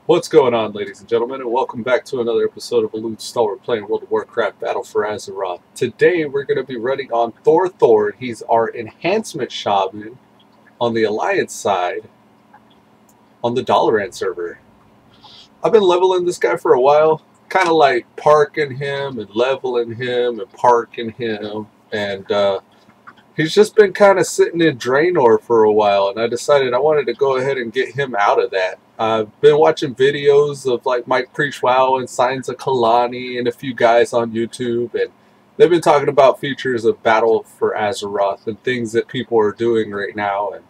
What's going on, ladies and gentlemen, and welcome back to another episode of Elude Stalwart playing World of Warcraft Battle for Azeroth. Today we're going to be running on Thorthord. He's our enhancement shaman on the Alliance side on the Dalaran server. I've been leveling this guy for a while, kind of like parking him and leveling him and parking him, and he's just been kind of sitting in Draenor for a while, and I decided I wanted to go ahead and get him out of that. I've been watching videos of like Mike Preach Wow and Signs of Kalani and a few guys on YouTube, and they've been talking about features of Battle for Azeroth and things that people are doing right now. And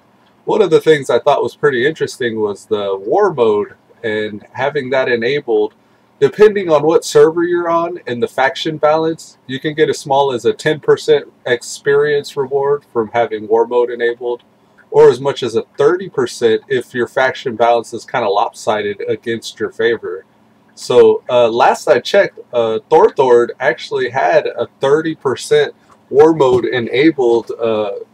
one of the things I thought was pretty interesting was the war mode and having that enabled. Depending on what server you're on and the faction balance, you can get as small as a 10% experience reward from having war mode enabled, or as much as a 30% if your faction balance is kind of lopsided against your favor. So last I checked, Thorthord actually had a 30% war mode enabled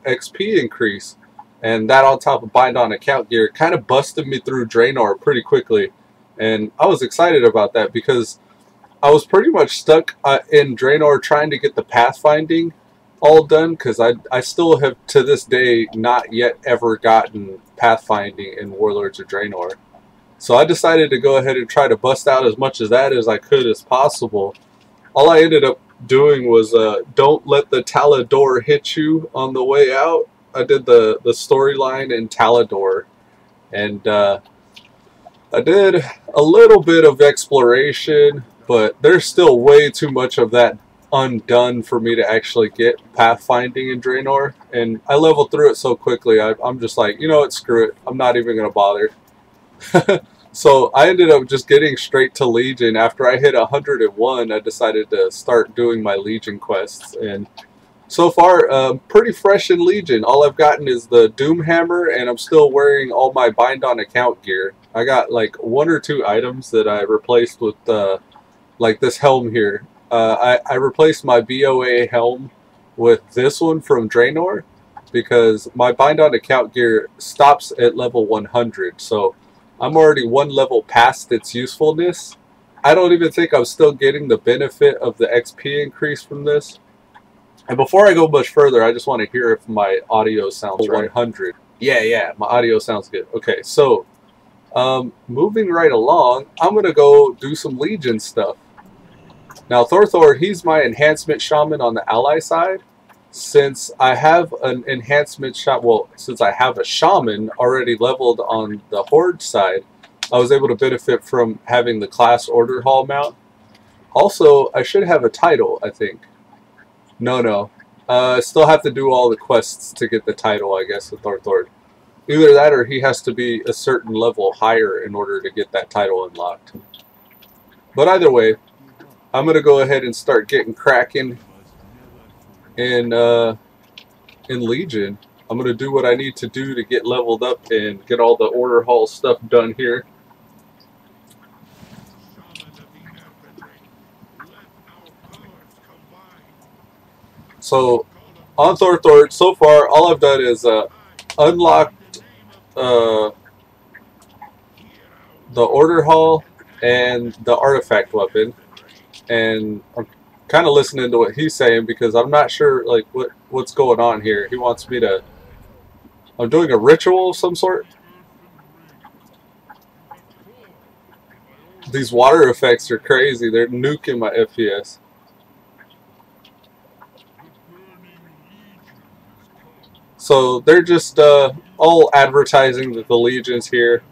XP increase, and that on top of bind on account gear kind of busted me through Draenor pretty quickly. And I was excited about that because I was pretty much stuck in Draenor trying to get the pathfinding all done, because I still have to this day not yet ever gotten pathfinding in Warlords of Draenor. So I decided to go ahead and try to bust out as much of that as I could as possible. All I ended up doing was don't let the Talador hit you on the way out. I did the storyline in Talador, and I did a little bit of exploration, but there's still way too much of that undone for me to actually get pathfinding in Draenor. And I leveled through it so quickly, I'm just like, you know what, screw it. I'm not even going to bother. So I ended up just getting straight to Legion. After I hit 101, I decided to start doing my Legion quests. And so far, pretty fresh in Legion. All I've gotten is the Doomhammer, and I'm still wearing all my bind on account gear. I got like 1 or 2 items that I replaced with like this helm here. I replaced my BOA helm with this one from Draenor because my bind on account gear stops at level 100. So I'm already 1 level past its usefulness. I don't even think I'm still getting the benefit of the XP increase from this. And before I go much further, I just want to hear if my audio sounds right. 100. Yeah, my audio sounds good. Okay, so moving right along, I'm going to go do some Legion stuff. Now, Thorthord, he's my enhancement shaman on the ally side. Since I have an enhancement shaman, well, since I have a shaman already leveled on the Horde side, I was able to benefit from having the class order hall mount. Also, I should have a title, I think. No. Still have to do all the quests to get the title, I guess, with Thorthord. Either that or he has to be a certain level higher in order to get that title unlocked. But either way, I'm going to go ahead and start getting cracking in Legion. I'm going to do what I need to do to get leveled up and get all the order hall stuff done here. So, on Thorthord, so far, all I've done is unlocked the order hall and the artifact weapon. And I'm kind of listening to what he's saying because I'm not sure like what's going on here. He wants me to... I'm doing a ritual of some sort. These water effects are crazy. They're nuking my FPS. So they're just all advertising that the Legion's here.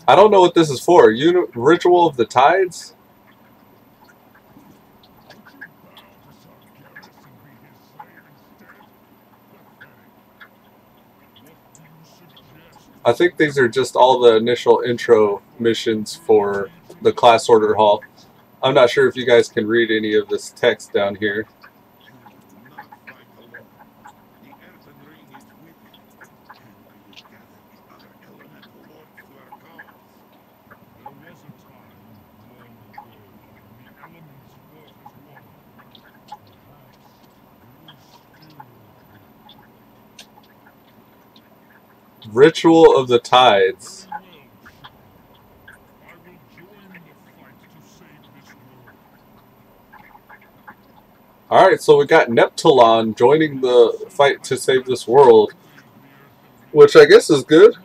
I don't know what this is for. Ritual of the Tides? I think these are just all the initial intro missions for the class order hall. I'm not sure if you guys can read any of this text down here. Ritual of the Tides. Alright, so we got Neptulon joining the fight to save this world, which I guess is good.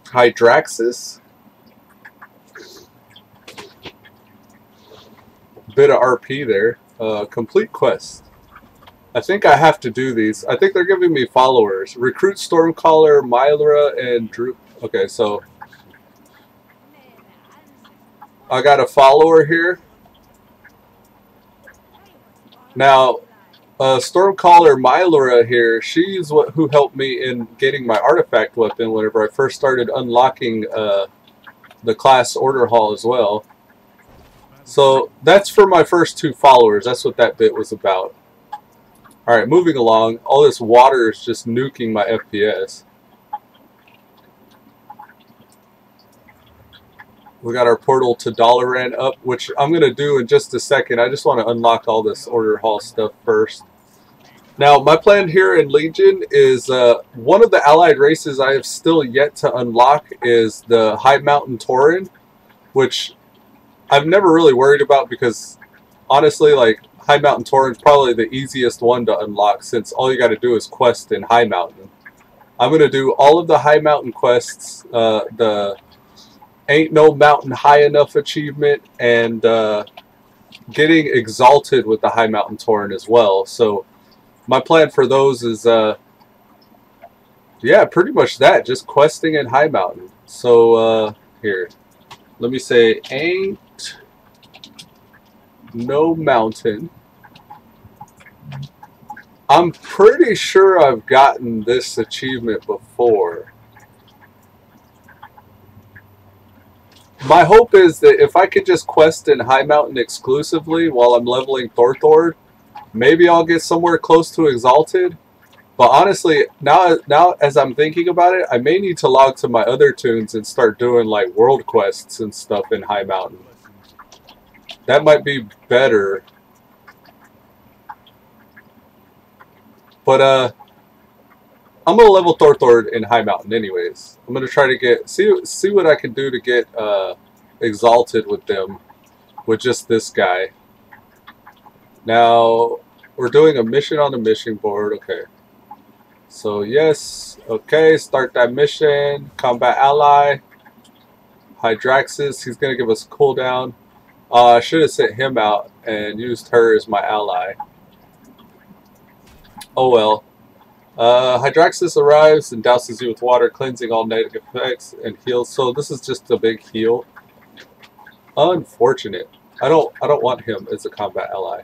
Hydraxis. Bit of RP there. Complete quest. I think I have to do these. I think they're giving me followers. Recruit Stormcaller, Myra, and Drew. Okay, so I got a follower here. Now, Stormcaller Myra here, she's who helped me in getting my artifact weapon whenever I first started unlocking the class order hall as well. So that's for my first 2 followers. That's what that bit was about. Alright, moving along. All this water is just nuking my FPS. We got our portal to Dalaran up, which I'm going to do in just a second. I just want to unlock all this order hall stuff first. Now, my plan here in Legion is one of the allied races I have still yet to unlock is the High Mountain Tauren, which I've never really worried about because, honestly, like, High Mountain Tauren is probably the easiest one to unlock since all you got to do is quest in High Mountain. I'm going to do all of the High Mountain quests, the Ain't No Mountain High Enough achievement, and getting exalted with the High Mountain Tauren as well. So my plan for those is, yeah, pretty much that, just questing in High Mountain. So here, let me say Ain't No Mountain. I'm pretty sure I've gotten this achievement before. My hope is that if I could just quest in High Mountain exclusively while I'm leveling Thorthord, maybe I'll get somewhere close to Exalted. But honestly, now as I'm thinking about it, I may need to log to my other tunes and start doing like world quests and stuff in High Mountain. That might be better. But I'm gonna level Thorthord in High Mountain anyways. I'm gonna try to get see what I can do to get exalted with them, with just this guy. Now we're doing a mission on the mission board. Okay. So yes, okay. Start that mission. Combat ally. Hydraxis. He's gonna give us a cooldown. I should have sent him out and used her as my ally. Oh well. Hydraxis arrives and douses you with water, cleansing all negative effects and heals. So this is just a big heal. Unfortunate. I don't want him as a combat ally.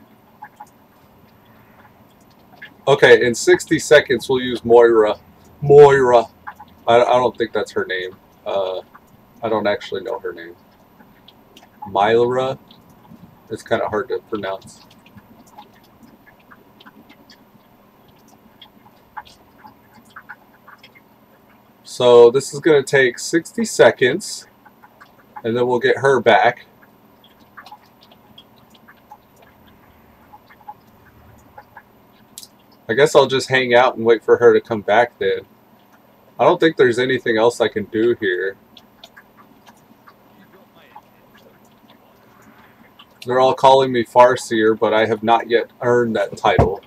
Okay, in 60 seconds we'll use Moira. Moira. I don't think that's her name. I don't actually know her name. Myra. It's kind of hard to pronounce. So this is going to take 60 seconds, and then we'll get her back. I guess I'll just hang out and wait for her to come back then. I don't think there's anything else I can do here. They're all calling me Farseer, but I have not yet earned that title.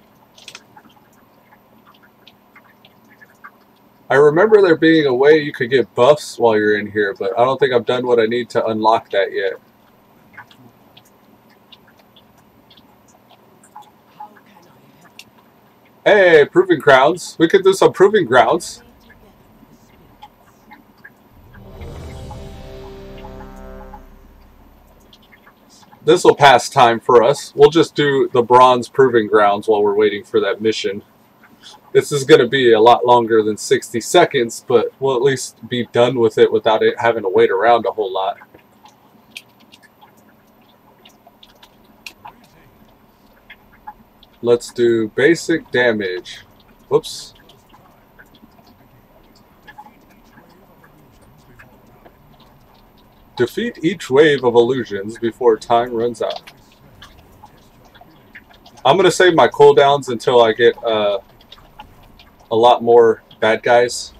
I remember there being a way you could get buffs while you're in here, but I don't think I've done what I need to unlock that yet. Hey, Proving Grounds. We could do some Proving Grounds. This will pass time for us. We'll just do the Bronze Proving Grounds while we're waiting for that mission. This is going to be a lot longer than 60 seconds, but we'll at least be done with it without it having to wait around a whole lot. Let's do basic damage. Whoops. Defeat each wave of illusions before time runs out. I'm going to save my cooldowns until I get a lot more bad guys.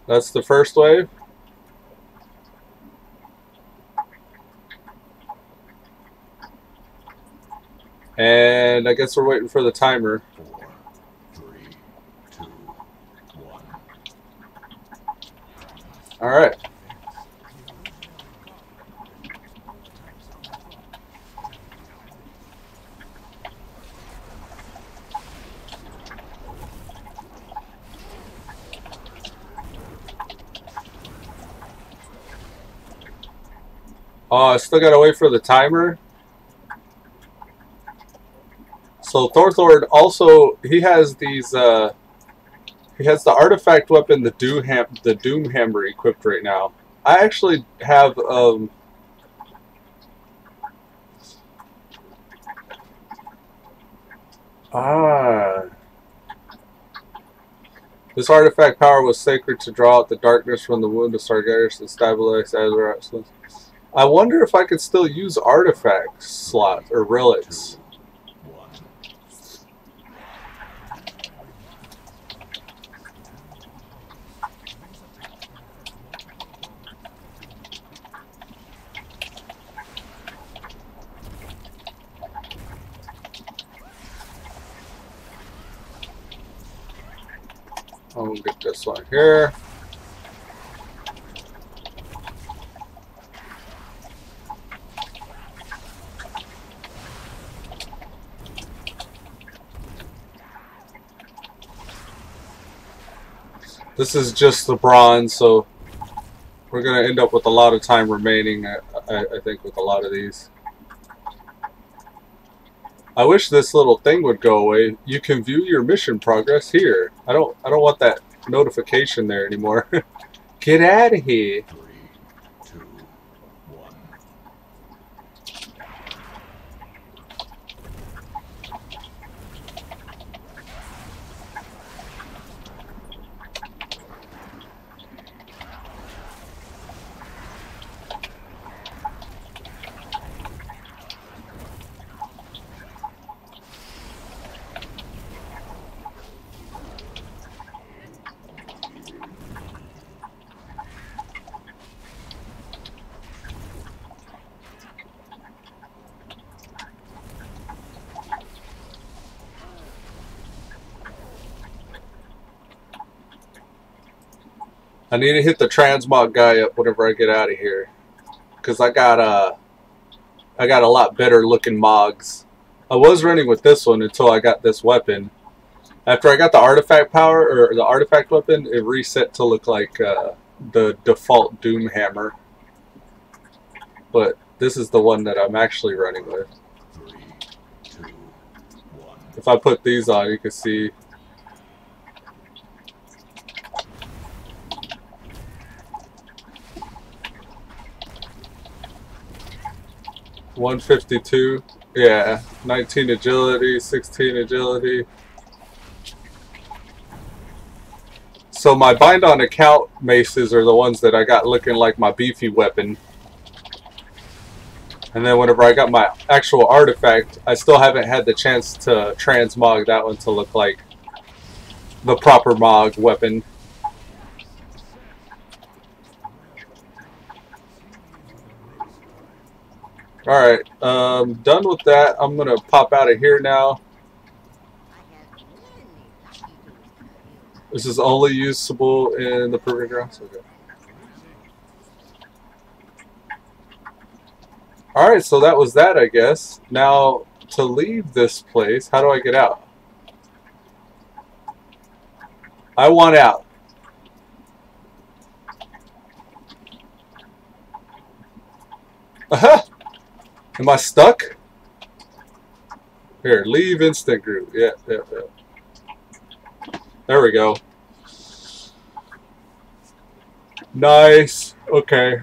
That's the first wave. And I guess we're waiting for the timer. 4, 3, 2, 1. All right. Oh, I still gotta wait for the timer. So Thorthord also, he has these he has the artifact weapon, the Doom Hammer equipped right now. I actually have this artifact power was sacred to draw out the darkness from the wound of Sargeras and stabilize Azeroth. I wonder if I could still use artifact slots or relics. 2, 1. I'll get this one here. This is just the bronze, so we're going to end up with a lot of time remaining, I think, with a lot of these. I wish this little thing would go away. You can view your mission progress here. I don't want that notification there anymore. Get out of here. 3, 2, 1. I need to hit the transmog guy up whenever I get out of here, because I got a lot better looking mogs. I was running with this one until I got this weapon. After I got the artifact power or the artifact weapon, it reset to look like the default Doom Hammer. But this is the one that I'm actually running with. 3, 2, 1. If I put these on, you can see. $152, yeah, 19 agility, 16 agility. So my bind on account maces are the ones that I got looking like my beefy weapon. And then whenever I got my actual artifact, I still haven't had the chance to transmog that one to look like the proper mog weapon. Alright, done with that. I'm going to pop out of here now. This is only usable in the proving grounds. Okay. Alright, so that was that, I guess. Now, to leave this place, how do I get out? I want out. Aha! Am I stuck? Here, leave instant group. Yeah. There we go. Nice. Okay.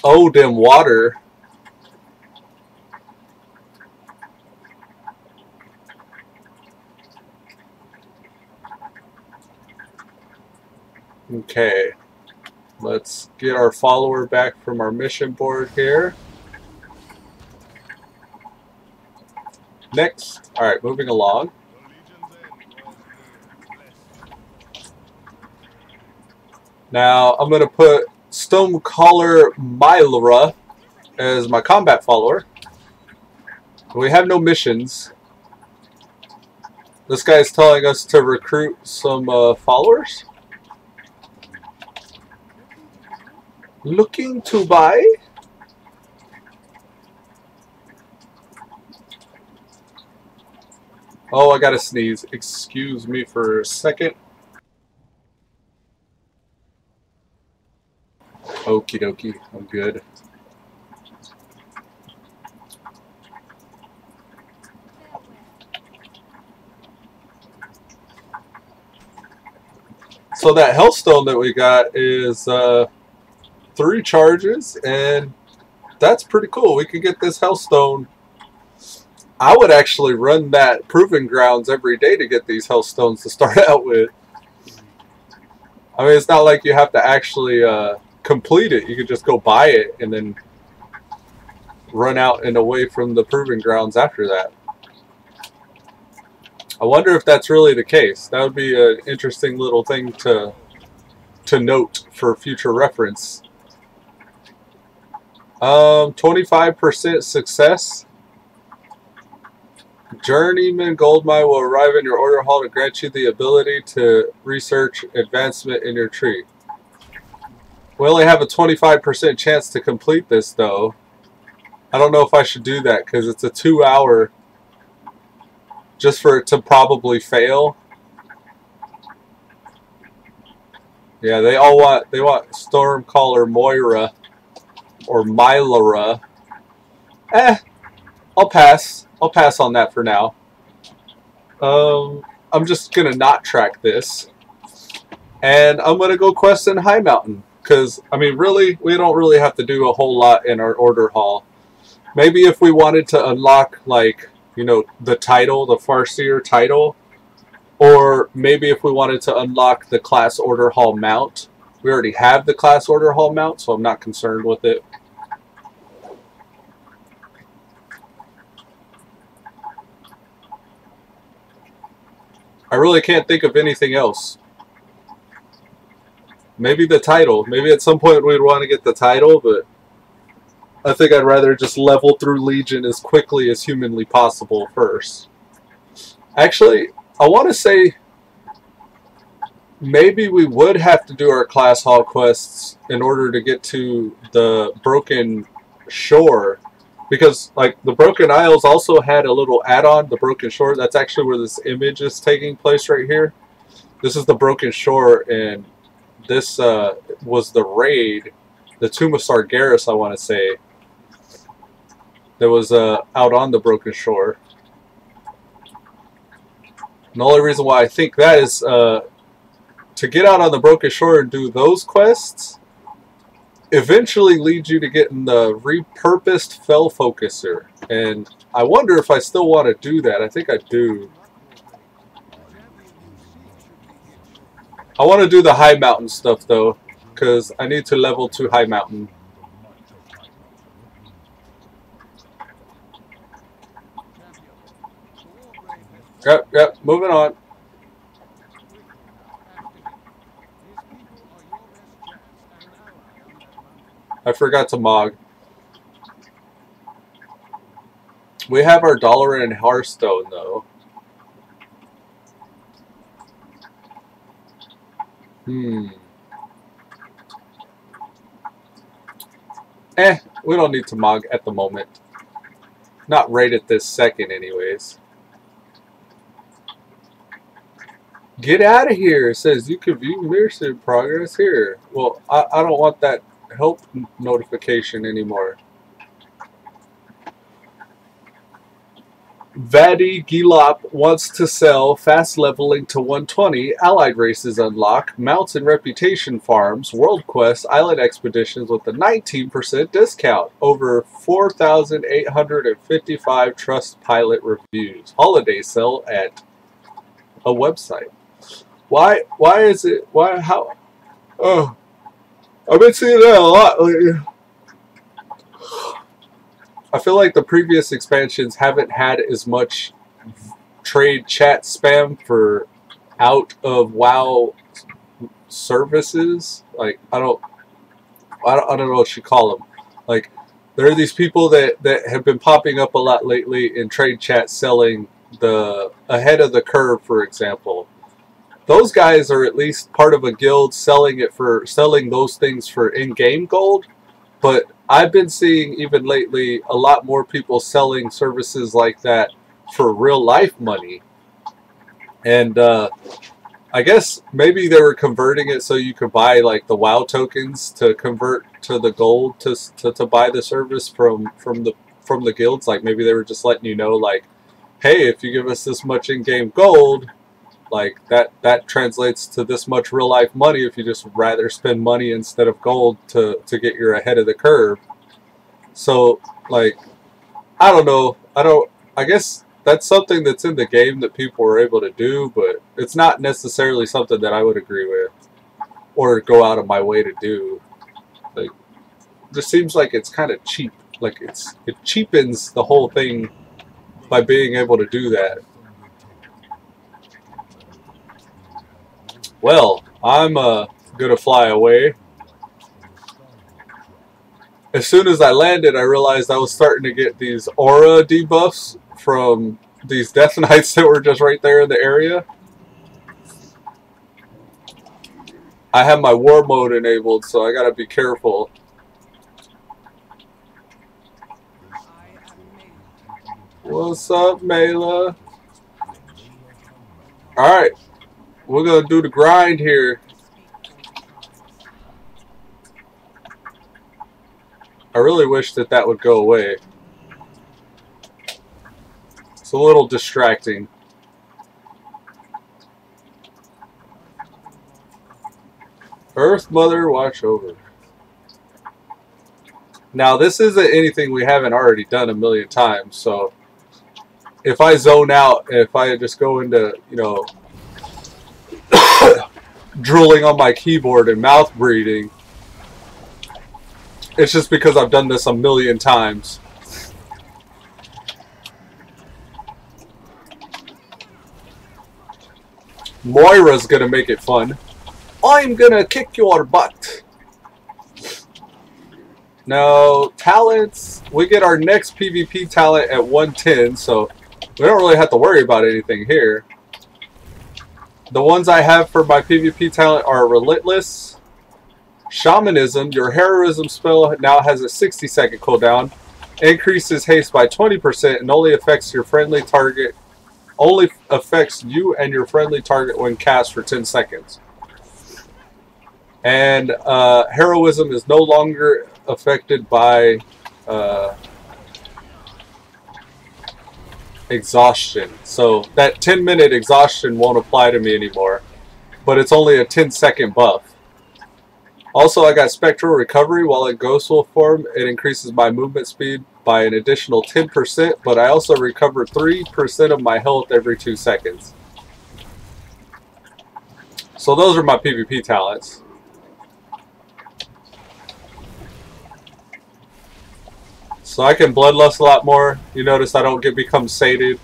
Oh, damn water. Okay. Let's get our follower back from our mission board here. Next. Alright, moving along. Now, I'm going to put Stonecaller Mylara as my combat follower. We have no missions. This guy's telling us to recruit some followers. Looking to buy? Oh, I gotta sneeze. Excuse me for a second. Okie dokie, I'm good. So that Hellstone that we got is 3 charges, and that's pretty cool. We could get this Hellstone. I would actually run that Proving Grounds every day to get these Hellstones to start out with. I mean, it's not like you have to actually complete it. You could just go buy it and then run out and away from the Proving Grounds after that. I wonder if that's really the case. That would be an interesting little thing to note for future reference. 25% success. Journeyman Goldmine will arrive in your order hall to grant you the ability to research advancement in your tree. We only have a 25% chance to complete this, though. I don't know if I should do that because it's a 2-hour just for it to probably fail. Yeah, they want Stormcaller Moira or Mylara. I'll pass. I'll pass on that for now. I'm just gonna not track this, and I'm gonna go quest in High Mountain because I mean, really, we don't really have to do a whole lot in our order hall. Maybe if we wanted to unlock, like, you know, the title, the Farseer title, or maybe if we wanted to unlock the class order hall mount. We already have the class order hall mount, so I'm not concerned with it. I really can't think of anything else. Maybe the title. Maybe at some point we'd want to get the title, but I think I'd rather just level through Legion as quickly as humanly possible first. Actually, I want to say maybe we would have to do our class hall quests in order to get to the Broken Shore. Because, like, the Broken Isles also had a little add-on, the Broken Shore. That's actually where this image is taking place right here. This is the Broken Shore, and this was the raid, the Tomb of Sargeras, I want to say, that was out on the Broken Shore. And the only reason why I think that is to get out on the Broken Shore and do those quests eventually leads you to getting the repurposed Fell Focuser. And I wonder if I still want to do that. I think I do. I want to do the High Mountain stuff, though, because I need to level to High Mountain. Yep, moving on. I forgot to Mog. We have our Dalaran and Hearthstone, though. We don't need to Mog at the moment. Not right at this second, anyways. Get out of here! It says you can view mission progress here. Well, I don't want that help notification anymore. Vadi Gilop wants to sell fast leveling to 120, allied races unlock, mounts and reputation farms, world quest, island expeditions with a 19% discount. Over 4,855 Trustpilot reviews. Holiday sale at a website. Why is it, how, oh. I've been seeing that a lot lately. I feel like the previous expansions haven't had as much trade chat spam for out of WoW services. Like I don't know what you call them. Like there are these people that have been popping up a lot lately in trade chat selling the ahead of the curve, for example. Those guys are at least part of a guild selling those things for in-game gold. But I've been seeing even lately a lot more people selling services like that for real life money. And I guess maybe they were converting it so you could buy like the WoW tokens to convert to the gold to buy the service from the guilds. Like maybe they were just letting you know, like, hey, if you give us this much in-game gold, like that translates to this much real life money if you just rather spend money instead of gold to get your ahead of the curve. So like I don't know. I guess that's something that's in the game that people are able to do, but it's not necessarily something that I would agree with or go out of my way to do. Like it just seems like it's kind of cheap. Like it cheapens the whole thing by being able to do that. Well, I'm gonna fly away. As soon as I landed, I realized I was starting to get these aura debuffs from these Death Knights that were just right there in the area. I have my war mode enabled, so I gotta be careful. What's up, Mela? Alright. We're going to do the grind here. I really wish that would go away. It's a little distracting. Earth Mother, watch over. Now, this isn't anything we haven't already done a million times, so if I zone out, if I just go into, you know, drooling on my keyboard and mouth breathing, it's just because I've done this a million times. Moira's gonna make it fun. I'm gonna kick your butt. Now, talents, we get our next PvP talent at 110, so we don't really have to worry about anything here. The ones I have for my PvP talent are Relentless, Shamanism. Your heroism spell now has a 60-second cooldown, increases haste by 20%, and only affects your friendly target. Only affects you and your friendly target when cast for 10 seconds. And heroism is no longer affected by exhaustion. So that 10-minute exhaustion won't apply to me anymore, but it's only a 10-second buff. Also, I got Spectral Recovery. While in Ghost Wolf form, it increases my movement speed by an additional 10%, but I also recover 3% of my health every 2 seconds. So those are my PvP talents. So I can Bloodlust a lot more. You notice I don't become sated.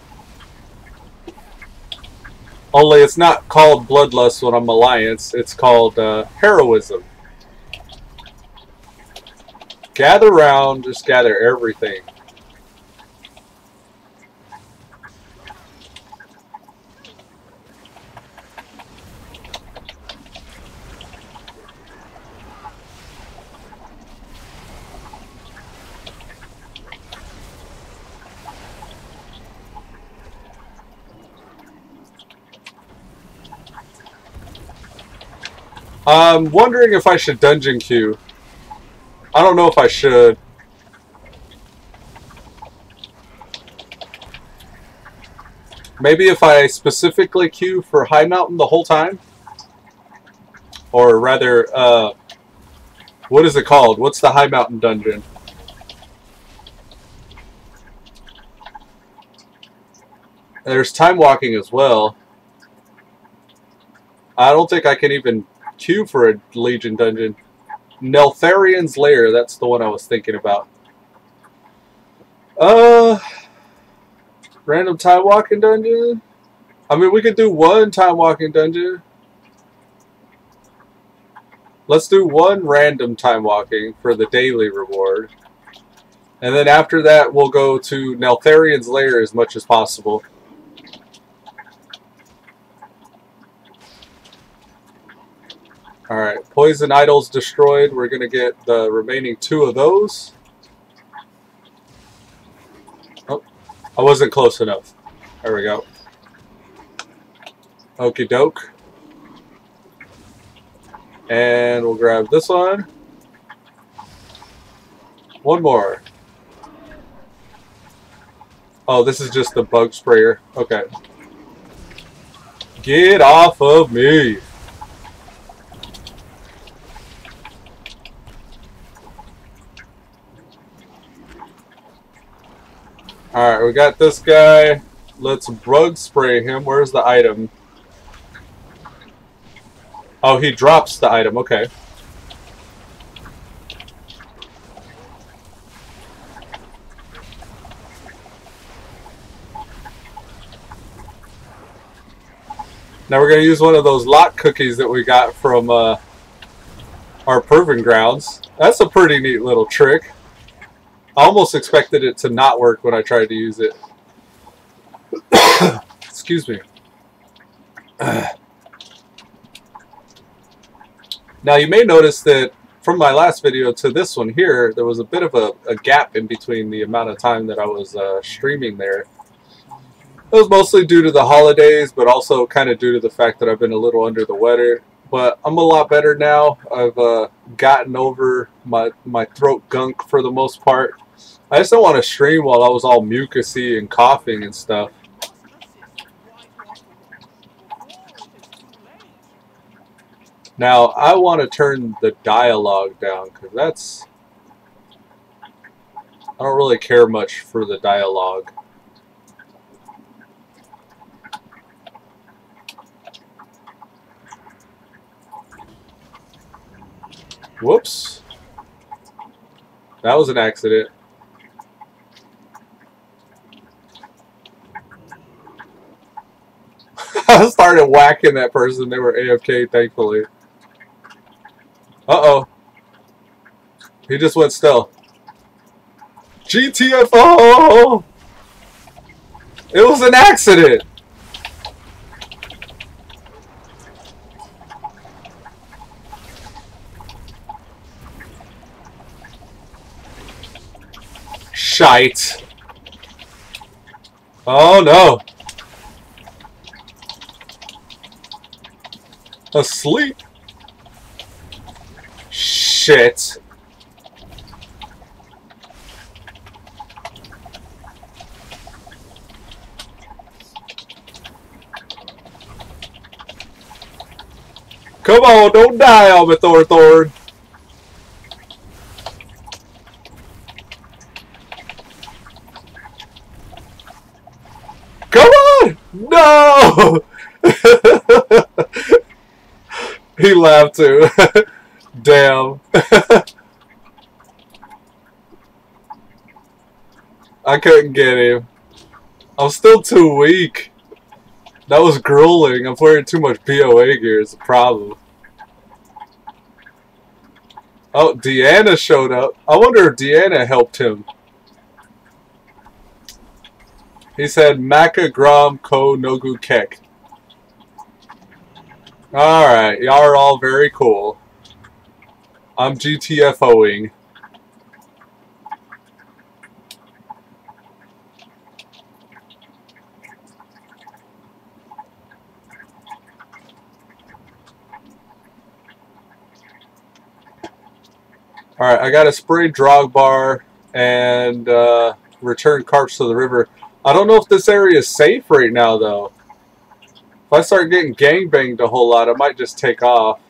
Only it's not called Bloodlust when I'm Alliance. It's called Heroism. Gather round, just gather everything. I'm wondering if I should dungeon queue. I don't know if I should. Maybe if I specifically queue for High Mountain the whole time? Or rather, what is it called? What's the High Mountain dungeon? There's time walking as well. I don't think I can even queue for a Legion dungeon. Neltharian's Lair, that's the one I was thinking about. Random time walking dungeon? I mean, we could do one time walking dungeon. Let's do one random time walking for the daily reward. And then after that, we'll go to Neltharian's Lair as much as possible. Alright, poison idols destroyed. We're going to get the remaining 2 of those. Oh, I wasn't close enough. There we go. Okie doke. And we'll grab this one. One more. Oh, this is just the bug sprayer. Okay. Get off of me. Alright, we got this guy. Let's bug spray him. Where's the item? Oh, he drops the item. Okay. Now we're going to use one of those lock cookies that we got from our proving grounds. That's a pretty neat little trick. I almost expected it to not work when I tried to use it. Excuse me. Now you may notice that from my last video to this one here, there was a bit of a gap in between the amount of time that I was streaming there. It was mostly due to the holidays, but also kind of due to the fact that I've been a little under the weather. But I'm a lot better now. I've gotten over my throat gunk for the most part. I just don't want to stream while I was all mucusy and coughing and stuff. Now, I want to turn the dialogue down, because that's... I don't really care much for the dialogue. Whoops. That was an accident. I started whacking that person. They were AFK, thankfully. Uh-oh. He just went still. GTFO! It was an accident! Shite. Oh no. Asleep. Shit. Come on, don't die on me, Thorthord. Come on! No! He laughed too. Damn. I couldn't get him. I'm still too weak. That was grueling. I'm wearing too much BOA gear is the problem. Oh, Deanna showed up. I wonder if Deanna helped him. He said, Maka Gram Ko Nogu Kek. Alright, y'all are all very cool. I'm GTFOing. Alright, I got a spray Drogbar and return carts to the river. I don't know if this area is safe right now, though. If I start getting gangbanged a whole lot, I might just take off.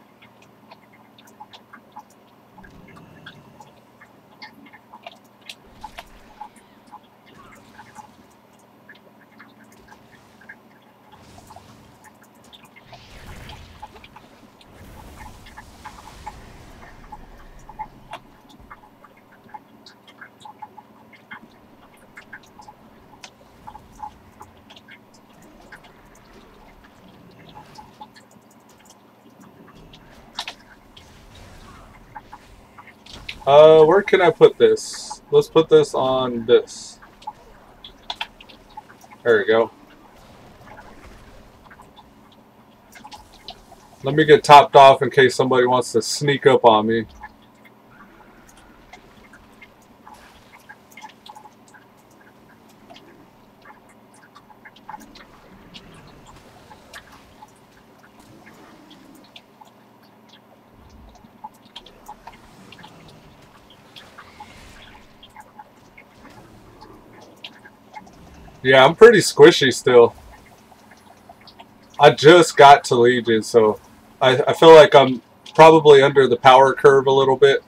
Where can I put this? Let's put this on this. There we go. Let me get topped off in case somebody wants to sneak up on me. Yeah, I'm pretty squishy still. I just got to Legion, so I feel like I'm probably under the power curve a little bit.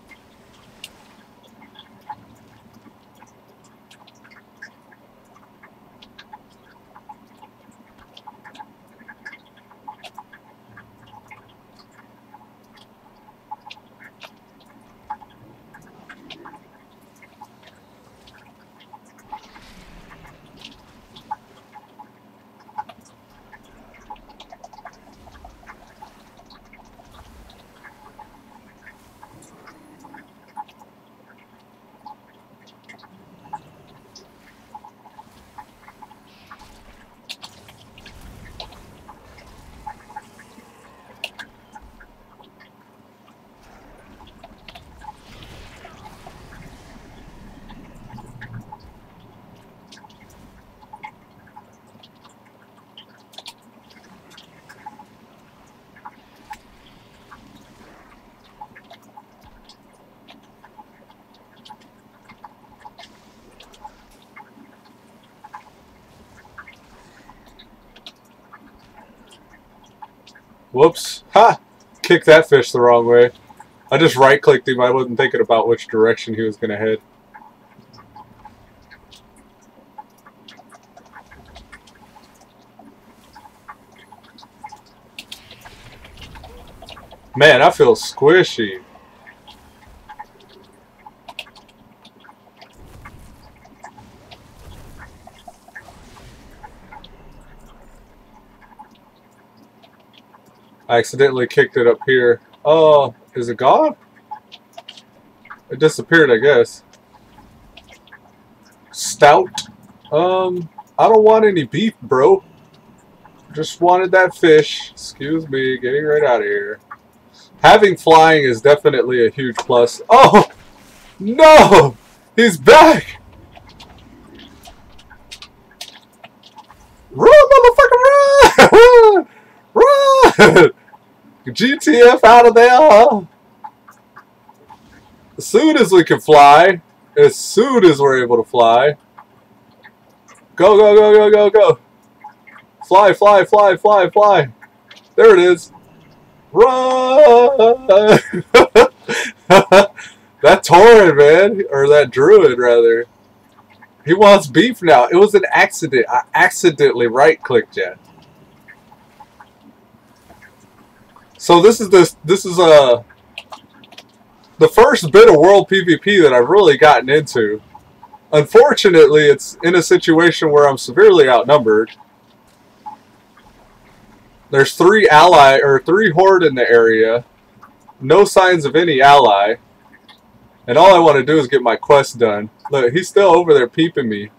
Whoops. Ha! Kicked that fish the wrong way. I just right-clicked him. I wasn't thinking about which direction he was going to head. Man, I feel squishy. I accidentally kicked it up here. Oh, is it gone? It disappeared, I guess. Stout. I don't want any beef, bro. Just wanted that fish. Excuse me, getting right out of here. Having flying is definitely a huge plus. Oh! No! He's back! Run, motherfucker, run! Run! GTF out of there! As soon as we can fly, as soon as we're able to fly, go, go, go, go, go, go! Fly, fly, fly, fly, fly! There it is! Run! That Tauren, man, or that Druid rather, he wants beef now. It was an accident. I accidentally right-clicked you. So this is the first bit of world PvP that I've really gotten into. Unfortunately, it's in a situation where I'm severely outnumbered. There's 3 Horde in the area. No signs of any ally. And all I want to do is get my quest done. Look, he's still over there peeping me.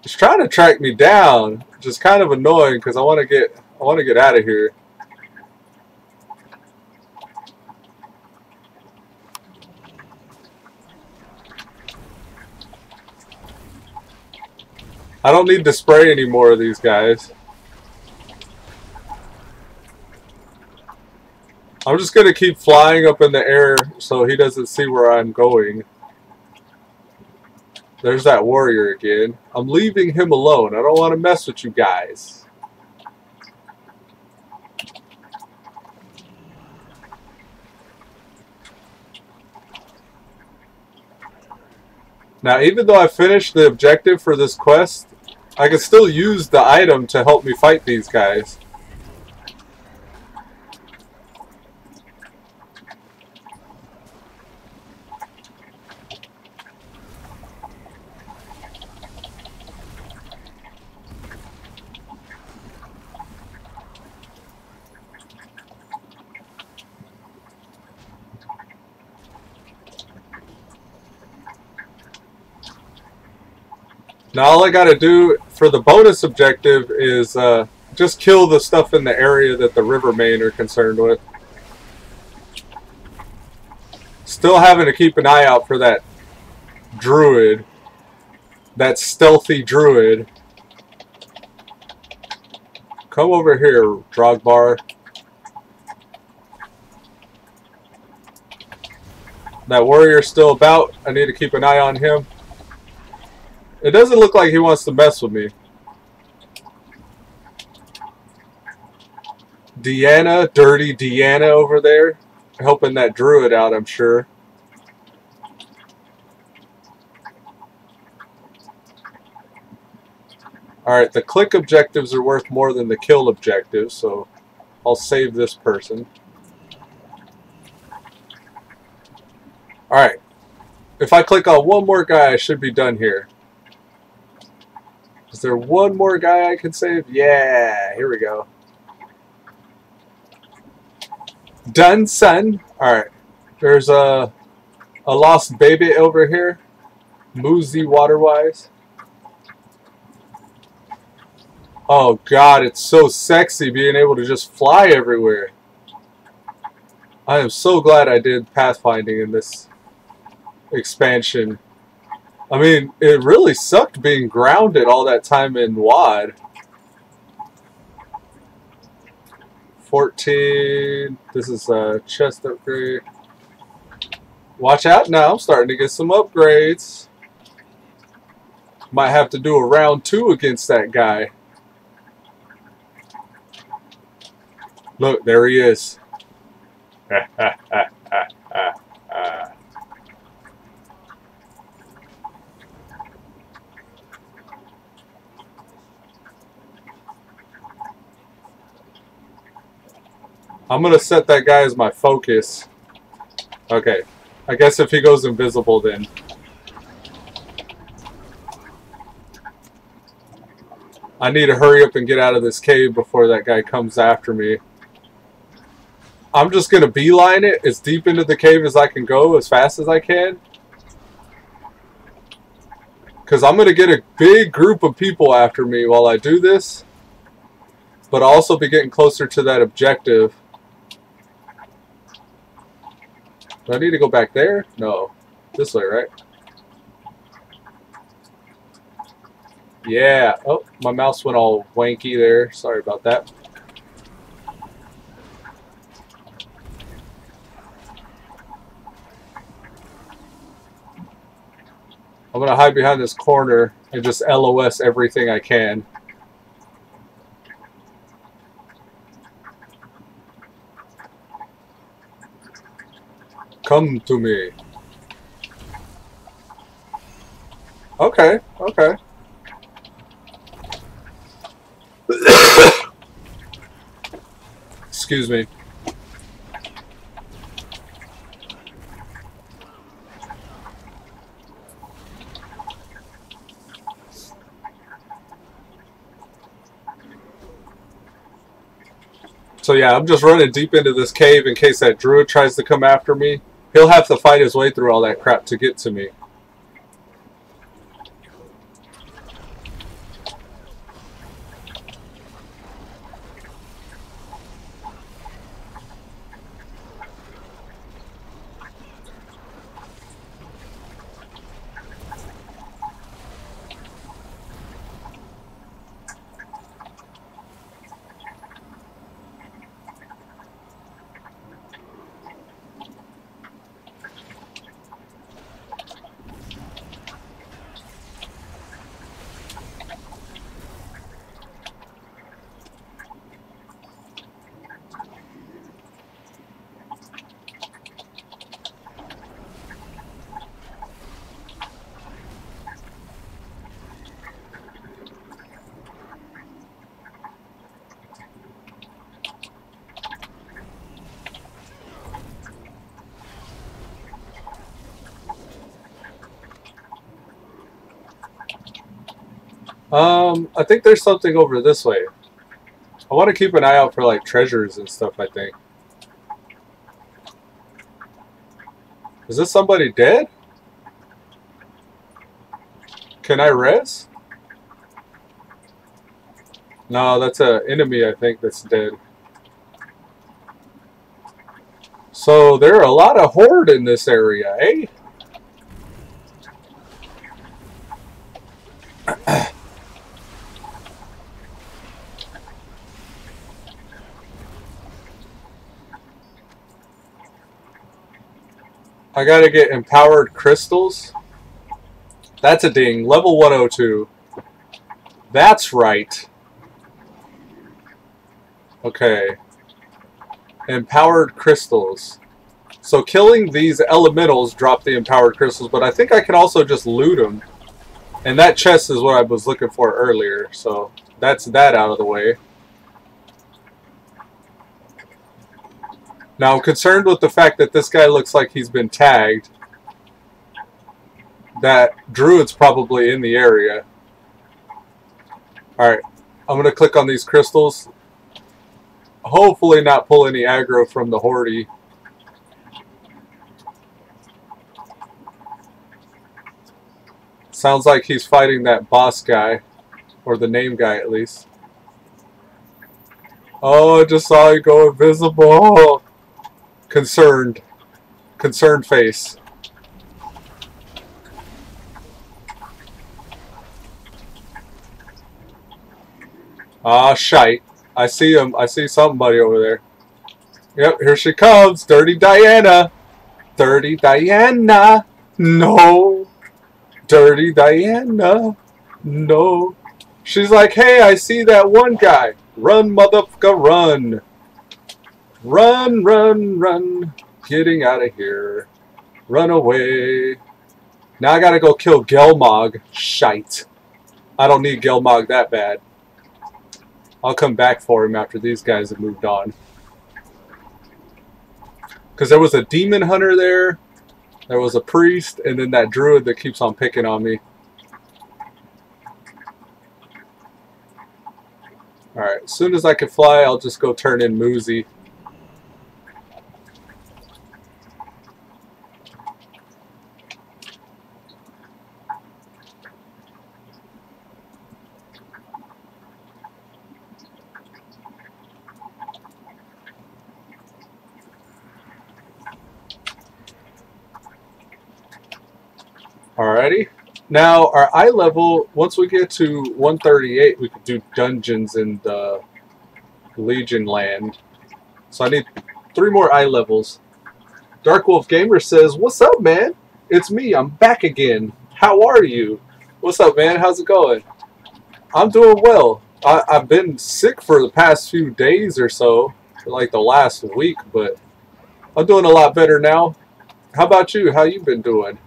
He's trying to track me down, which is kind of annoying because I want to get out of here. I don't need to spray any more of these guys. I'm just going to keep flying up in the air so he doesn't see where I'm going. There's that warrior again. I'm leaving him alone. I don't want to mess with you guys. Now, even though I finished the objective for this quest, I can still use the item to help me fight these guys. Now all I gotta do for the bonus objective is just kill the stuff in the area that the river main are concerned with. Still having to keep an eye out for that druid. That stealthy druid. Come over here, Drogbar. That warrior's still about. I need to keep an eye on him. It doesn't look like he wants to mess with me. Deanna, dirty Deanna over there. Helping that druid out, I'm sure. Alright, the click objectives are worth more than the kill objectives, so I'll save this person. Alright. If I click on one more guy, I should be done here. Is there one more guy I can save? Yeah, here we go. Done, son. Alright. There's a lost baby over here. Moozy Waterwise. Oh god, it's so sexy being able to just fly everywhere. I am so glad I did pathfinding in this expansion. I mean, it really sucked being grounded all that time in WoD. 14. This is a chest upgrade. Watch out now, I'm starting to get some upgrades. Might have to do a round 2 against that guy. Look, there he is. I'm going to set that guy as my focus. Okay. I guess if he goes invisible then. I need to hurry up and get out of this cave before that guy comes after me. I'm just going to beeline it as deep into the cave as I can go, as fast as I can. Because I'm going to get a big group of people after me while I do this. But I'll also be getting closer to that objective. Do I need to go back there? No. This way, right? Yeah. Oh, my mouse went all wanky there. Sorry about that. I'm going to hide behind this corner and just LOS everything I can. Come to me. Okay, okay. Excuse me. So yeah, I'm just running deep into this cave in case that druid tries to come after me. He'll have to fight his way through all that crap to get to me. I think there's something over this way. I want to keep an eye out for like treasures and stuff, I think. Is this somebody dead? Can I res? No, that's an enemy, I think, that's dead. So there are a lot of Horde in this area, eh? I gotta get empowered crystals. That's a ding. Level 102. That's right. Okay. Empowered crystals. So killing these elementals drop the empowered crystals, but I think I can also just loot them. And that chest is what I was looking for earlier, so that's that out of the way. Now I'm concerned with the fact that this guy looks like he's been tagged. That druid's probably in the area. Alright, I'm going to click on these crystals. Hopefully not pull any aggro from the Horde. Sounds like he's fighting that boss guy. Or the name guy at least. Oh, I just saw you go invisible. Concerned. Concerned face. Ah, shite. I see him. I see somebody over there. Yep, here she comes. Dirty Diana. Dirty Diana. No. Dirty Diana. No. She's like, hey, I see that one guy. Run, motherfucker, run. Run, run, run. Getting out of here. Run away. Now I gotta go kill Gelmog. Shite. I don't need Gelmog that bad. I'll come back for him after these guys have moved on. Because there was a demon hunter there. There was a priest. And then that druid that keeps on picking on me. Alright, as soon as I can fly, I'll just go turn in Moozy. Alrighty. Now, our eye level, once we get to 138, we can do dungeons in the Legion land. So I need 3 more eye levels. Dark Wolf Gamer says, what's up, man? It's me. I'm back again. How are you? What's up, man? How's it going? I'm doing well. I've been sick for the past few days or so, for like the last week, but I'm doing a lot better now. How about you? How you been doing?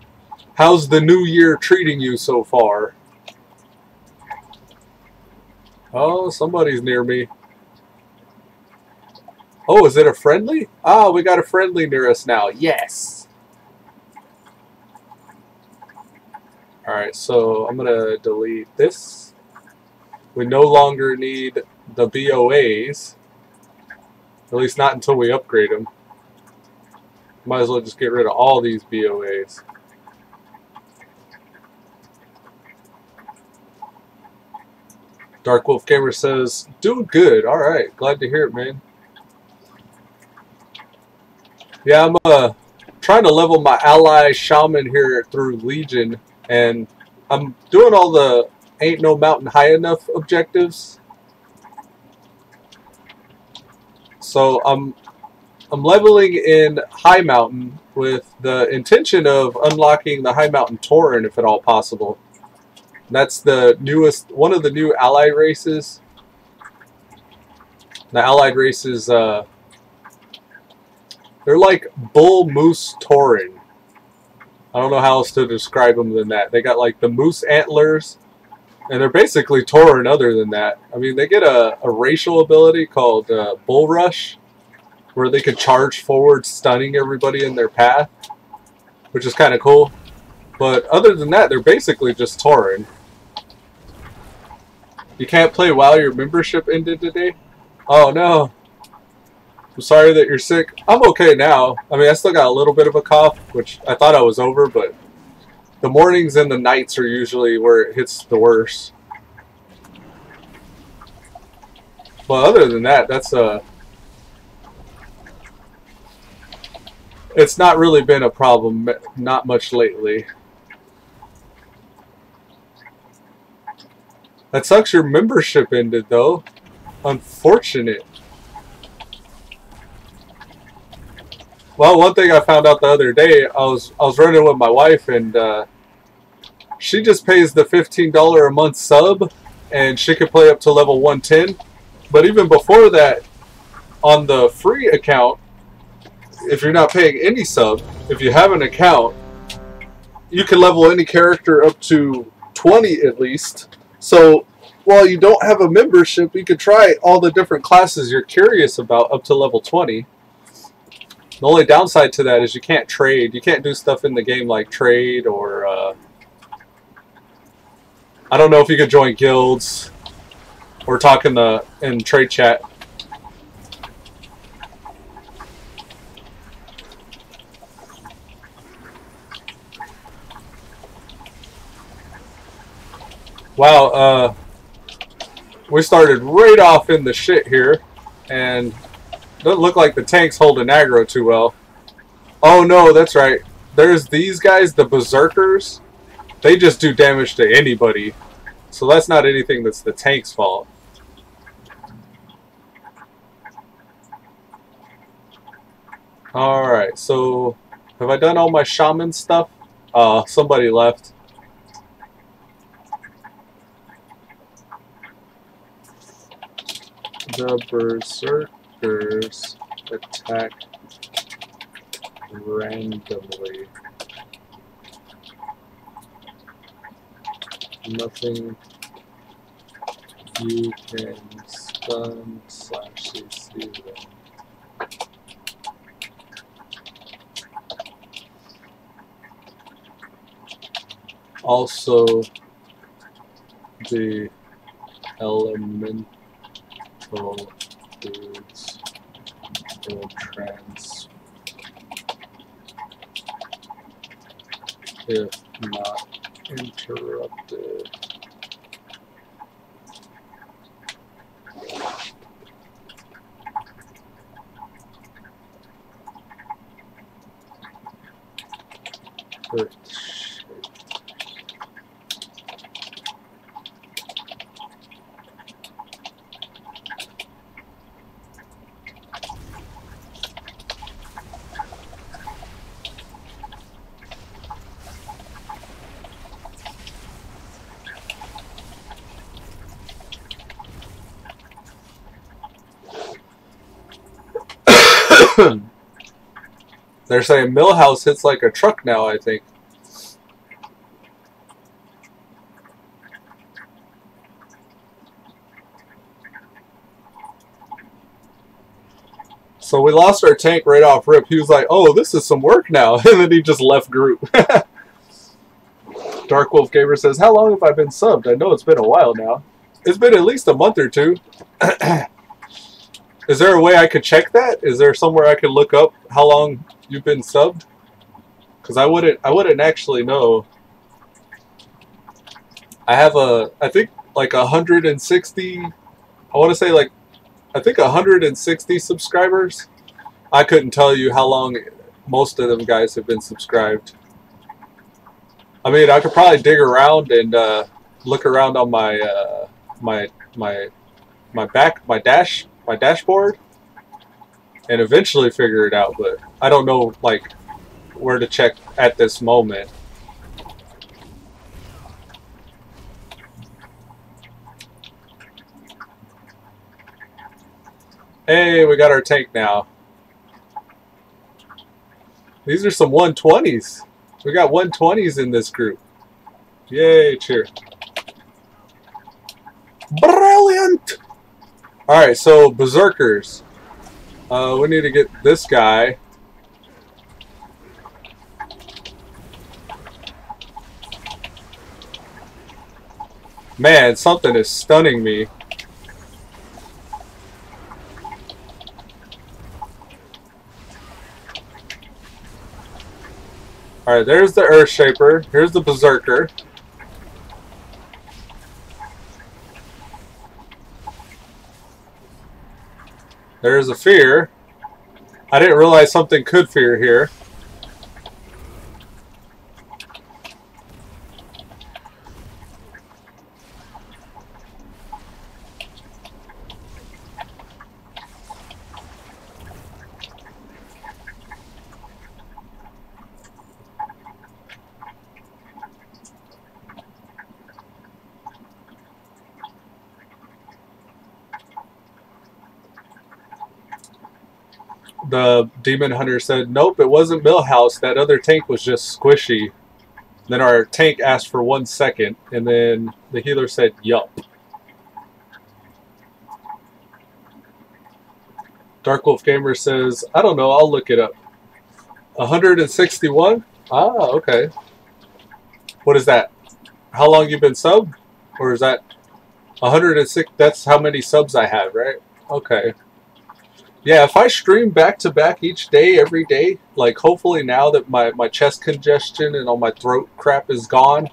How's the new year treating you so far? Oh, somebody's near me. Oh, is it a friendly? Ah, we got a friendly near us now. Yes! Alright, so I'm going to delete this. We no longer need the BOAs. At least not until we upgrade them. Might as well just get rid of all these BOAs. Dark Wolf Gamer says, doing good. Alright, glad to hear it, man. Yeah, I'm trying to level my Ally Shaman here through Legion, and I'm doing all the Ain't No Mountain High Enough objectives. So I'm leveling in High Mountain with the intention of unlocking the High Mountain Tauren if at all possible. That's the newest, one of the new allied races. The allied races, they're like bull moose tauren. I don't know how else to describe them than that. They got like the moose antlers, and they're basically tauren other than that. I mean, they get a racial ability called Bull Rush, where they can charge forward, stunning everybody in their path, which is kind of cool. But other than that, they're basically just tauren. You can't play while your membership ended today? Oh no. I'm sorry that you're sick. I'm okay now. I mean, I still got a little bit of a cough, which I thought I was over, but the mornings and the nights are usually where it hits the worst. But other than that, that's it's not really been a problem, not much lately. That sucks your membership ended though. Unfortunate. Well, one thing I found out the other day, I was running with my wife, and she just pays the $15 a month sub, and she could play up to level 110. But even before that, on the free account, if you're not paying any sub, if you have an account, you can level any character up to 20 at least. So while you don't have a membership, you could try all the different classes you're curious about up to level 20. The only downside to that is you can't trade. You can't do stuff in the game like trade or... I don't know if you could join guilds or talk in trade chat. Wow, we started right off in the shit here, and doesn't look like the tank's holding aggro too well. Oh no, that's right. There's these guys, the berserkers. They just do damage to anybody. So that's not anything that's the tank's fault. Alright, so have I done all my shaman stuff? Somebody left. The berserkers attack randomly. Nothing you can stun / CC them. Also, the elemental foods will if not interrupted. They're saying Millhouse hits like a truck now, I think. So we lost our tank right off rip. He was like, oh, this is some work now. And then he just left group. Dark Wolf Gamer says, how long have I been subbed? I know it's been a while now. It's been at least a month or two. Is there a way I could check that? Is there somewhere I could look up how long you've been subbed? Because I wouldn't actually know. I have I think like 160, I want to say like, I think 160 subscribers. I couldn't tell you how long most of them guys have been subscribed. I mean, I could probably dig around and look around on my my dashboard and eventually figure it out, but I don't know like where to check at this moment. Hey, we got our tank now. These are some 120s. We got 120s in this group. Yay, cheer. Brilliant! Alright, so berserkers. We need to get this guy. Man, something is stunning me. Alright, there's the Earthshaper. Here's the Berserker. There's a fear. I didn't realize something could fear here. The demon hunter said, nope, it wasn't Millhouse. That other tank was just squishy. Then our tank asked for 1 second, and then the healer said, yup. Dark Wolf Gamer says, I don't know, I'll look it up. 161? Ah, okay. What is that? How long you been subbed? Or is that 106? That's how many subs I have, right? Okay. Yeah, if I stream back-to-back each day, every day, like hopefully now that my chest congestion and all my throat crap is gone,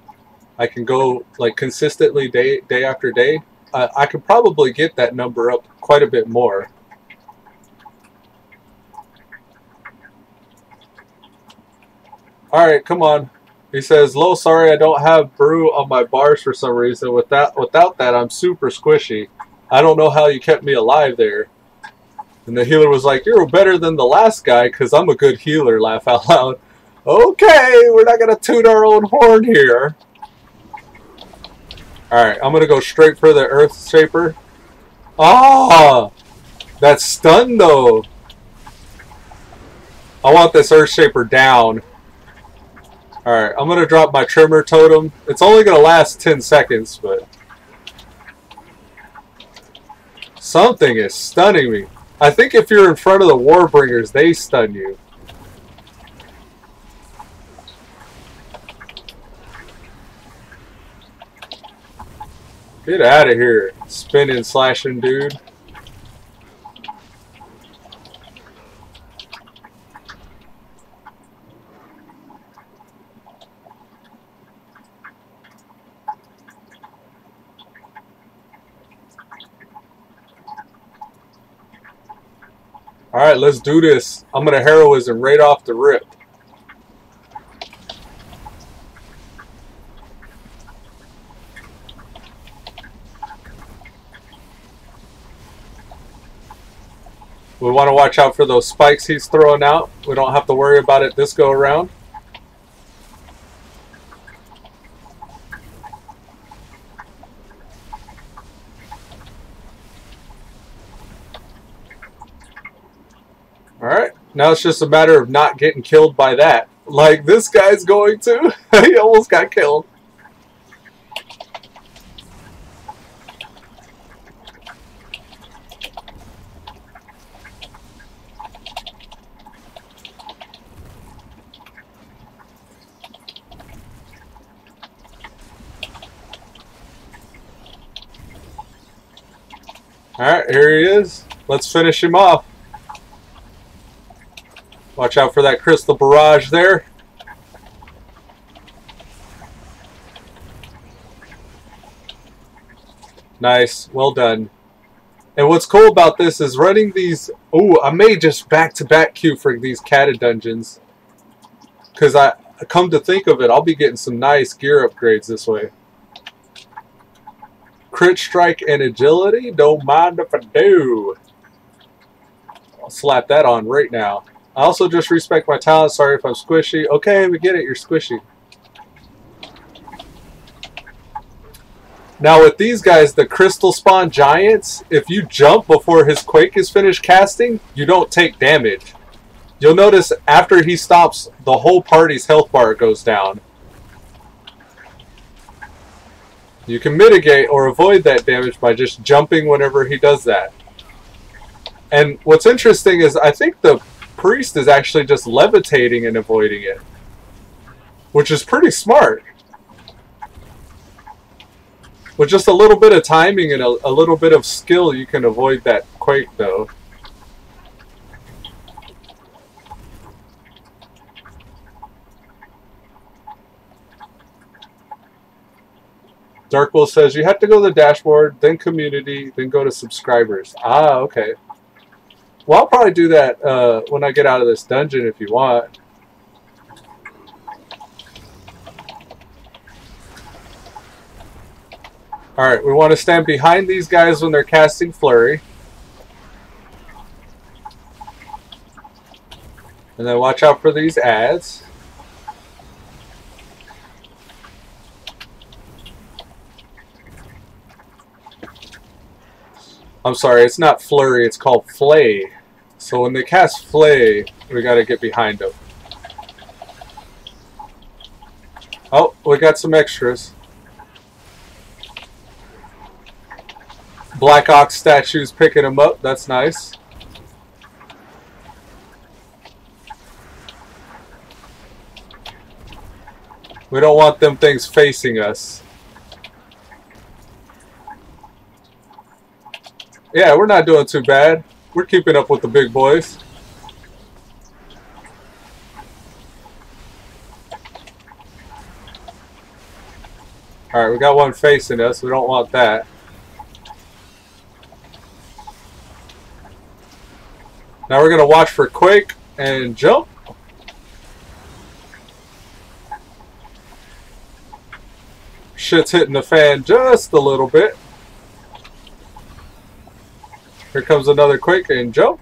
I can go like consistently day after day. I could probably get that number up quite a bit more. Alright, come on. He says, Lo, sorry I don't have brew on my bars for some reason. Without that, I'm super squishy. I don't know how you kept me alive there. And the healer was like, you're better than the last guy because I'm a good healer, laugh out loud. Okay, we're not going to toot our own horn here. Alright, I'm going to go straight for the Earth Shaper. Ah! That's stunned though. I want this Earth Shaper down. Alright, I'm going to drop my Tremor Totem. It's only going to last 10 seconds, but... something is stunning me. I think if you're in front of the Warbringers, they stun you. Get out of here, spinning, slashing dude. Alright, let's do this. I'm going to heroism right off the rip. We want to watch out for those spikes he's throwing out. We don't have to worry about it this go around. Alright, now it's just a matter of not getting killed by that. Like this guy's going to. He almost got killed. Alright, here he is. Let's finish him off. Watch out for that crystal barrage there. Nice. Well done. And what's cool about this is running these... Ooh, I may just back-to-back queue for these catted dungeons. Because I come to think of it, I'll be getting some nice gear upgrades this way. Crit strike and agility? Don't mind if I do. I'll slap that on right now. I also just respect my talent. Sorry if I'm squishy. Okay, we get it. You're squishy. Now with these guys, the Crystal Spawn Giants, if you jump before his Quake is finished casting, you don't take damage. You'll notice after he stops, the whole party's health bar goes down. You can mitigate or avoid that damage by just jumping whenever he does that. And what's interesting is I think the Priest is actually just levitating and avoiding it, which is pretty smart. With just a little bit of timing and a little bit of skill, you can avoid that Quake though. Darkwolf says you have to go to the dashboard, then community, then go to subscribers. Ah, okay. Well, I'll probably do that when I get out of this dungeon if you want. Alright, we want to stand behind these guys when they're casting Flurry. And then watch out for these adds. I'm sorry, it's not Flurry, it's called Flay. So when they cast Flay, we gotta get behind them. Oh, we got some extras. Black Ox statues picking them up. That's nice. We don't want them things facing us. Yeah, we're not doing too bad. We're keeping up with the big boys. Alright, we got one facing us. We don't want that. Now we're going to watch for Quake and jump. Shit's hitting the fan just a little bit. Here comes another Quake and jump.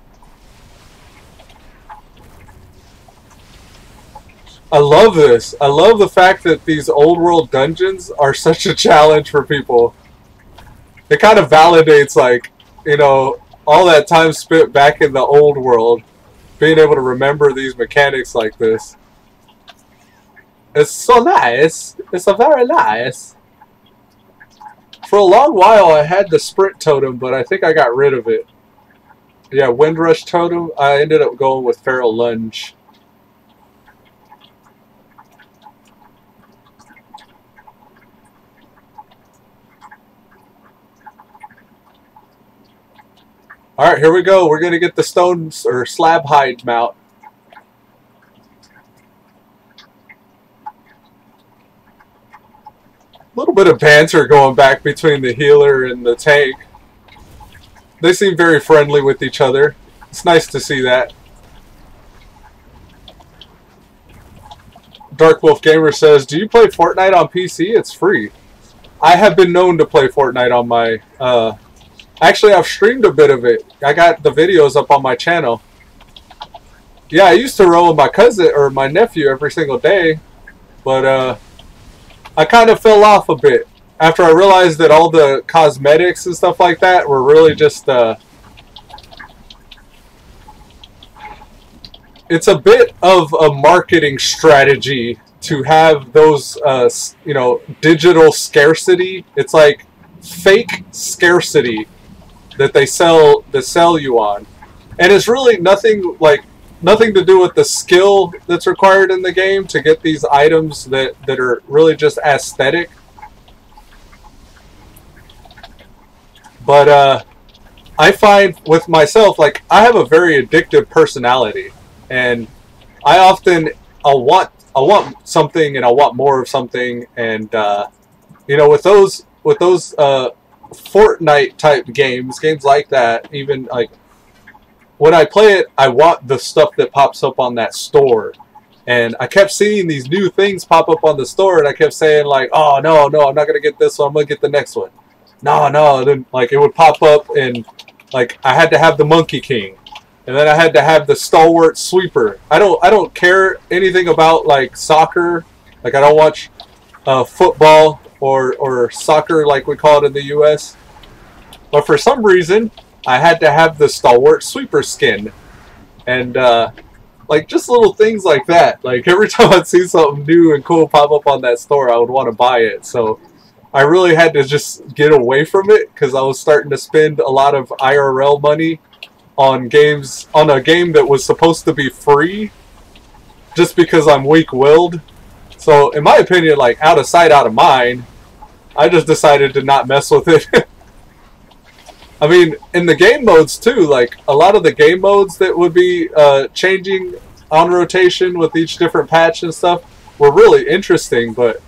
I love this. I love the fact that these old world dungeons are such a challenge for people. It kind of validates, like, you know, all that time spent back in the old world, being able to remember these mechanics like this. It's so nice. It's so very nice. For a long while I had the sprint totem, but I think I got rid of it. Yeah, Windrush totem, I ended up going with Feral Lunge. Alright, here we go. We're going to get the stones or slab hide mount. A little bit of banter going back between the healer and the tank. They seem very friendly with each other. It's nice to see that. Dark Wolf Gamer says, do you play Fortnite on PC? It's free. I have been known to play Fortnite on my... Actually, I've streamed a bit of it. I got the videos up on my channel. Yeah, I used to roll with my cousin or my nephew every single day. But I kind of fell off a bit after I realized that all the cosmetics and stuff like that were really just... It's a bit of a marketing strategy to have those, you know, digital scarcity. It's like fake scarcity that they sell you on, and it's really nothing to do with the skill that's required in the game to get these items that are really just aesthetic. But I find with myself, like, I have a very addictive personality, and I want something, and I want more of something, and you know, with those Fortnite type games like that, even like when I play it, I want the stuff that pops up on that store. And I kept seeing these new things pop up on the store, and I kept saying, like, oh no, I'm not gonna get this one, I'm gonna get the next one. No, then like it would pop up, and like I had to have the Monkey King, and then I had to have the Stalwart Sweeper. I don't care anything about like soccer. Like, I don't watch football or soccer like we call it in the US. But for some reason, I had to have the Stalwart Sweeper skin. And like, just little things like that. Like, every time I'd see something new and cool pop up on that store, I would want to buy it. So I really had to just get away from it, because I was starting to spend a lot of IRL money on games, on a game that was supposed to be free, just because I'm weak-willed. So, in my opinion, like, out of sight, out of mind, I just decided to not mess with it. I mean, in the game modes, too, like, a lot of the game modes that would be changing on rotation with each different patch and stuff were really interesting, but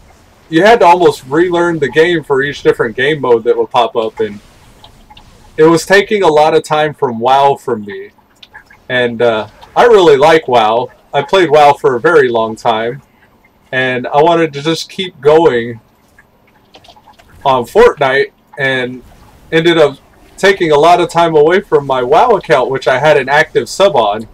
you had to almost relearn the game for each different game mode that would pop up, and it was taking a lot of time from WoW from me. And I really like WoW. I played WoW for a very long time, and I wanted to just keep going on Fortnite, and ended up taking a lot of time away from my WoW account, which I had an active sub on.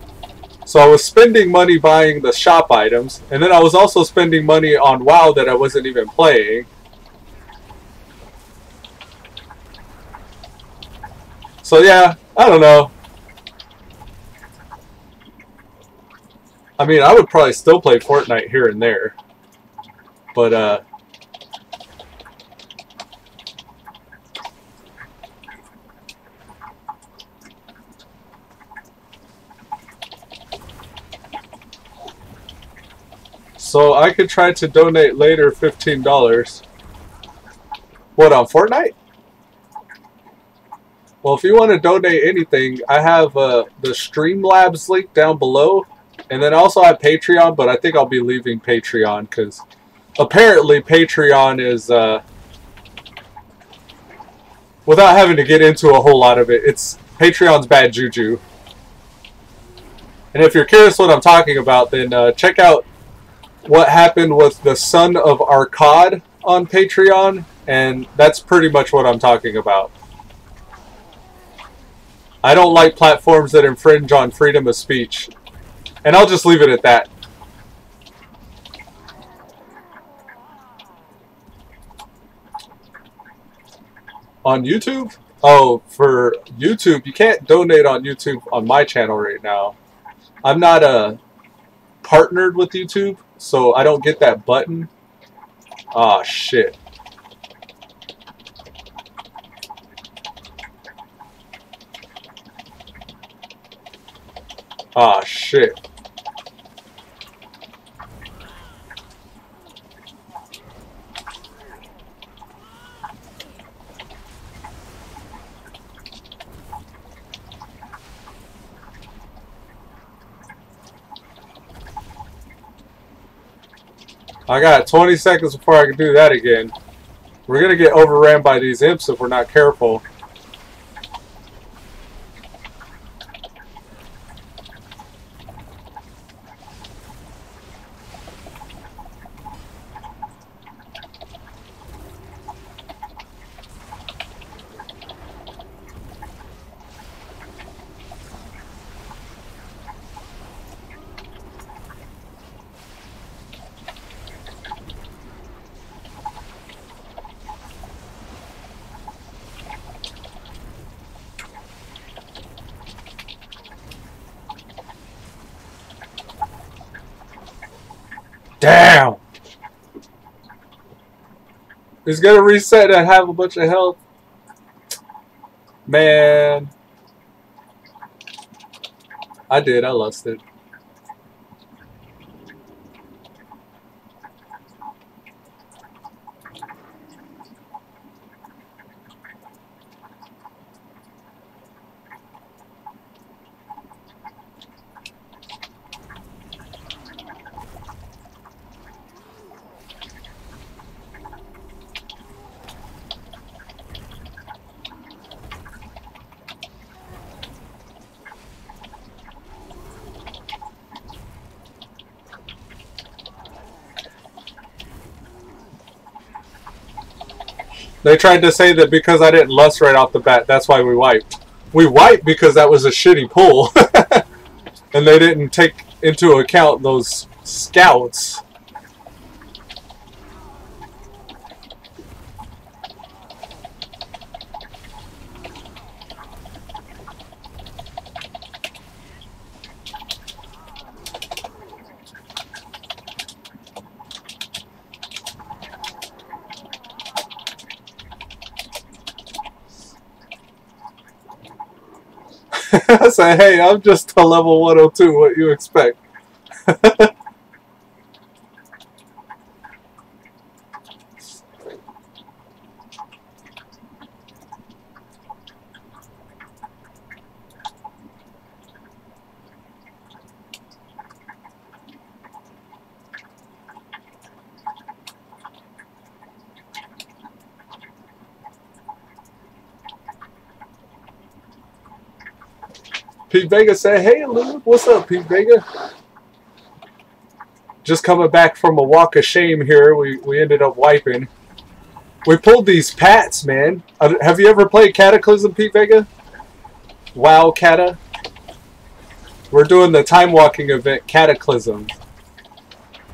So I was spending money buying the shop items, and then I was also spending money on WoW that I wasn't even playing. So yeah, I don't know. I mean, I would probably still play Fortnite here and there, but so I could try to donate later $15. What, on Fortnite? Well, if you want to donate anything, I have the Streamlabs link down below. And then I also have Patreon, but I think I'll be leaving Patreon because apparently Patreon is, without having to get into a whole lot of it, Patreon's bad juju. And if you're curious what I'm talking about, then check out what happened with the Son of Arcad on Patreon, and that's pretty much what I'm talking about. I don't like platforms that infringe on freedom of speech. And I'll just leave it at that. On YouTube? Oh, for YouTube, you can't donate on YouTube on my channel right now. I'm not partnered with YouTube, so I don't get that button. Ah, shit. Ah, shit. I got 20 seconds before I can do that again. We're going to get overran by these imps if we're not careful. Damn! It's gonna reset and have a bunch of health. Man. I did, I lost it. They tried to say that because I didn't lust right off the bat, that's why we wiped. We wiped because that was a shitty pull. And they didn't take into account those scouts. I say, hey, I'm just a level 102. What you expect? Pete Vega said, hey, Elude. What's up, Pete Vega? Just coming back from a walk of shame here. We ended up wiping. We pulled these Pats, man. Have you ever played Cataclysm, Pete Vega? Wow, Cata. We're doing the time walking event, Cataclysm.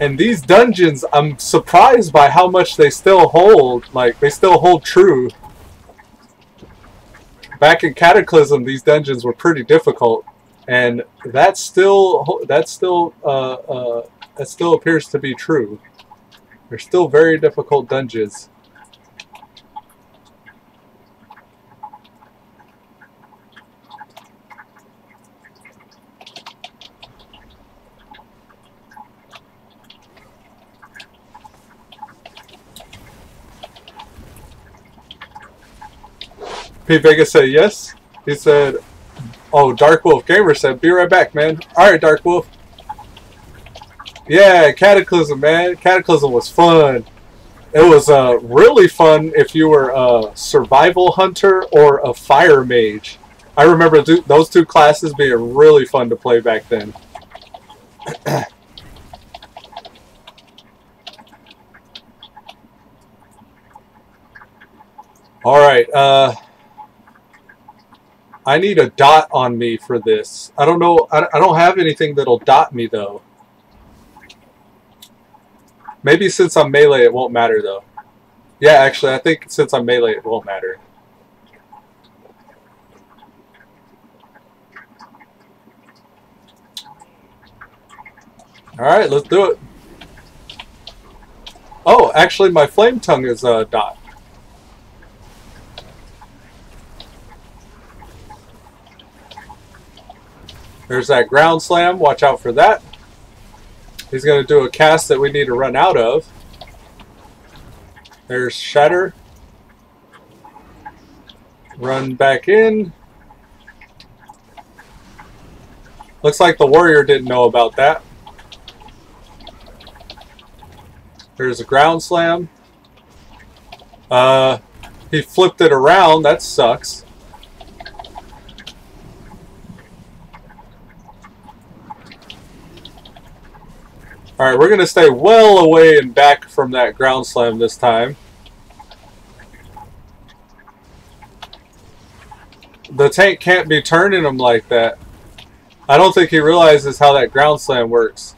And these dungeons, I'm surprised by how much they still hold. Like, they still hold true. Back in Cataclysm, these dungeons were pretty difficult. And that still appears to be true. They're still very difficult dungeons. P. Vega said yes. He said, oh, Dark Wolf Gamer said, be right back, man. Alright, Dark Wolf. Yeah, Cataclysm, man. Cataclysm was fun. It was really fun if you were a survival hunter or a fire mage. I remember those two classes being really fun to play back then. Alright, I need a dot on me for this. I don't know. I don't have anything that'll dot me, though. Maybe since I'm melee, it won't matter, though. Yeah, actually, I think since I'm melee, it won't matter. Alright, let's do it. Oh, actually, my flame tongue is a dot. There's that ground slam. Watch out for that. He's going to do a cast that we need to run out of. There's Shatter. Run back in. Looks like the warrior didn't know about that. There's a ground slam. He flipped it around. That sucks. Alright, we're going to stay well away and back from that ground slam this time. The tank can't be turning him like that. I don't think he realizes how that ground slam works.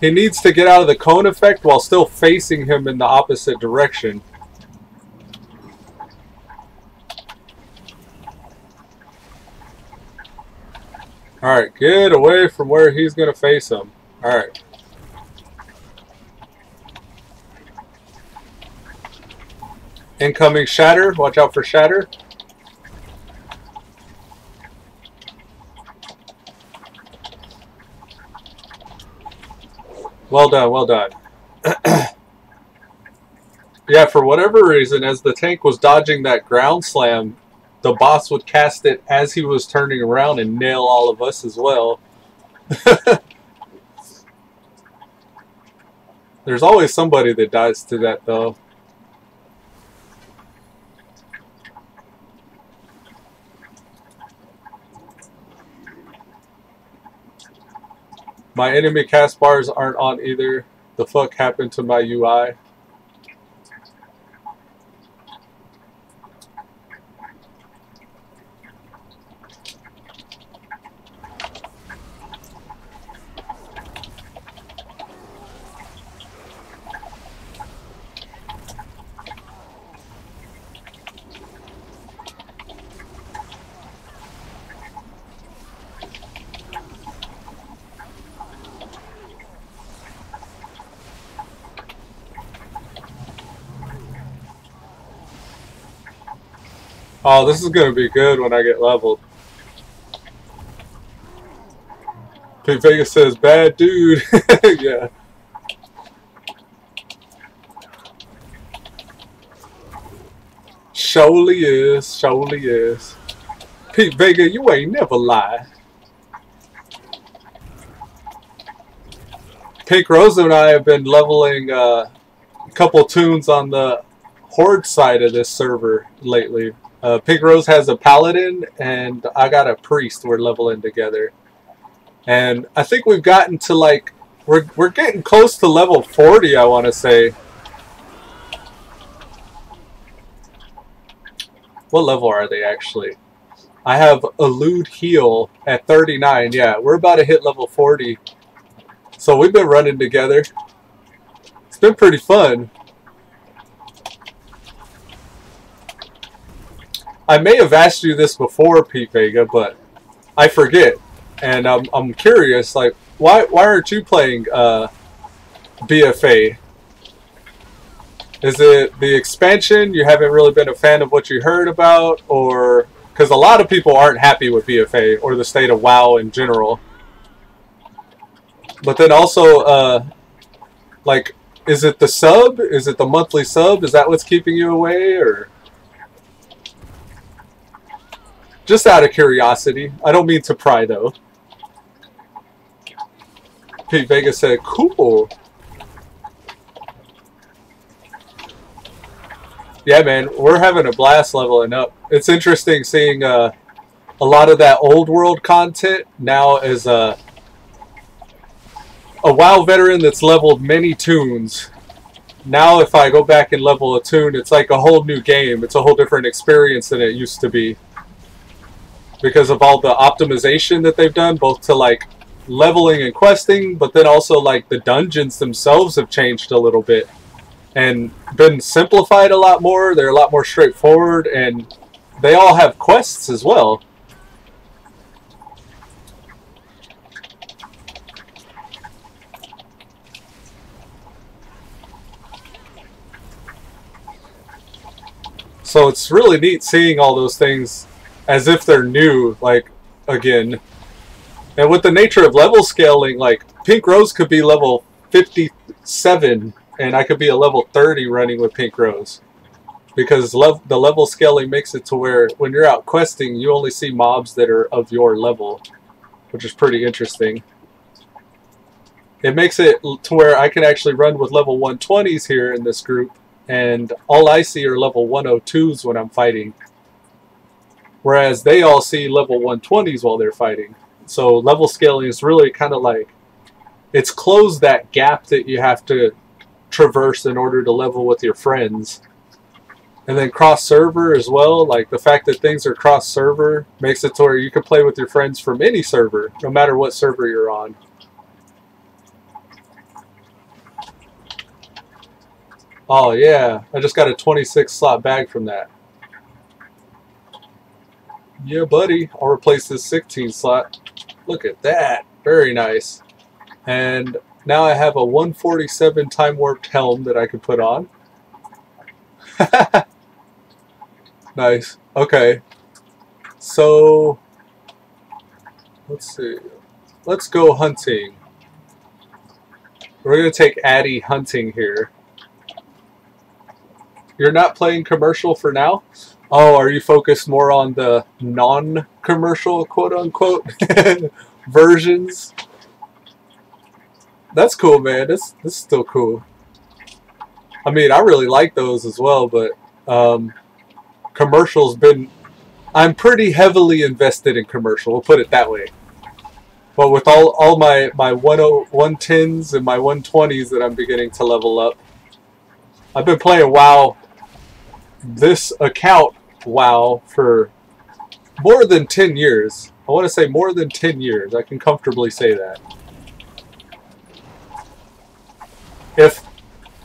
He needs to get out of the cone effect while still facing him in the opposite direction. Alright, get away from where he's going to face him. Alright. Incoming Shatter. Watch out for Shatter. Well done, well done. Yeah, for whatever reason, as the tank was dodging that ground slam, the boss would cast it as he was turning around and nail all of us as well. There's always somebody that dies to that, though. My enemy cast bars aren't on either. The fuck happened to my UI? Oh, this is going to be good when I get leveled. Pink Vegas says, bad dude. Yeah. Surely is. Surely is. Pete Vega, you ain't never lie. Pinkrose and I have been leveling a couple tunes on the Horde side of this server lately. Pinkrose has a paladin, and I got a priest. We're leveling together, and I think we've gotten to like we're getting close to level 40. I want to say. What level are they actually? I have Elude heal at 39. Yeah, we're about to hit level 40. So we've been running together. It's been pretty fun. I may have asked you this before, Pete Vega, but I forget. And I'm curious, like, why aren't you playing BFA? Is it the expansion? You haven't really been a fan of what you heard about? Or because a lot of people aren't happy with BFA or the state of WoW in general. But then also, like, is it the sub? Is it the monthly sub? Is that what's keeping you away? Or just out of curiosity. I don't mean to pry, though. Pete Vega said, cool. Yeah, man, we're having a blast leveling up. It's interesting seeing a lot of that old world content now as a WoW veteran that's leveled many tunes. Now if I go back and level a tune, it's like a whole new game. It's a whole different experience than it used to be. Because of all the optimization that they've done, both to like leveling and questing, but then also like the dungeons themselves have changed a little bit. And been simplified a lot more. They're a lot more straightforward, and they all have quests as well. So it's really neat seeing all those things as if they're new, like, again. And with the nature of level scaling, like, Pinkrose could be level 57, and I could be a level 30 running with Pinkrose. Because the level scaling makes it to where when you're out questing, you only see mobs that are of your level, which is pretty interesting. It makes it to where I can actually run with level 120s here in this group, and all I see are level 102s when I'm fighting. Whereas they all see level 120s while they're fighting. So level scaling is really kind of like, it's closed that gap that you have to traverse in order to level with your friends. And then cross-server as well, like the fact that things are cross-server makes it to where you can play with your friends from any server, no matter what server you're on. Oh yeah, I just got a 26 slot bag from that. Yeah buddy, I'll replace this 16 slot. Look at that, very nice. And now I have a 147 time warped helm that I can put on. Nice. Okay. So let's see. Let's go hunting. We're gonna take Addy hunting here. You're not playing commercial for now? Oh, are you focused more on the non-commercial, quote-unquote, versions? That's cool, man. This is still cool. I mean, I really like those as well, but commercial's been... I'm pretty heavily invested in commercial, we'll put it that way. But with all my 110s and my 120s that I'm beginning to level up, I've been playing WoW, this account WoW, for more than 10 years. I want to say more than 10 years. I can comfortably say that. If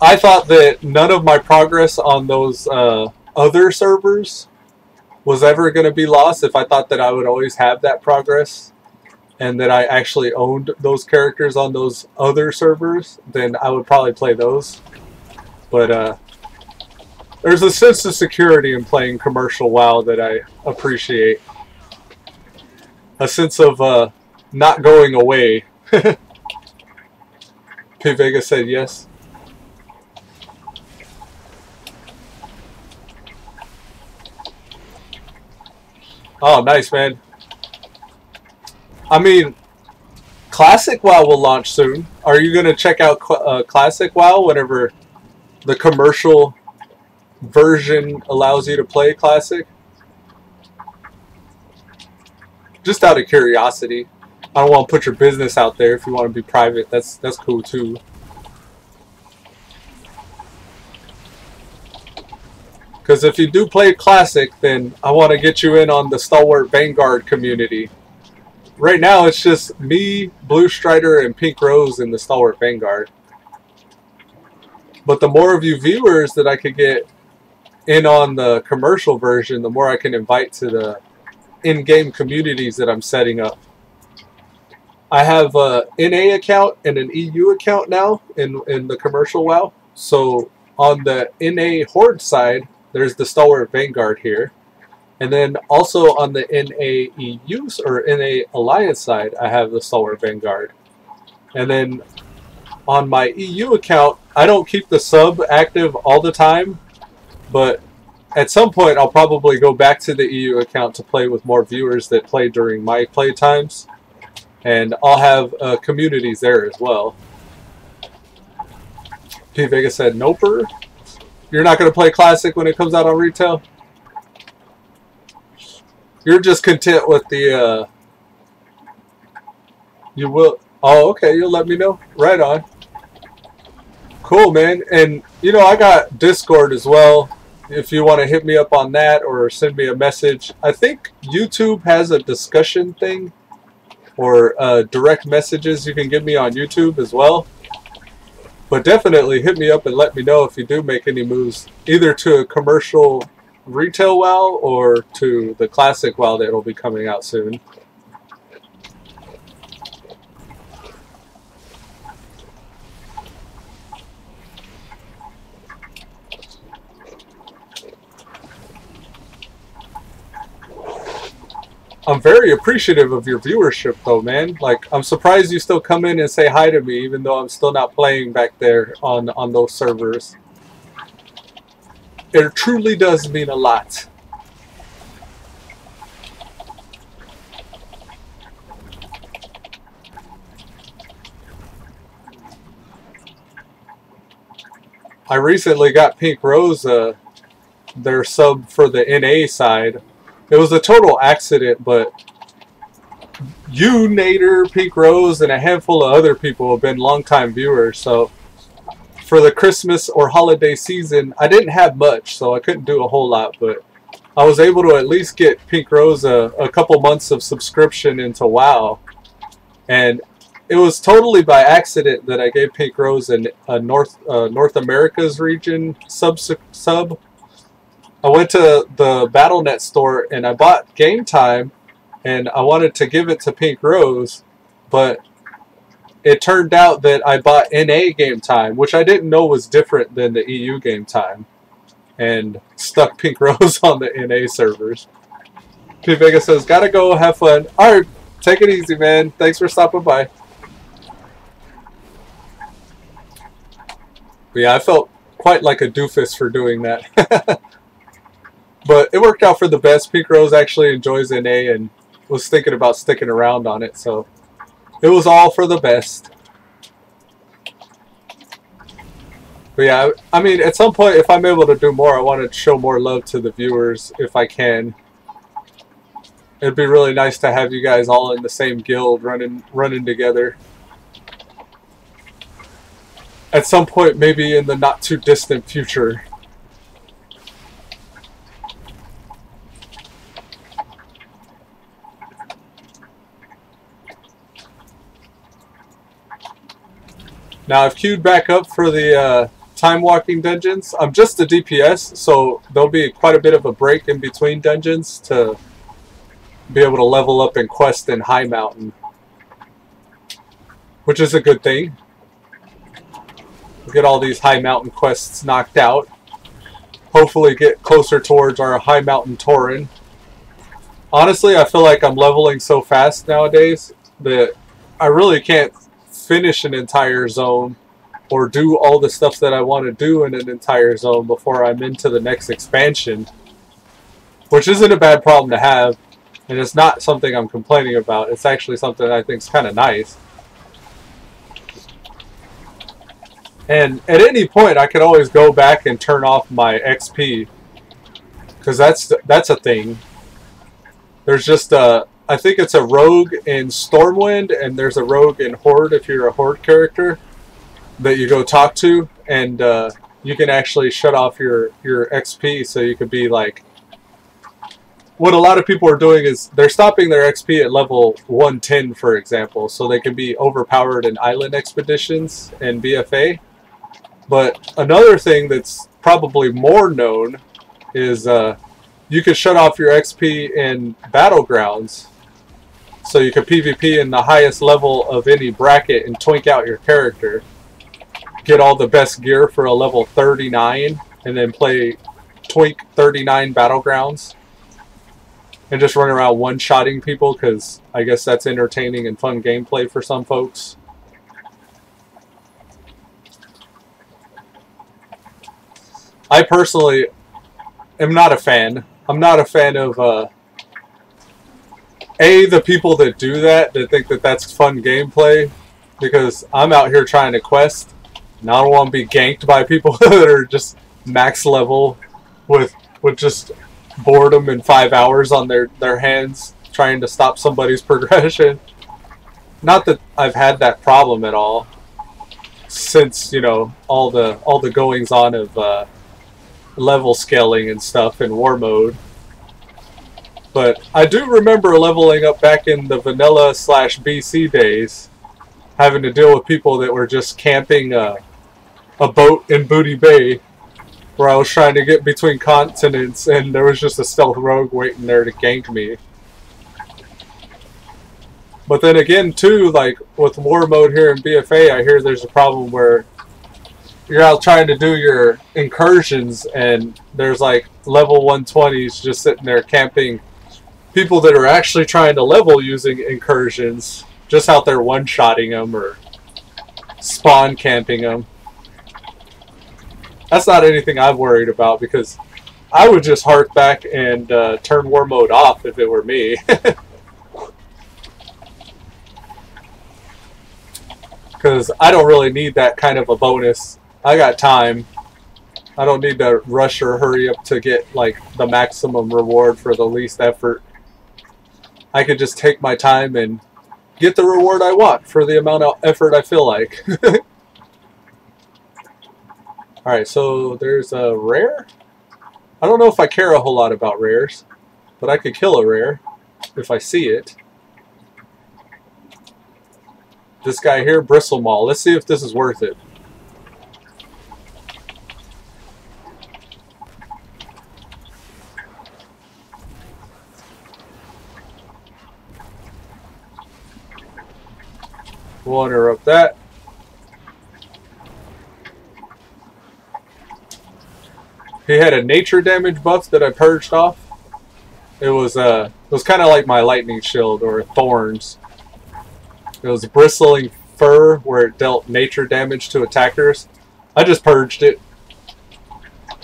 I thought that none of my progress on those other servers was ever going to be lost, if I thought that I would always have that progress, and that I actually owned those characters on those other servers, then I would probably play those. But there's a sense of security in playing commercial WoW that I appreciate. A sense of not going away. P. Vega said yes. Oh, nice, man. I mean, Classic WoW will launch soon. Are you going to check out Classic WoW whenever the commercial version allows you to play Classic? just out of curiosity. I don't want to put your business out there. If you want to be private, that's cool too. Because if you do play Classic, then I want to get you in on the Stalwart Vanguard community. Right now, it's just me, Blue Strider, and Pinkrose in the Stalwart Vanguard. But the more of you viewers that I could get in on the commercial version, the more I can invite to the in-game communities that I'm setting up. I have a NA account and an EU account now in the commercial WoW. So on the NA Horde side, there's the Stalwart Vanguard here. And then also on the NA EU or NA Alliance side, I have the Stalwart Vanguard. And then on my EU account, I don't keep the sub active all the time, but at some point I'll probably go back to the EU account to play with more viewers that play during my play times. And I'll have communities there as well. P. Vega said, noper. You're not going to play Classic when it comes out on retail? You're just content with the, you will, oh, okay, you'll let me know? Right on. Cool, man. And, you know, I got Discord as well. If you want to hit me up on that or send me a message. I think YouTube has a discussion thing or direct messages you can give me on YouTube as well. But definitely hit me up and let me know if you do make any moves, either to a commercial retail WoW or to the Classic WoW that will be coming out soon. I'm very appreciative of your viewership though, man. Like, I'm surprised you still come in and say hi to me even though I'm still not playing back there on those servers. It truly does mean a lot. I recently got Pinkrose their sub for the NA side. It was a total accident, but you, Nader, Pinkrose, and a handful of other people have been longtime viewers. So for the Christmas or holiday season, I didn't have much, so I couldn't do a whole lot. But I was able to at least get Pinkrose a couple months of subscription into WoW. And it was totally by accident that I gave Pinkrose a North America's region sub. I went to the Battle.net store and I bought Game Time and I wanted to give it to Pinkrose, but it turned out that I bought NA Game Time, which I didn't know was different than the EU Game Time, and stuck Pinkrose on the NA servers. P. Vega says, gotta go, have fun. Alright, take it easy, man. Thanks for stopping by. But yeah, I felt quite like a doofus for doing that. But it worked out for the best. Pinkrose actually enjoys NA and was thinking about sticking around on it, so it was all for the best. But yeah, I mean, at some point, if I'm able to do more, I want to show more love to the viewers if I can. It'd be really nice to have you guys all in the same guild running together. At some point, maybe in the not too distant future. Now I've queued back up for the time walking dungeons. I'm just a DPS, so there'll be quite a bit of a break in between dungeons to be able to level up and quest in High Mountain, which is a good thing. We'll get all these High Mountain quests knocked out. Hopefully get closer towards our High Mountain Tauren. Honestly, I feel like I'm leveling so fast nowadays that I really can't finish an entire zone or do all the stuff that I want to do in an entire zone before I'm into the next expansion, which isn't a bad problem to have, and it's not something I'm complaining about. It's actually something I think is kind of nice. And at any point I could always go back and turn off my XP, because that's a thing. There's just I think it's a rogue in Stormwind, and there's a rogue in Horde if you're a Horde character that you go talk to, and you can actually shut off your XP, so you could be like... What a lot of people are doing is they're stopping their XP at level 110, for example, so they can be overpowered in island expeditions and BFA. But another thing that's probably more known is you can shut off your XP in Battlegrounds, so you can PvP in the highest level of any bracket and twink out your character. Get all the best gear for a level 39, and then play twink 39 Battlegrounds. And just run around one-shotting people, because I guess that's entertaining and fun gameplay for some folks. I personally am not a fan. I'm not a fan of, the people that do that think that that's fun gameplay, because I'm out here trying to quest, and I don't want to be ganked by people that are just max level with just boredom and 5 hours on their hands trying to stop somebody's progression. Not that I've had that problem at all since, you know, all the goings on of level scaling and stuff in war mode. But I do remember leveling up back in the vanilla / BC days, having to deal with people that were just camping a boat in Booty Bay, where I was trying to get between continents, and there was just a stealth rogue waiting there to gank me. But then again, too, like with war mode here in BFA, I hear there's a problem where you're out trying to do your incursions, and there's like level 120s just sitting there camping people that are actually trying to level using incursions, just out there one-shotting them or spawn camping them. That's not anything I'm worried about, because I would just hark back and turn war mode off if it were me. Because I don't really need that kind of a bonus. I got time. I don't need to rush or hurry up to get like the maximum reward for the least effort. I could just take my time and get the reward I want for the amount of effort I feel like. Alright, so there's a rare? I don't know if I care a whole lot about rares, but I could kill a rare if I see it. This guy here, Bristle Maul. Let's see if this is worth it. We'll interrupt that. He had a nature damage buff that I purged off. It was kind of like my lightning shield or thorns. It was bristling fur where it dealt nature damage to attackers. I just purged it.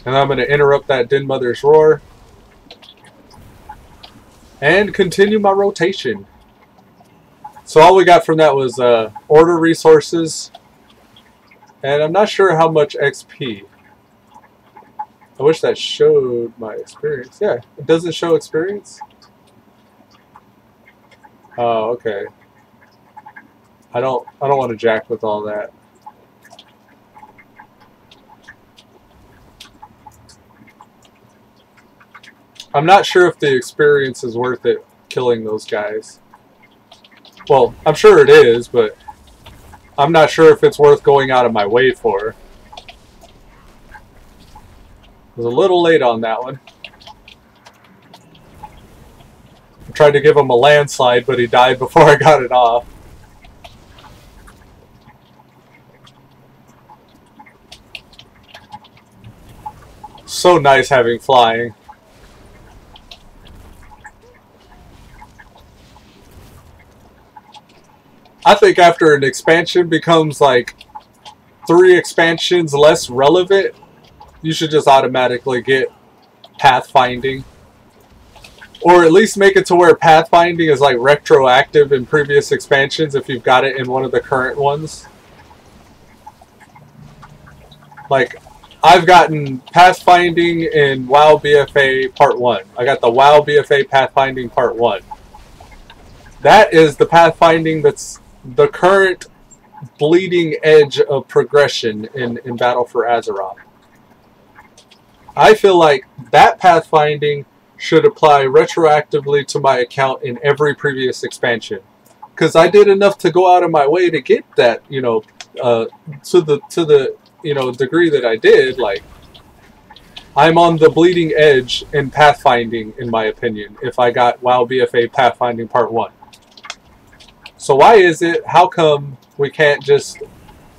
And I'm going to interrupt that Den Mother's Roar. And continue my rotation. So all we got from that was order resources. And I'm not sure how much XP. I wish that showed my experience. Yeah, it doesn't show experience? Oh, okay. I don't want to jack with all that. I'm not sure if the experience is worth it killing those guys. Well, I'm sure it is, but I'm not sure if it's worth going out of my way for. I was a little late on that one. I tried to give him a landslide, but he died before I got it off. So nice having flying. I think after an expansion becomes like 3 expansions less relevant, you should just automatically get pathfinding. Or at least make it to where pathfinding is like retroactive in previous expansions if you've got it in one of the current ones. Like, I've gotten pathfinding in WoW BFA Part 1. I got the WoW BFA pathfinding Part 1. That is the pathfinding that's the current bleeding edge of progression in Battle for Azeroth. I feel like that pathfinding should apply retroactively to my account in every previous expansion, because I did enough to go out of my way to get that, you know, to the you know, degree that I did. Like, I'm on the bleeding edge in pathfinding, in my opinion, if I got WoW BFA pathfinding part 1. So why is it, how come we can't just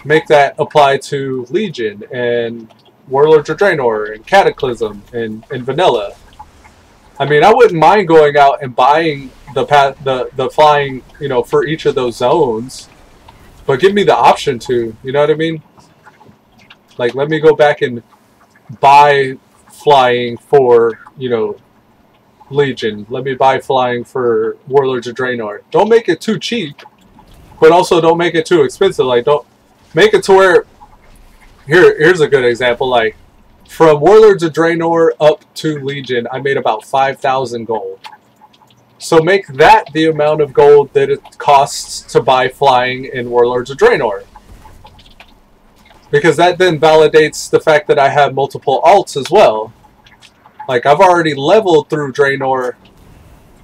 make that apply to Legion and Warlords of Draenor and Cataclysm and Vanilla? I mean, I wouldn't mind going out and buying the flying, you know, for each of those zones, but give me the option to, you know what I mean? Like, let me go back and buy flying for, you know, Legion. Let me buy flying for Warlords of Draenor. Don't make it too cheap, but also don't make it too expensive. Like, don't make it to where, here's a good example. Like, from Warlords of Draenor up to Legion, I made about 5,000 gold. So make that the amount of gold that it costs to buy flying in Warlords of Draenor. Because that then validates the fact that I have multiple alts as well. Like, I've already leveled through Draenor.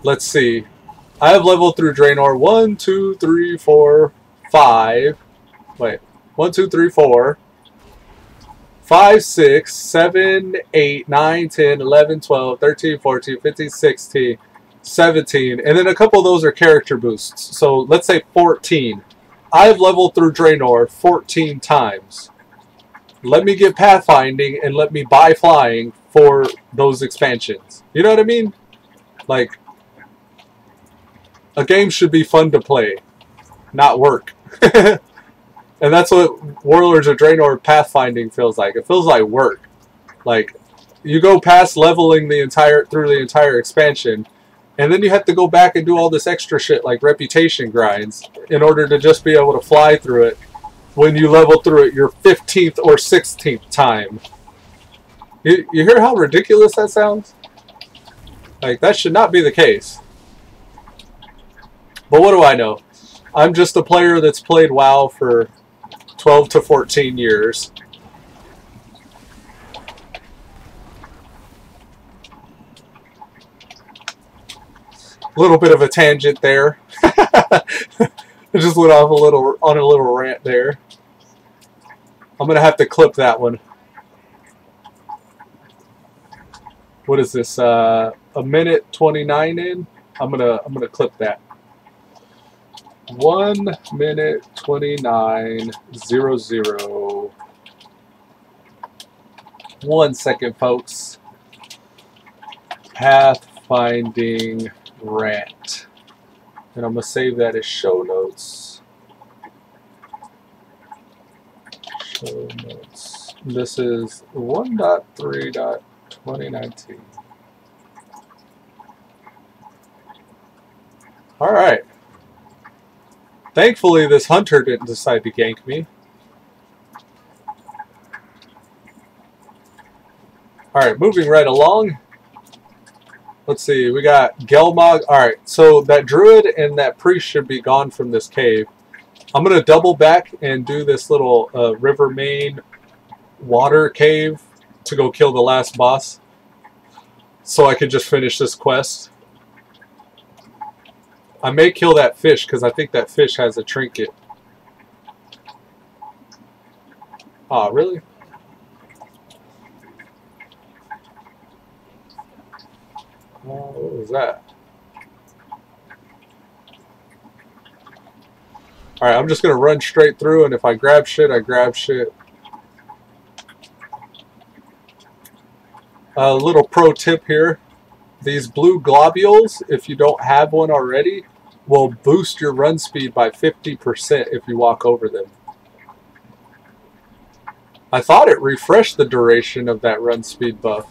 Let's see. I have leveled through Draenor 1, 2, 3, 4, 5. Wait. 1, 2, 3, 4. 5, 6, 7, 8, 9, 10, 11, 12, 13, 14, 15, 16, 17. And then a couple of those are character boosts. So let's say 14. I've leveled through Draenor 14 times. Let me get pathfinding and let me buy flying for those expansions. You know what I mean? Like, a game should be fun to play, not work. And that's what Warlords of Draenor pathfinding feels like. It feels like work. Like, you go past leveling through the entire expansion, and then you have to go back and do all this extra shit like reputation grinds in order to just be able to fly through it when you level through it your 15th or 16th time. You hear how ridiculous that sounds? Like, that should not be the case. But what do I know? I'm just a player that's played WoW for 12 to 14 years. A little bit of a tangent there. I just went off on a little rant there. I'm gonna have to clip that one. What is this? A minute 29 in? I'm gonna clip that. 1 minute 29:00. 1 second, folks. Pathfinding rant. And I'm going to save that as show notes. Show notes. This is 1.3.2019. Alright. Thankfully, this hunter didn't decide to gank me. Alright, moving right along. Let's see, we got Gelmog. Alright, so that druid and that priest should be gone from this cave. I'm going to double back and do this little river main water cave to go kill the last boss, so I can just finish this quest. I may kill that fish because I think that fish has a trinket. Oh, really? What was that? Alright, I'm just going to run straight through, and if I grab shit, I grab shit. A little pro tip here. These blue globules, if you don't have one already, will boost your run speed by 50% if you walk over them. I thought it refreshed the duration of that run speed buff.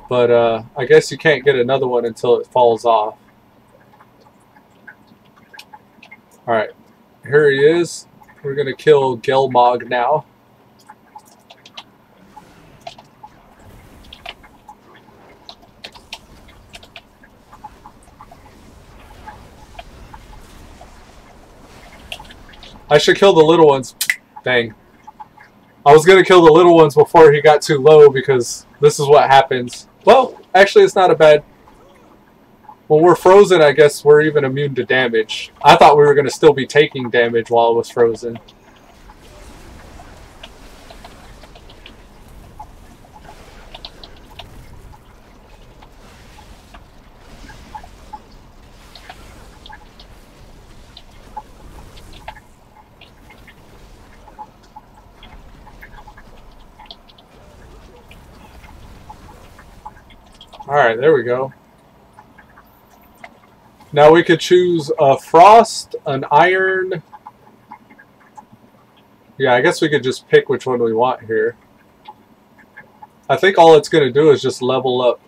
But I guess you can't get another one until it falls off. Alright, here he is. We're going to kill Gelmog now. I should kill the little ones. Dang. I was going to kill the little ones before he got too low because this is what happens. Well, actually it's not a bad... When we're frozen, I guess we're even immune to damage. I thought we were going to still be taking damage while it was frozen. Alright, there we go. Now we could choose a frost, an iron. Yeah, I guess we could just pick which one we want here. I think all it's going to do is just level up.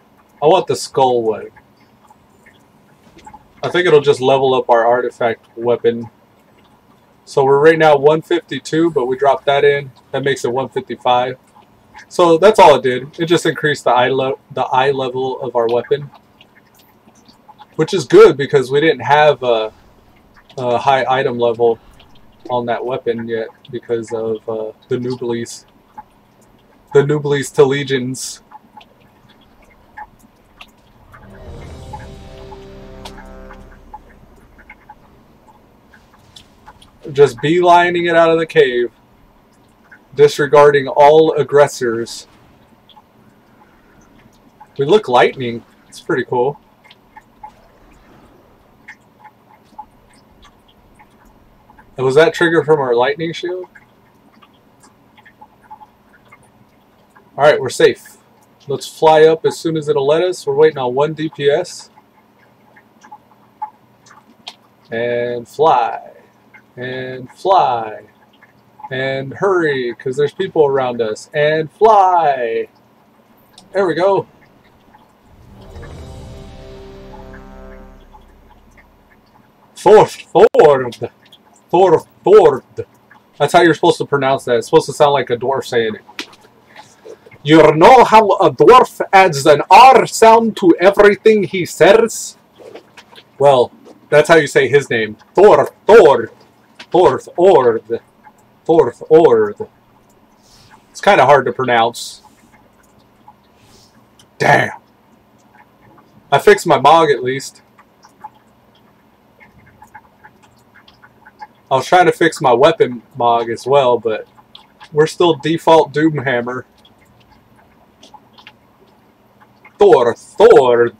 I want the skull one. I think it'll just level up our artifact weapon. So we're right now 152, but we dropped that in. That makes it 155. So that's all it did. It just increased the eye level of our weapon. Which is good because we didn't have a high item level on that weapon yet because of the Nooblies. The Nooblies to Legions. Just beelining it out of the cave. Disregarding all aggressors. We look lightning. It's pretty cool. And was that triggered from our lightning shield? Alright, we're safe. Let's fly up as soon as it'll let us. We're waiting on 1 DPS. And fly. And fly. And hurry, because there's people around us. And fly. There we go. Thorthord. Thorthord. That's how you're supposed to pronounce that. It's supposed to sound like a dwarf saying it. You know how a dwarf adds an R sound to everything he says? Well, that's how you say his name. Thorthord. Thorthord. Thorthord. It's kind of hard to pronounce. Damn. I fixed my Mog at least. I was trying to fix my weapon Mog as well, but we're still default Doomhammer. Thorthord.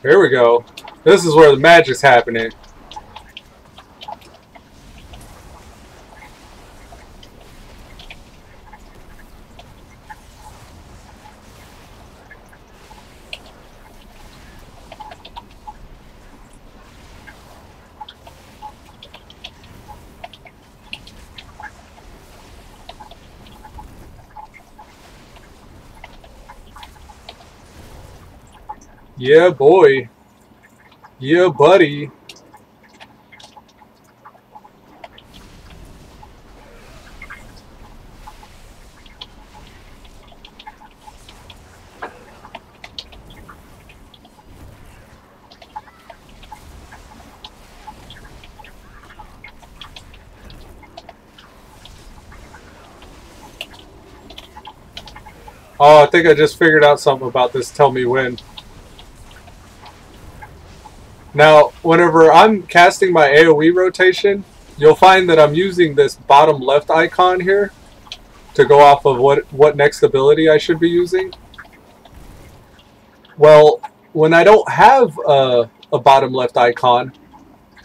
Here we go. This is where the magic's happening. Yeah, boy. Yeah, buddy. Oh, I think I just figured out something about this Tell Me When. Now, whenever I'm casting my AoE rotation, you'll find that I'm using this bottom left icon here to go off of what next ability I should be using. Well, when I don't have a bottom left icon,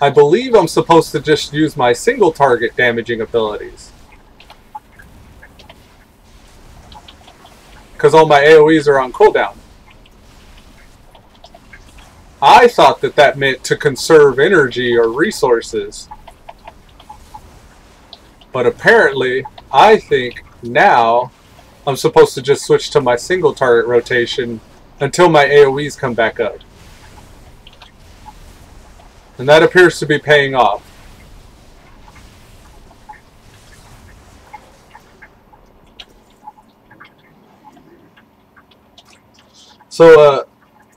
I believe I'm supposed to just use my single target damaging abilities. Because all my AoEs are on cooldown. I thought that that meant to conserve energy or resources. But apparently, I think now I'm supposed to just switch to my single target rotation until my AoEs come back up. And that appears to be paying off. So,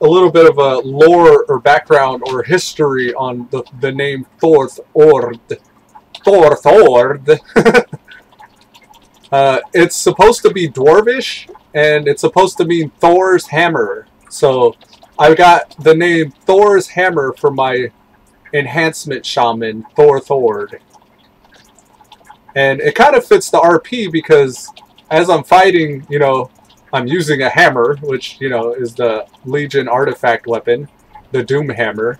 a little bit of a lore or background or history on the name Thorthord. Thorthord. It's supposed to be dwarvish, and it's supposed to mean Thor's hammer. So I got the name Thor's hammer for my enhancement shaman, Thorthord. And it kind of fits the RP because as I'm fighting, you know, I'm using a hammer, which, you know, is the Legion artifact weapon, the Doom Hammer.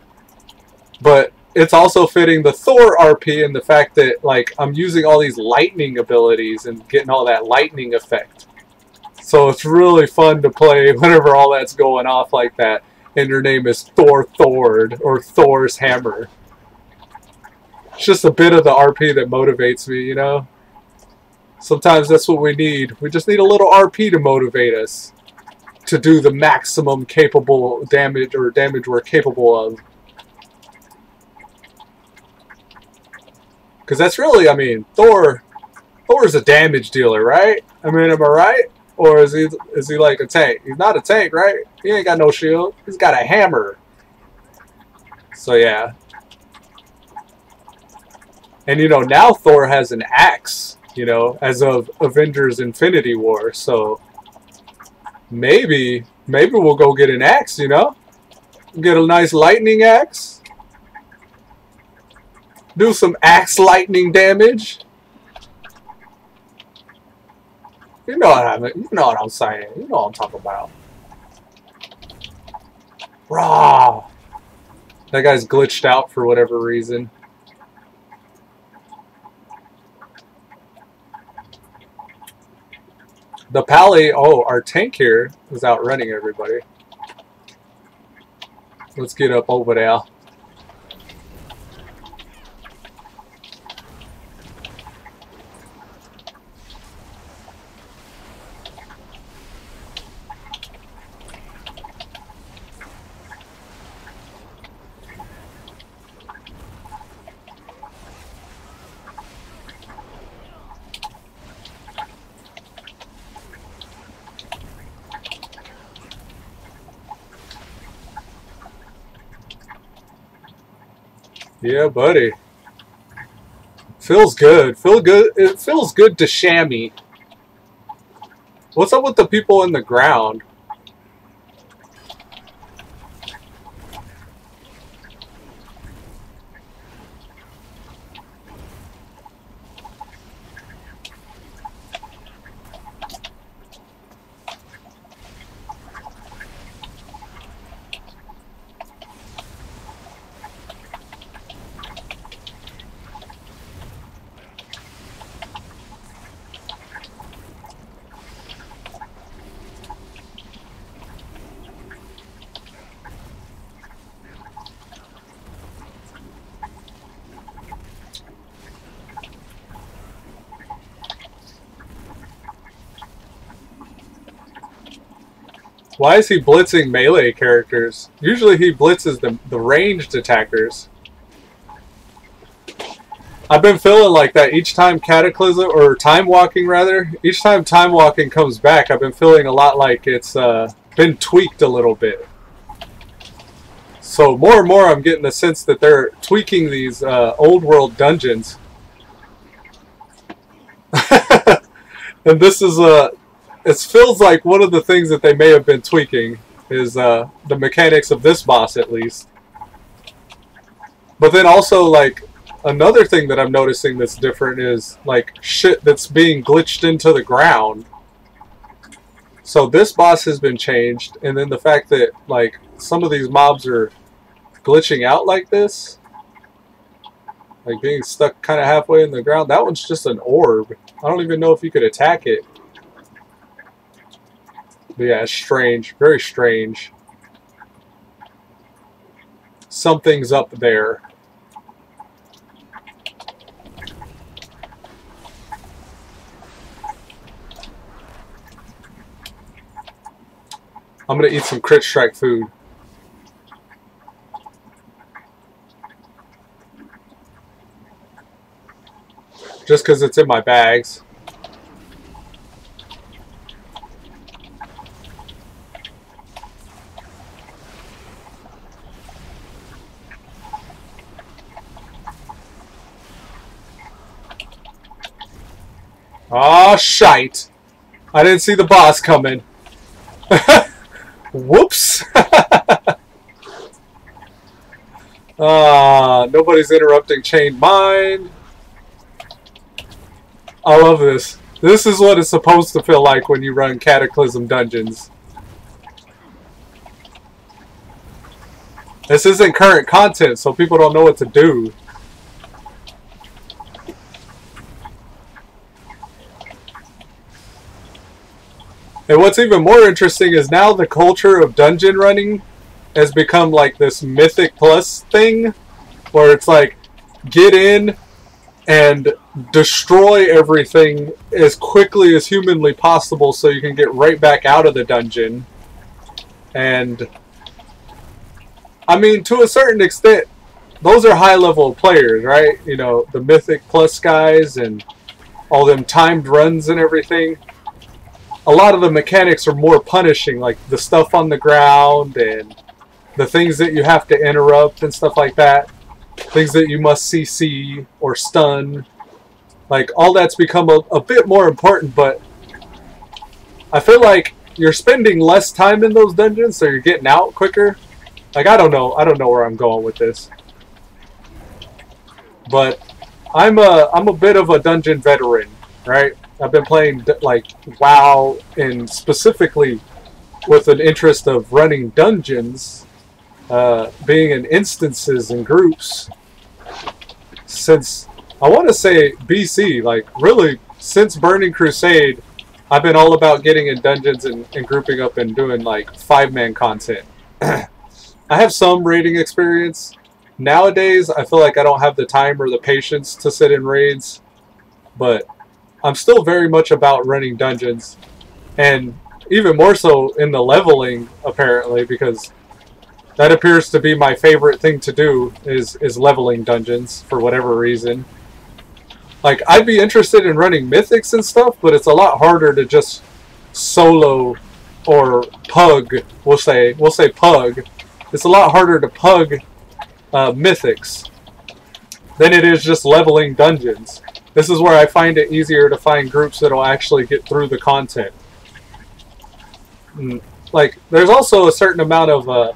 But it's also fitting the Thor RP in the fact that, like, I'm using all these lightning abilities and getting all that lightning effect. So it's really fun to play whenever all that's going off like that, and your name is Thorthord, or Thor's Hammer. It's just a bit of the RP that motivates me, you know? Sometimes that's what we need. We just need a little RP to motivate us to do the maximum capable damage, or damage we're capable of. Because that's really, I mean, Thor's a damage dealer, right? I mean, am I right? Or is he like a tank? He's not a tank, right? He ain't got no shield. He's got a hammer. So yeah. And you know, now Thor has an axe, you know, as of Avengers Infinity War. So maybe we'll go get an axe, you know? Get a nice lightning axe. Do some axe lightning damage. You know what I mean? You know what I'm saying. You know what I'm talking about. Raw. That guy's glitched out for whatever reason. The Pally, oh, our tank here is outrunning everybody. Let's get up over there. Yeah, buddy. Feels good. It feels good to chamois. What's up with the people in the ground? Why is he blitzing melee characters? Usually he blitzes the ranged attackers. I've been feeling like that each time Cataclysm, or Time Walking rather, each time Time Walking comes back, I've been feeling a lot like it's been tweaked a little bit. So more and more I'm getting the sense that they're tweaking these old world dungeons. And this is it feels like one of the things that they may have been tweaking is the mechanics of this boss, at least. But then also, like, another thing that I'm noticing that's different is, like, shit that's being glitched into the ground. So this boss has been changed, and then the fact that, like, some of these mobs are glitching out like this, like being stuck kind of halfway in the ground. That one's just an orb. I don't even know if you could attack it. But yeah, it's strange. Very strange. Something's up there. I'm gonna eat some crit strike food. just because it's in my bags. Oh, shite. I didn't see the boss coming. Whoops. Nobody's interrupting Chain Mine. I love this. This is what it's supposed to feel like when you run Cataclysm dungeons. This isn't current content, so people don't know what to do. And what's even more interesting is now the culture of dungeon running has become like this Mythic Plus thing, where it's like, get in and destroy everything as quickly as humanly possible so you can get right back out of the dungeon. And I mean, to a certain extent, those are high-level players, right? You know, the Mythic Plus guys and all them timed runs and everything. A lot of the mechanics are more punishing, like the stuff on the ground and the things that you have to interrupt and stuff like that. Things that you must CC or stun. Like, all that's become a bit more important, but I feel like you're spending less time in those dungeons, so you're getting out quicker. Like, I don't know where I'm going with this. But I'm a bit of a dungeon veteran, right? I've been playing like WoW, and specifically with an interest of running dungeons, being in instances and groups since, I want to say, BC. Like, really, since Burning Crusade, I've been all about getting in dungeons and grouping up and doing like 5-man content. I have some raiding experience. Nowadays, I feel like I don't have the time or the patience to sit in raids, but I'm still very much about running dungeons, and even more so in the leveling, apparently, because that appears to be my favorite thing to do, is leveling dungeons for whatever reason. Like, I'd be interested in running mythics and stuff, but it's a lot harder to just solo or pug. We'll say pug. It's a lot harder to pug mythics than it is just leveling dungeons. This is where I find it easier to find groups that will actually get through the content. Like, there's also a certain amount of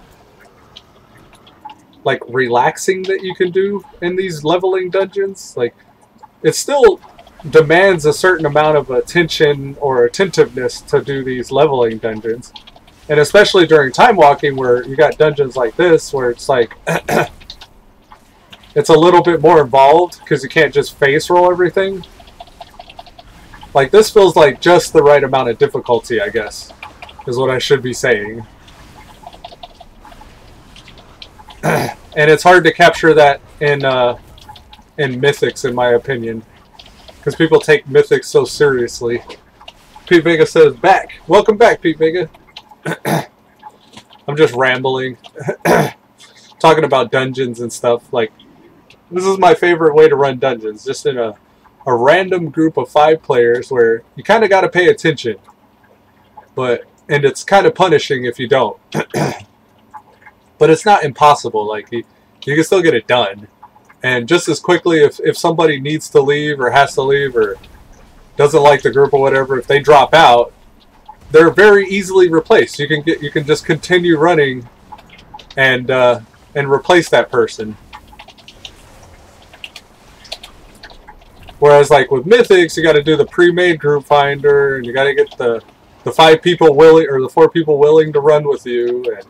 like relaxing that you can do in these leveling dungeons. Like, it still demands a certain amount of attention or attentiveness to do these leveling dungeons. And especially during time walking, where you got dungeons like this, where it's like it's a little bit more involved because you can't just face roll everything. Like, this feels like just the right amount of difficulty, I guess, is what I should be saying. And it's hard to capture that in mythics, in my opinion, because people take mythics so seriously. Pete Vega says, back. Welcome back, Pete Vega. I'm just rambling. Talking about dungeons and stuff. Like, this is my favorite way to run dungeons. Just in a random group of 5 players where you kind of got to pay attention. And it's kind of punishing if you don't. But it's not impossible. Like, you can still get it done. And just as quickly, if somebody needs to leave or has to leave or doesn't like the group or whatever, if they drop out, they're very easily replaced. You can just continue running and replace that person. Whereas, like, with mythics, you got to do the pre-made group finder, and you got to get the 5 people willing, or the 4 people willing to run with you. And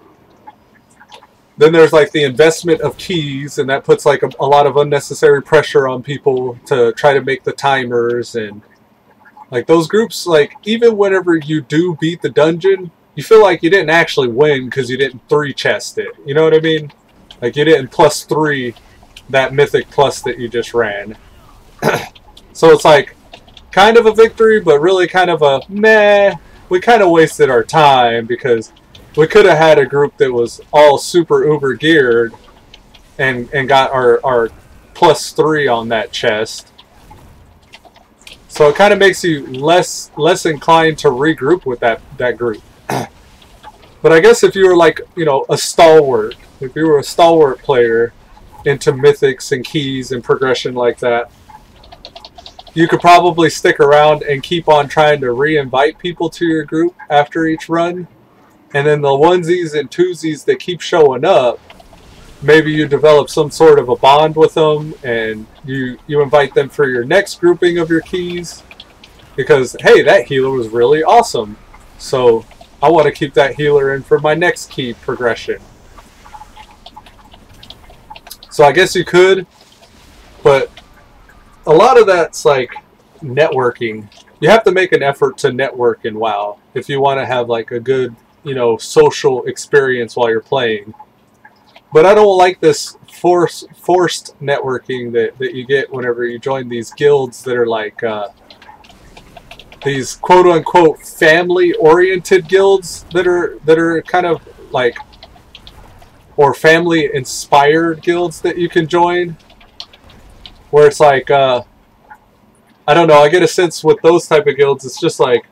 then there's like the investment of keys, and that puts like a lot of unnecessary pressure on people to try to make the timers. And like, those groups, like, even whenever you do beat the dungeon, you feel like you didn't actually win because you didn't 3-chest it. You know what I mean? Like, you didn't +3 that mythic plus that you just ran. So it's like kind of a victory, but really kind of a meh. We kind of wasted our time because we could have had a group that was all super uber geared and got our +3 on that chest. So it kind of makes you less inclined to regroup with that group. But I guess if you were like, you know, a stalwart, if you were a stalwart player into mythics and keys and progression like that, you could probably stick around and keep on trying to re-invite people to your group after each run. And then the onesies and twosies that keep showing up, maybe you develop some sort of a bond with them and you invite them for your next grouping of your keys. Because, hey, that healer was really awesome. So I want to keep that healer in for my next key progression. So I guess you could, but a lot of that's like networking. You have to make an effort to network in WoW if you want to have like a good, you know, social experience while you're playing. But I don't like this forced networking that you get whenever you join these guilds that are like these quote-unquote family-oriented guilds that are kind of like, or family-inspired guilds that you can join, where it's like, I don't know, I get a sense with those type of guilds, it's just like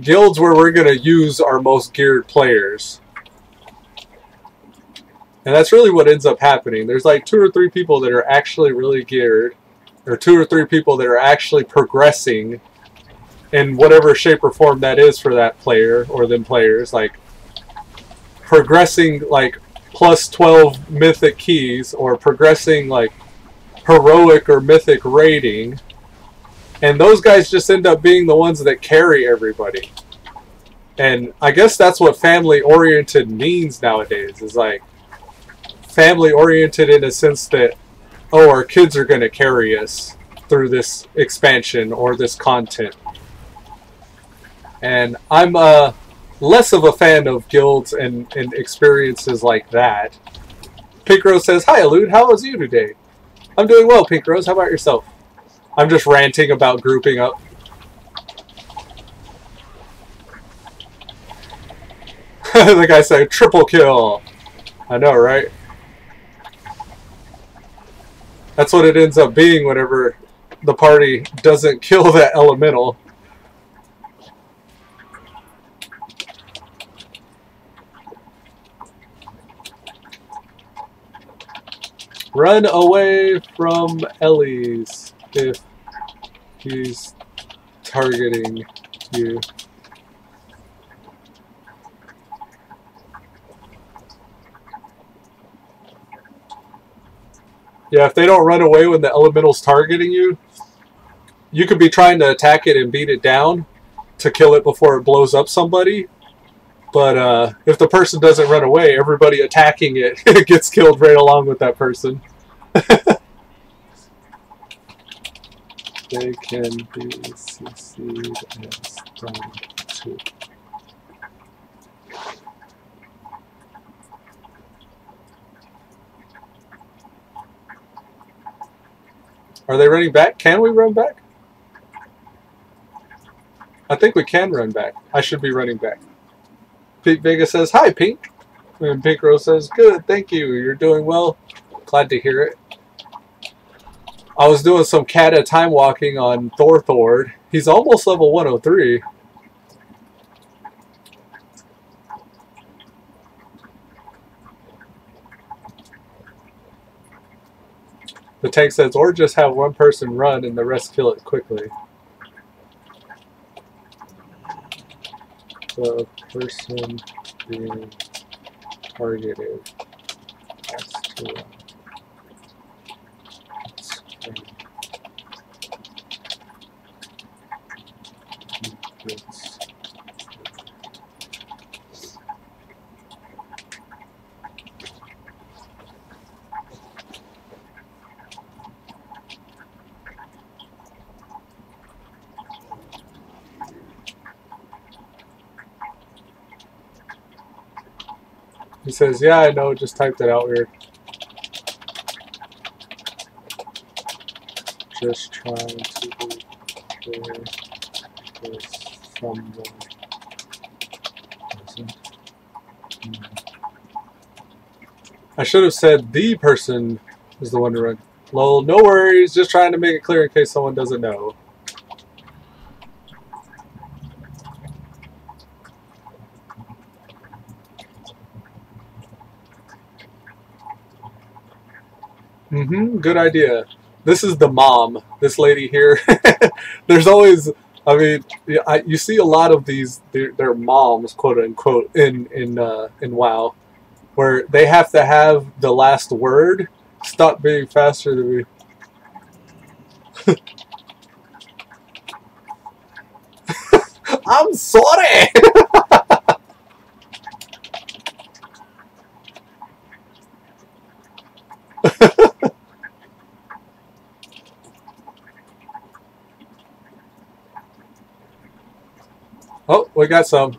guilds where we're going to use our most geared players. And that's really what ends up happening. There's like 2 or 3 people that are actually really geared, or 2 or 3 people that are actually progressing in whatever shape or form that is for that player or them players, like progressing like plus 12 mythic keys or progressing like heroic or mythic rating, and those guys just end up being the ones that carry everybody. And I guess that's what family oriented means nowadays, is like family oriented in a sense that, oh, our kids are going to carry us through this expansion or this content. And I'm less of a fan of guilds and experiences like that. Pinkrose says, "Hi, Elude. How was you today?" I'm doing well, Pinkrose. How about yourself? I'm just ranting about grouping up. The guy said, "Triple kill." I know, right? That's what it ends up being whenever the party doesn't kill that elemental. Run away from Ellie's if he's targeting you. Yeah, if they don't run away when the elemental's targeting you, you could be trying to attack it and beat it down to kill it before it blows up somebody. But if the person doesn't run away, everybody attacking it gets killed right along with that person. They can be CC'd as done too. Are they running back? Can we run back? I think we can run back. I should be running back. Pink Vega says, "Hi, Pink." And Pinkrose says, "Good, thank you. You're doing well. Glad to hear it." I was doing some kata time walking on Thorthord. He's almost level 103. The tank says, or just have one person run and the rest kill it quickly. The person being targeted has to run. He says, "Yeah, I know, just typed it out weird. Just trying to clear this from the person." I should have said the person is the one to run. Lol, no worries. Just trying to make it clear in case someone doesn't know. Good idea. This is the mom. This lady here. There's always, I mean, you see a lot of these. They're moms, quote unquote, in WoW, where they have to have the last word. Stop being faster than me. I'm sorry. Oh, we got some.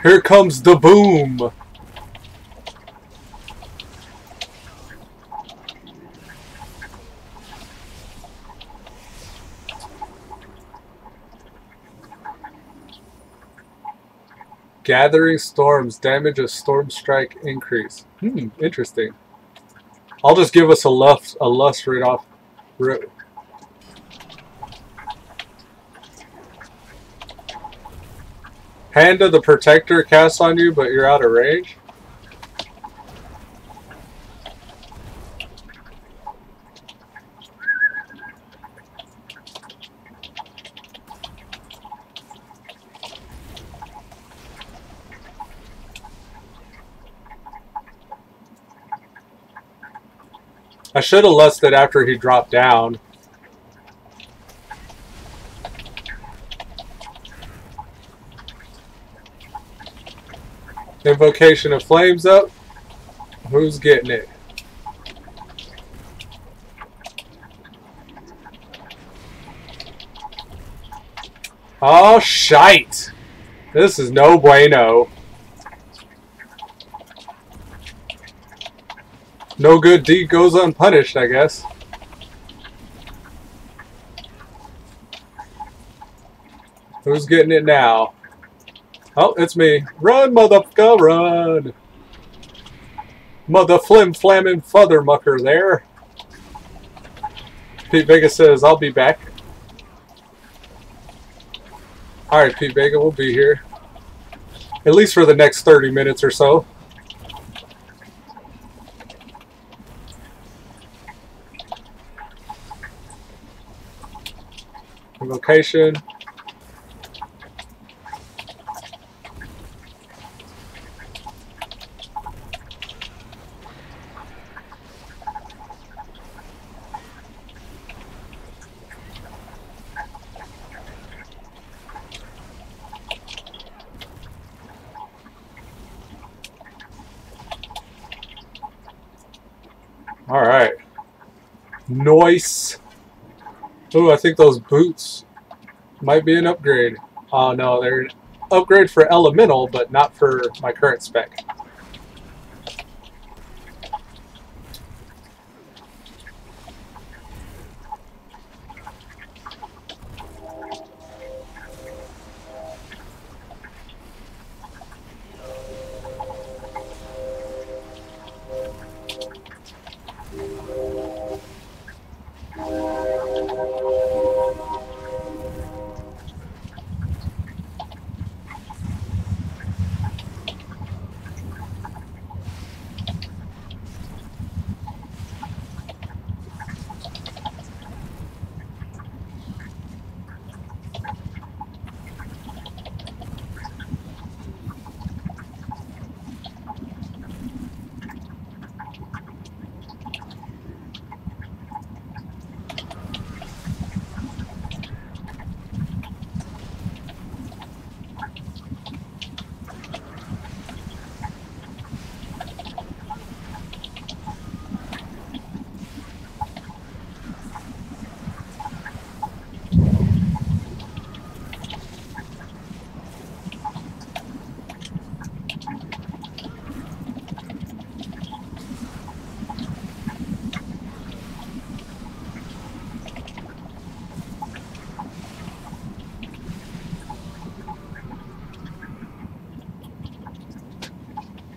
Here comes the boom. Gathering storms, damage of storm strike increase. Interesting. I'll just give us a lust right off. Hand of the Protector casts on you, but you're out of range. I should have lusted after he dropped down. Invocation of Flames up. Who's getting it? Oh, shite. This is no bueno. No good deed goes unpunished, I guess. Who's getting it now? Oh, it's me. Run, motherfucker, run! Mother flim flamming father mucker there. Pete Vega says, I'll be back. Alright, Pete Vega, we'll be here. At least for the next 30 minutes or so. Location. All right. Nice. Ooh, I think those boots might be an upgrade. Oh no, they're an upgrade for elemental, but not for my current spec.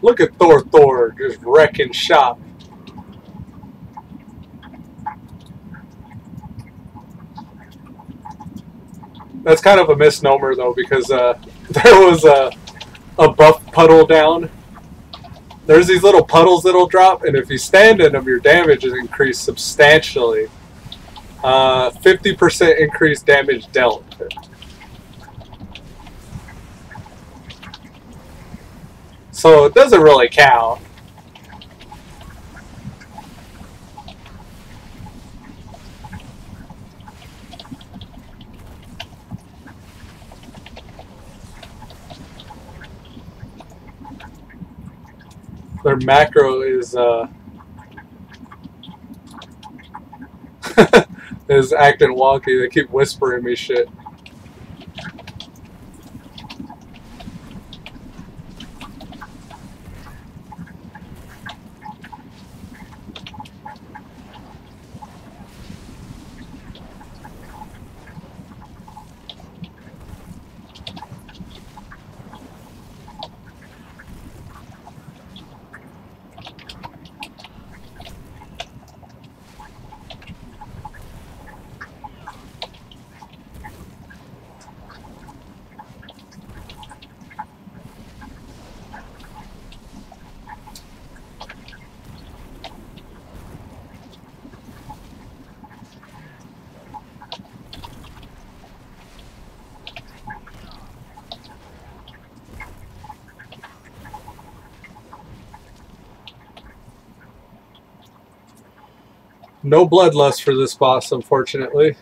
Look at Thorthord just wrecking shop. That's kind of a misnomer though, because there was a buff puddle down. There's these little puddles that'll drop, and if you stand in them, your damage is increased substantially. 50% increased damage dealt. So it doesn't really count. Their macro is is acting wonky. They keep whispering me shit. No bloodlust for this boss, unfortunately.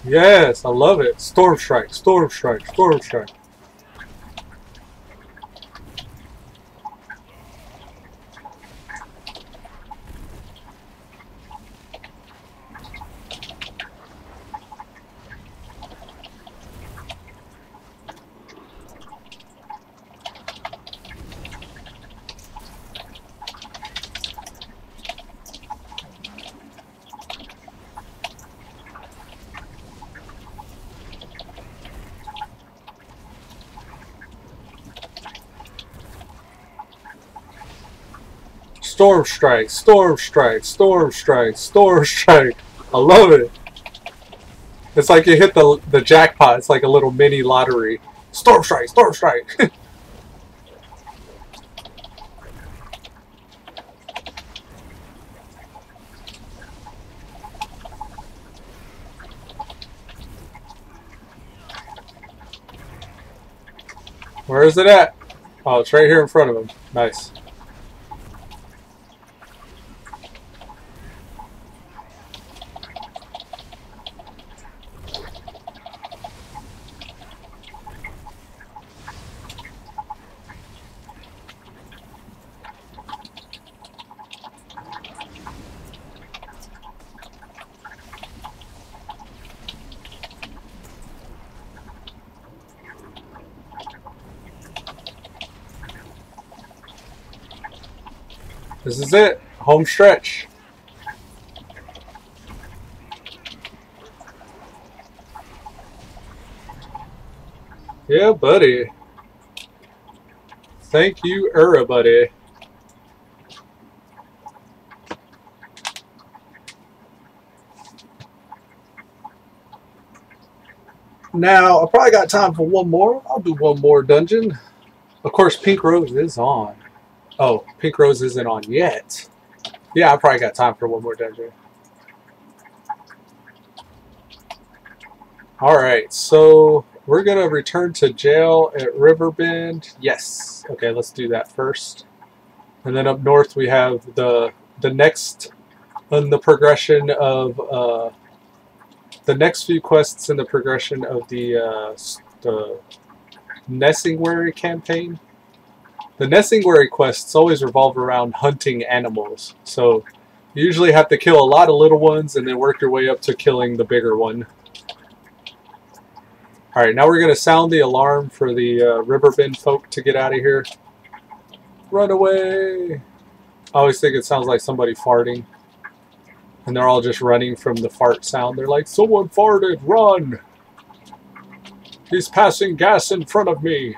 Yes, I love it. Storm Strike, Storm Strike, Storm Strike. Storm Strike, Storm Strike, Storm Strike, Storm Strike. I love it. It's like you hit the jackpot. It's like a little mini lottery. Storm Strike, Storm Strike. Where is it at? Oh, it's right here in front of him. Nice. This is it. Home stretch. Yeah, buddy. Thank you, everybody. Now, I probably got time for one more. I'll do one more dungeon. Of course, Pinkrose is on. Oh, Pinkrose isn't on yet. Yeah, I probably got time for one more dungeon. Alright, so we're going to return to jail at Riverbend. Yes. Okay, let's do that first. And then up north we have the next in the progression of the next few quests in the progression of the Nessingwary campaign. The Nestingwary quests always revolve around hunting animals. So you usually have to kill a lot of little ones and then work your way up to killing the bigger one. Alright, now we're going to sound the alarm for the Riverbend folk to get out of here. Run away! I always think it sounds like somebody farting. And they're all just running from the fart sound. They're like, someone farted, run! He's passing gas in front of me.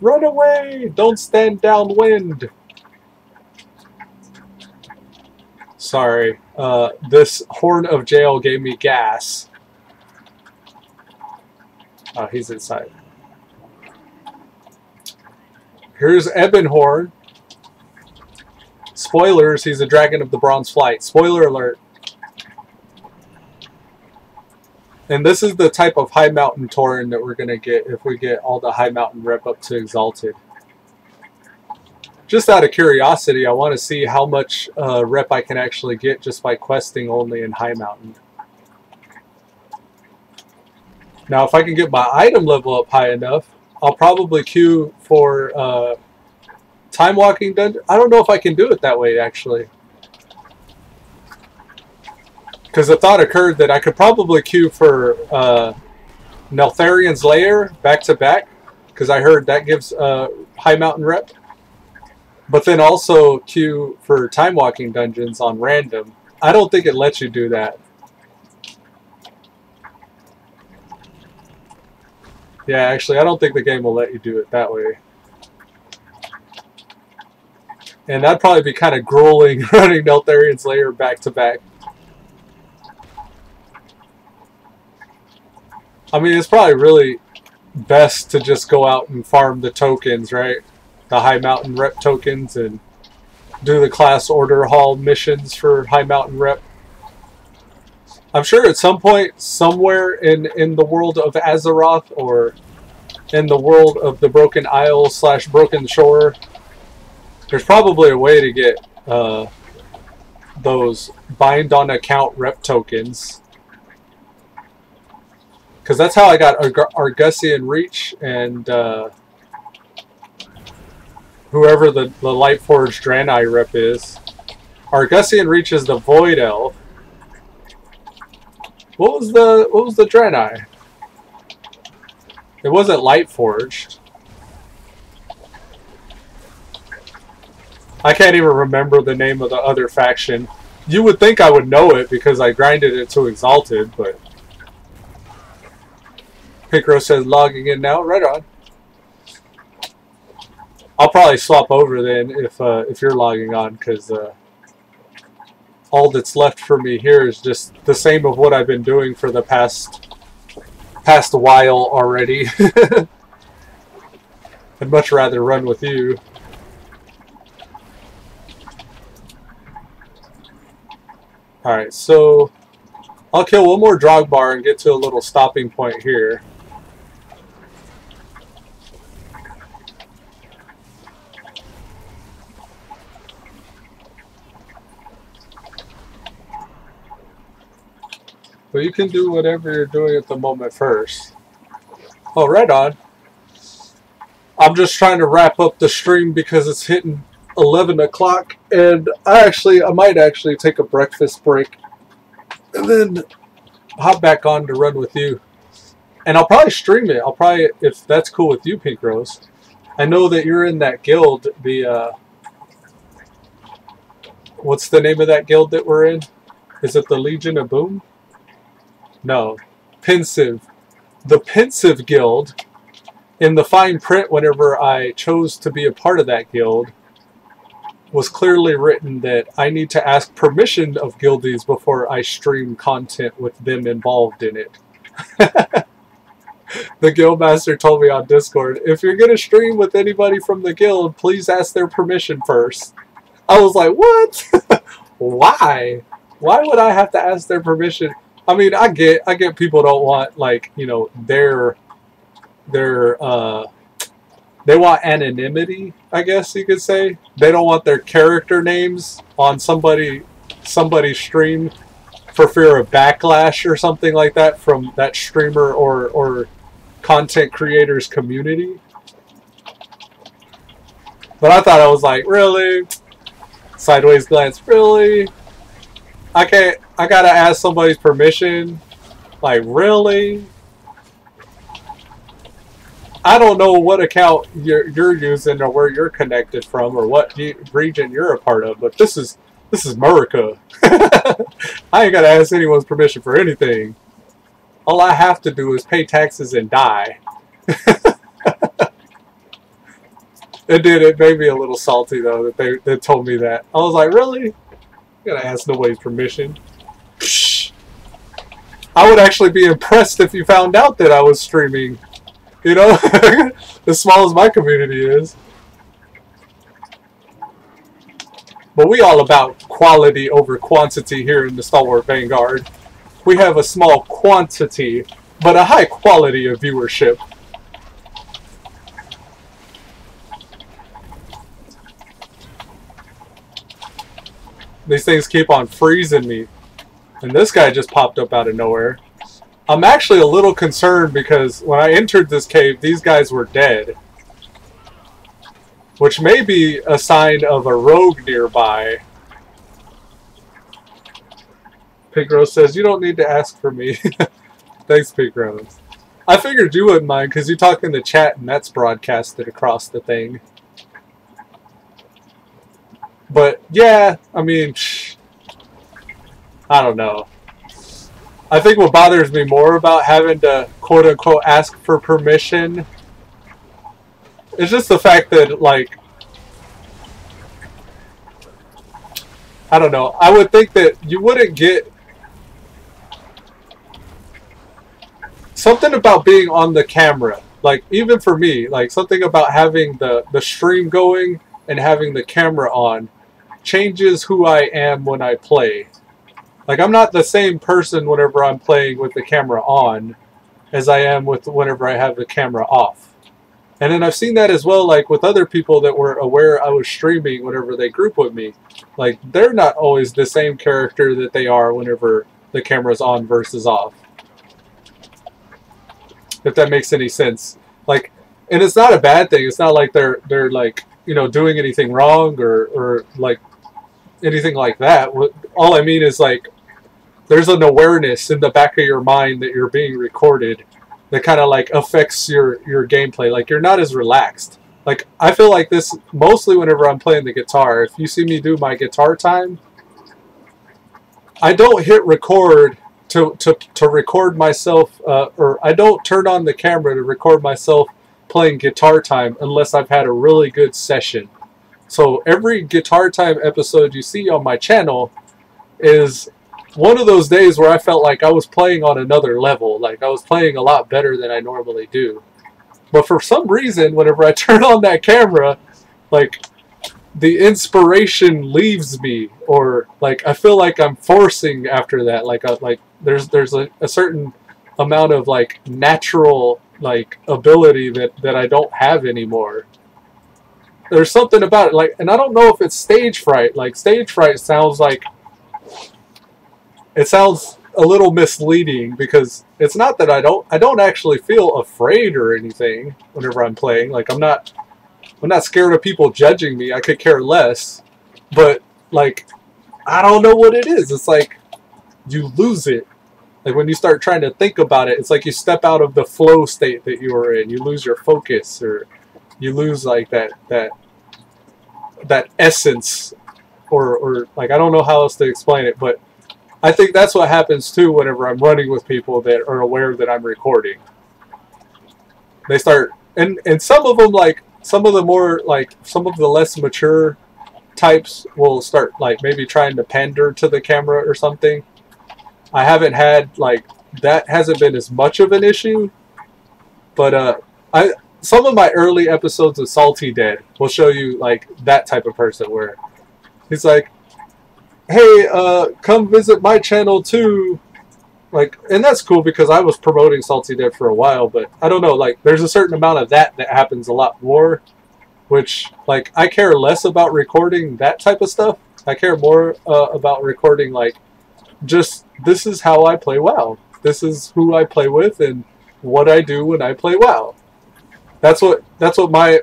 Run away! Don't stand downwind! Sorry, this horn of jail gave me gas. Oh, he's inside. Here's Ebonhorn. Spoilers, he's a dragon of the Bronze Flight. Spoiler alert. And this is the type of High Mountain Tauren that we're going to get if we get all the High Mountain rep up to Exalted. Just out of curiosity, I want to see how much rep I can actually get just by questing only in High Mountain. Now, if I can get my item level up high enough, I'll probably queue for Time Walking Dungeon. I don't know if I can do it that way, actually. Because the thought occurred that I could probably queue for Neltharian's Lair back-to-back. Because I heard that gives High Mountain rep. But then also queue for Time Walking Dungeons on random. I don't think it lets you do that. Yeah, actually, I don't think the game will let you do it that way. And that'd probably be kind of grueling running Neltharian's Lair back-to-back. I mean, it's probably really best to just go out and farm the tokens, right? The High Mountain rep tokens and do the class order hall missions for High Mountain rep. I'm sure at some point, somewhere in the world of Azeroth or in the world of the Broken Isle / Broken Shore, there's probably a way to get those bind on account rep tokens. Because that's how I got Argusian Reach and whoever the Lightforged Draenei rep is. Argusian Reach is the Void Elf. What was the Draenei? It wasn't Lightforged. I can't even remember the name of the other faction. You would think I would know it because I grinded it to Exalted, but Pinkrose says logging in now. Right on. I'll probably swap over then if you're logging on, because all that's left for me here is just the same of what I've been doing for the past while already. I'd much rather run with you. Alright, so I'll kill one more Drogbar and get to a little stopping point here. But you can do whatever you're doing at the moment first. Oh, right on. I'm just trying to wrap up the stream because it's hitting 11 o'clock, and I might actually take a breakfast break and then hop back on to run with you. And I'll probably stream it. I'll probably, if that's cool with you, Pinkrose. I know that you're in that guild, the what's the name of that guild that we're in? Is it the Legion of Boom? No, Pensive. The Pensive Guild, in the fine print whenever I chose to be a part of that guild, was clearly written that I need to ask permission of guildies before I stream content with them involved in it. The guildmaster told me on Discord, if you're going to stream with anybody from the guild, please ask their permission first. I was like, what? Why? Why would I have to ask their permission? I mean, I get people don't want, like, you know, they want anonymity, I guess you could say. They don't want their character names on somebody's stream for fear of backlash or something like that from that streamer or content creator's community. But I thought I was like, really? Sideways glance, really? I gotta ask somebody's permission? Like, really? I don't know what account you're using or where you're connected from or what region you're a part of, but this is America. I ain't gotta ask anyone's permission for anything. All I have to do is pay taxes and die. It made me a little salty though that they told me that. I was like, really? I gotta ask nobody's permission. Psh. I would actually be impressed if you found out that I was streaming. You know, as small as my community is. But we all about quality over quantity here in the Stalwart Vanguard. We have a small quantity, but a high quality of viewership. These things keep on freezing me. And this guy just popped up out of nowhere. I'm actually a little concerned because when I entered this cave, these guys were dead. Which may be a sign of a rogue nearby. Pinkrose says, you don't need to ask for me. Thanks, Pinkrose. I figured you wouldn't mind because you talk in the chat and that's broadcasted across the thing. But, yeah, I mean, I don't know. I think what bothers me more about having to quote-unquote ask for permission is just the fact that, like, I don't know. I would think that you wouldn't get something about being on the camera. Like, even for me, like, something about having the stream going and having the camera on changes who I am when I play. Like, I'm not the same person whenever I'm playing with the camera on as I am with whenever I have the camera off. And then I've seen that as well, like, with other people that were aware I was streaming whenever they group with me. Like, they're not always the same character that they are whenever the camera's on versus off. If that makes any sense. Like, and it's not a bad thing. It's not like they're like, you know, doing anything wrong or like, anything like that. All I mean is, like, there's an awareness in the back of your mind that you're being recorded that kind of like affects your gameplay. Like, you're not as relaxed. Like, I feel like this mostly whenever I'm playing the guitar. If you see me do my guitar time, I don't hit record to record myself, or I don't turn on the camera to record myself playing guitar time unless I've had a really good session. So every guitar time episode you see on my channel is one of those days where I felt like I was playing on another level. Like, I was playing a lot better than I normally do. But for some reason, whenever I turn on that camera, like, the inspiration leaves me. Or, like, I feel like I'm forcing after that. Like, there's a certain amount of, like, natural, like, ability that I don't have anymore. There's something about it. Like, and I don't know if it's stage fright. Like, stage fright sounds like... It sounds a little misleading because it's not that I don't actually feel afraid or anything whenever I'm playing. Like, I'm not scared of people judging me. I could care less. But, like, I don't know what it is. It's like you lose it. Like, when you start trying to think about it, it's like you step out of the flow state that you were in. You lose your focus, or you lose, like, that essence, or like, I don't know how else to explain it, but I think that's what happens too whenever I'm running with people that are aware that I'm recording. They start, and some of them, like, some of the more, like, some of the less mature types will start, like, maybe trying to pander to the camera or something. I haven't had, like, that hasn't been as much of an issue, but some of my early episodes of Salty Dead will show you, like, that type of person where he's like, hey, come visit my channel too. Like, and that's cool because I was promoting Salty Dead for a while, but I don't know, like, there's a certain amount of that happens a lot more, which, like, I care less about recording that type of stuff. I care more about recording, like, just, this is how I play WoW. This is who I play with and what I do when I play WoW. That's what my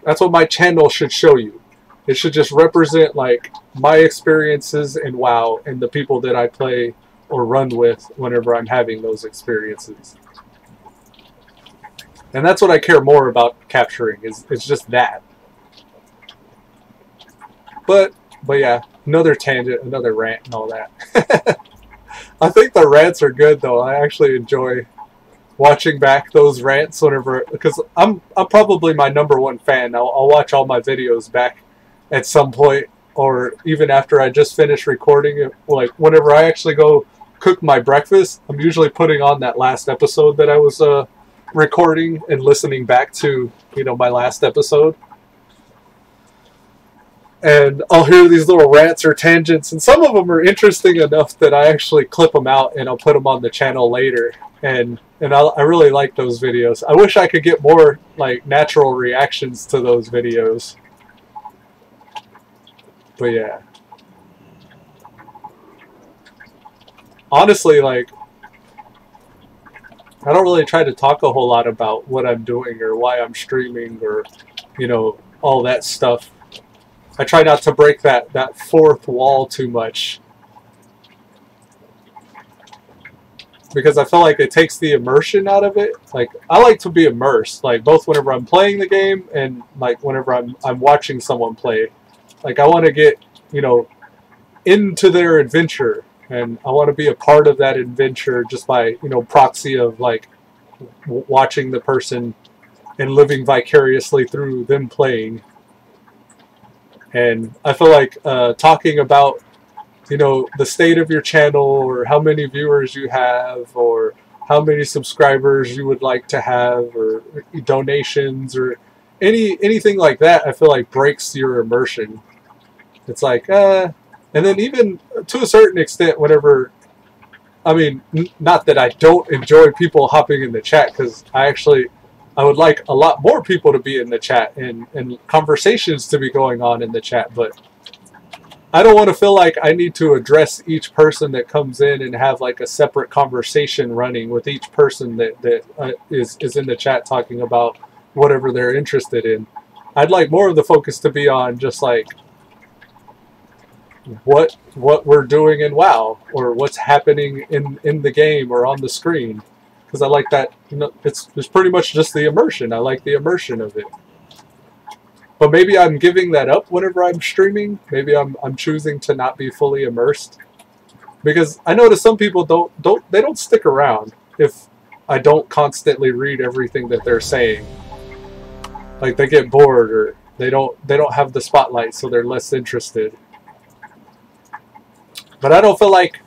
That's what my channel should show you. It should just represent like my experiences in WoW and the people that I play or run with whenever I'm having those experiences. And that's what I care more about capturing, is it's just that. But yeah, another tangent, another rant and all that. I think the rants are good though. I actually enjoy watching back those rants whenever, because I'm probably my #1 fan. I'll watch all my videos back at some point, or even after I just finished recording it. Like whenever I actually go cook my breakfast, I'm usually putting on that last episode that I was recording and listening back to, you know, my last episode. And I'll hear these little rants or tangents, and some of them are interesting enough that I actually clip them out and I'll put them on the channel later. And I really like those videos. I wish I could get more like natural reactions to those videos. But yeah. Honestly, like, I don't really try to talk a whole lot about what I'm doing or why I'm streaming or, you know, all that stuff. I try not to break that fourth wall too much, because I feel like it takes the immersion out of it. Like, I like to be immersed, like both whenever I'm playing the game and like whenever I'm watching someone play. Like, I want to get, you know, into their adventure, and I want to be a part of that adventure just by, you know, proxy of like watching the person and living vicariously through them playing. And I feel like talking about, you know, the state of your channel, or how many viewers you have, or how many subscribers you would like to have, or donations, or anything like that, I feel like breaks your immersion. It's like, and then even to a certain extent, whenever, I mean, not that I don't enjoy people hopping in the chat, because I would like a lot more people to be in the chat and conversations to be going on in the chat, but I don't want to feel like I need to address each person that comes in and have like a separate conversation running with each person that is in the chat talking about whatever they're interested in. I'd like more of the focus to be on just like what we're doing in WoW, or what's happening in the game or on the screen. Because I like that, you know, it's pretty much just the immersion. I like the immersion of it. But maybe I'm giving that up whenever I'm streaming. Maybe I'm choosing to not be fully immersed. Because I notice some people don't stick around if I don't constantly read everything that they're saying. Like, they get bored, or they don't have the spotlight, so they're less interested. But I don't feel like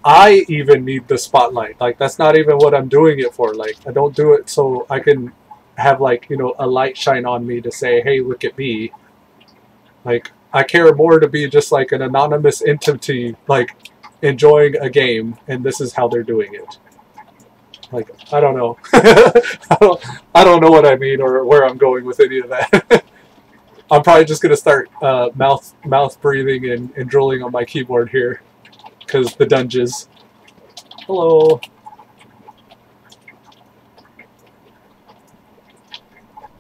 I even need the spotlight. Like, that's not even what I'm doing it for. Like, I don't do it so I can have, like, you know, a light shine on me to say, hey, look at me. Like, I care more to be just like an anonymous entity, like, enjoying a game, and this is how they're doing it. Like, I don't know. I don't know what I mean or where I'm going with any of that. I'm probably just gonna start mouth breathing and drooling on my keyboard here, because the dungeons. Hello.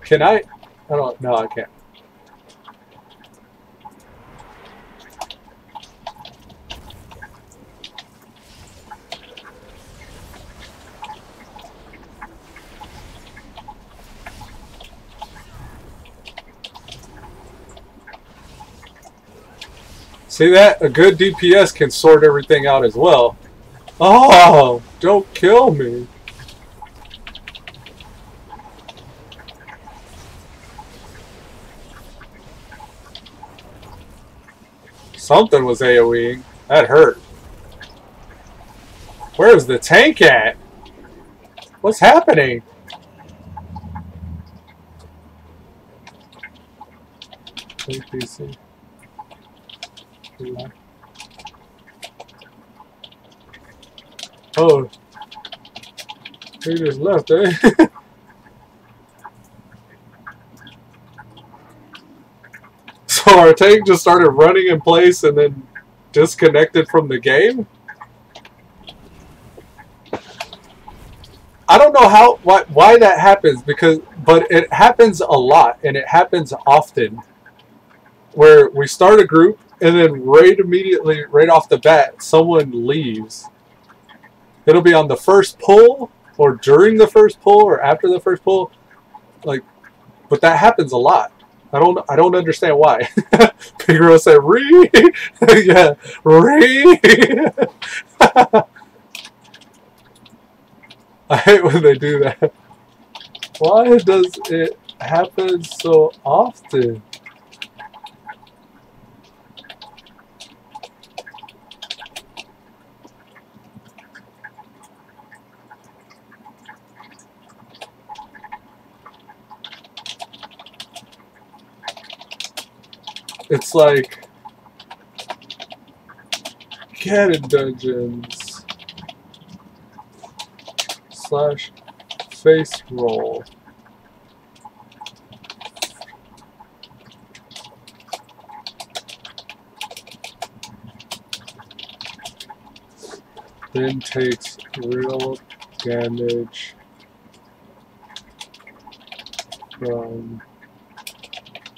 Can I don't. No, I can't. See that? A good DPS can sort everything out as well. Oh, don't kill me. Something was AoEing. That hurt. Where's the tank at? What's happening? PC. Oh, he just left, eh? So our tank just started running in place and then disconnected from the game? I don't know why that happens, but it happens a lot, and it happens often, where we start a group and then right off the bat, someone leaves. It'll be on the first pull, or during the first pull, or after the first pull, like. But that happens a lot. I don't understand why. Pinkrose said, "Re, yeah, re." I hate when they do that. Why does it happen so often? It's like Cannon Dungeons / face roll. Then takes real damage from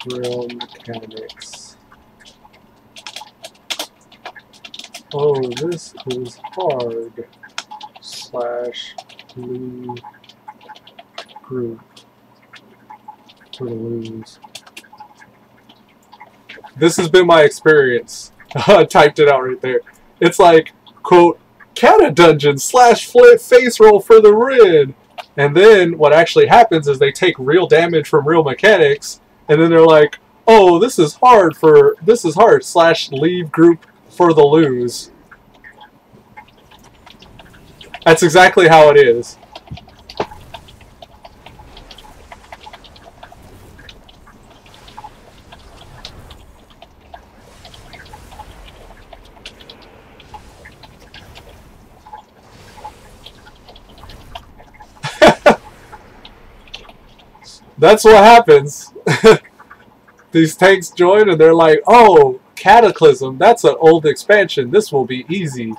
real mechanics. Oh, this is hard / leave group to lose. This has been my experience. I typed it out right there. It's like, quote, Cannon Dungeon / face roll for the win. And then what actually happens is they take real damage from real mechanics, and then they're like, oh, this is hard / leave group for the lose. That's exactly how it is. That's what happens. These tanks join and they're like, oh, Cataclysm, that's an old expansion. This will be easy.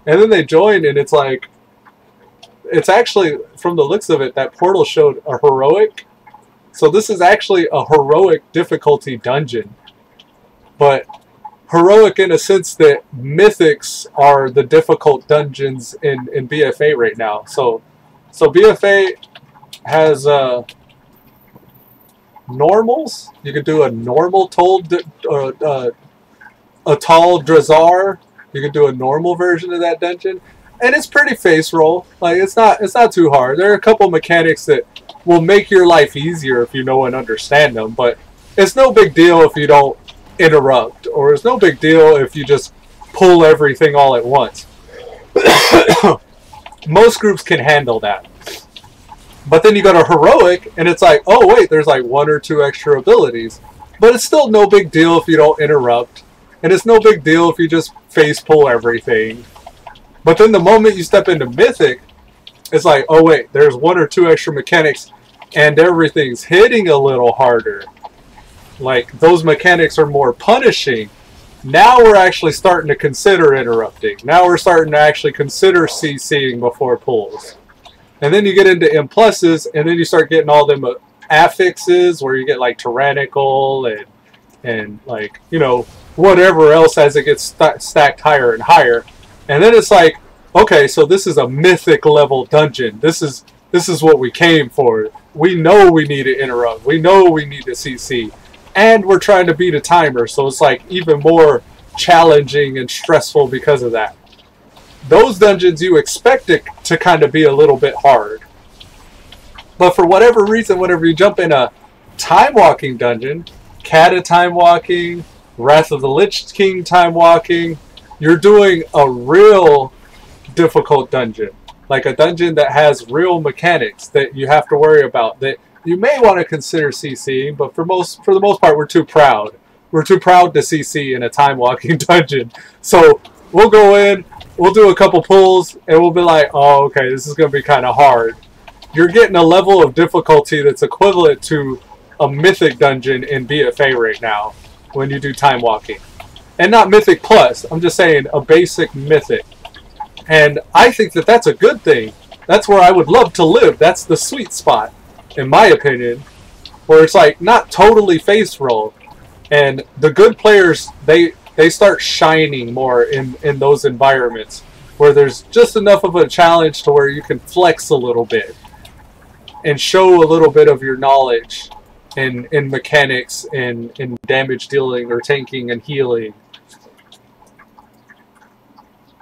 And then they join and it's like, it's actually, from the looks of it, that portal showed a heroic. So this is actually a heroic difficulty dungeon. But heroic in a sense that mythics are the difficult dungeons in BFA right now. So BFA has normals. You could do a normal a tall Drazar. You could do a normal version of that dungeon, and it's pretty face roll. Like it's not too hard. There are a couple mechanics that will make your life easier if you know and understand them, but it's no big deal if you don't interrupt, or it's no big deal if you just pull everything all at once. Most groups can handle that. But then you go to heroic, and it's like, oh wait, there's like 1 or 2 extra abilities. But it's still no big deal if you don't interrupt. And it's no big deal if you just face pull everything. But then the moment you step into mythic, it's like, oh wait, there's 1 or 2 extra mechanics, and everything's hitting a little harder. Like, those mechanics are more punishing. Now we're actually starting to consider interrupting. Now we're starting to actually consider CCing before pulls. And then you get into M+, and then you start getting all them affixes, where you get like tyrannical and like, you know, whatever else as it gets stacked higher and higher. And then it's like, okay, so this is a mythic level dungeon. This is what we came for. We know we need to interrupt. We know we need to CC. And we're trying to beat a timer, so it's like even more challenging and stressful because of that. Those dungeons, you expect it to kind of be a little bit hard. But for whatever reason, whenever you jump in a time-walking dungeon, Kata time-walking, Wrath of the Lich King time-walking, you're doing a real difficult dungeon. Like a dungeon that has real mechanics that you have to worry about, that you may want to consider CCing, but for the most part, we're too proud. We're too proud to CC in a time-walking dungeon. So we'll go in, we'll do a couple pulls, and we'll be like, oh, okay, this is going to be kind of hard. You're getting a level of difficulty that's equivalent to a mythic dungeon in BFA right now when you do time walking. And not Mythic Plus, I'm just saying a basic mythic. And I think that that's a good thing. that's where I would love to live. That's the sweet spot, in my opinion, where it's like not totally face roll, and the good players they start shining more in those environments where there's just enough of a challenge to where you can flex a little bit and show a little bit of your knowledge in mechanics and in damage dealing or tanking and healing.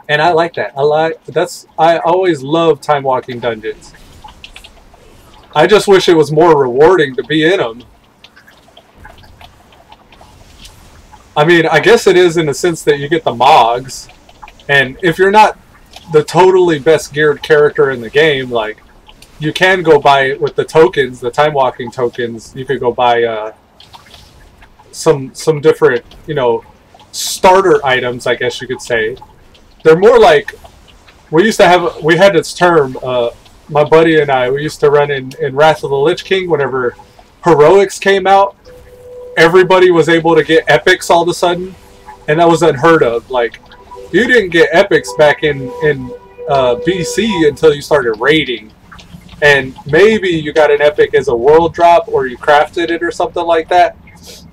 And I like that. I always love time walking dungeons. I just wish it was more rewarding to be in them. I mean, I guess it is in the sense that you get the mogs, and if you're not the totally best geared character in the game, like, you can go buy with the tokens, the time walking tokens. You could go buy some different, you know, starter items, I guess you could say. They're more like, we had this term, my buddy and I, we used to run in Wrath of the Lich King whenever heroics came out. Everybody was able to get epics all of a sudden, and that was unheard of. Like, you didn't get epics back in BC until you started raiding, and maybe you got an epic as a world drop or you crafted it or something like that.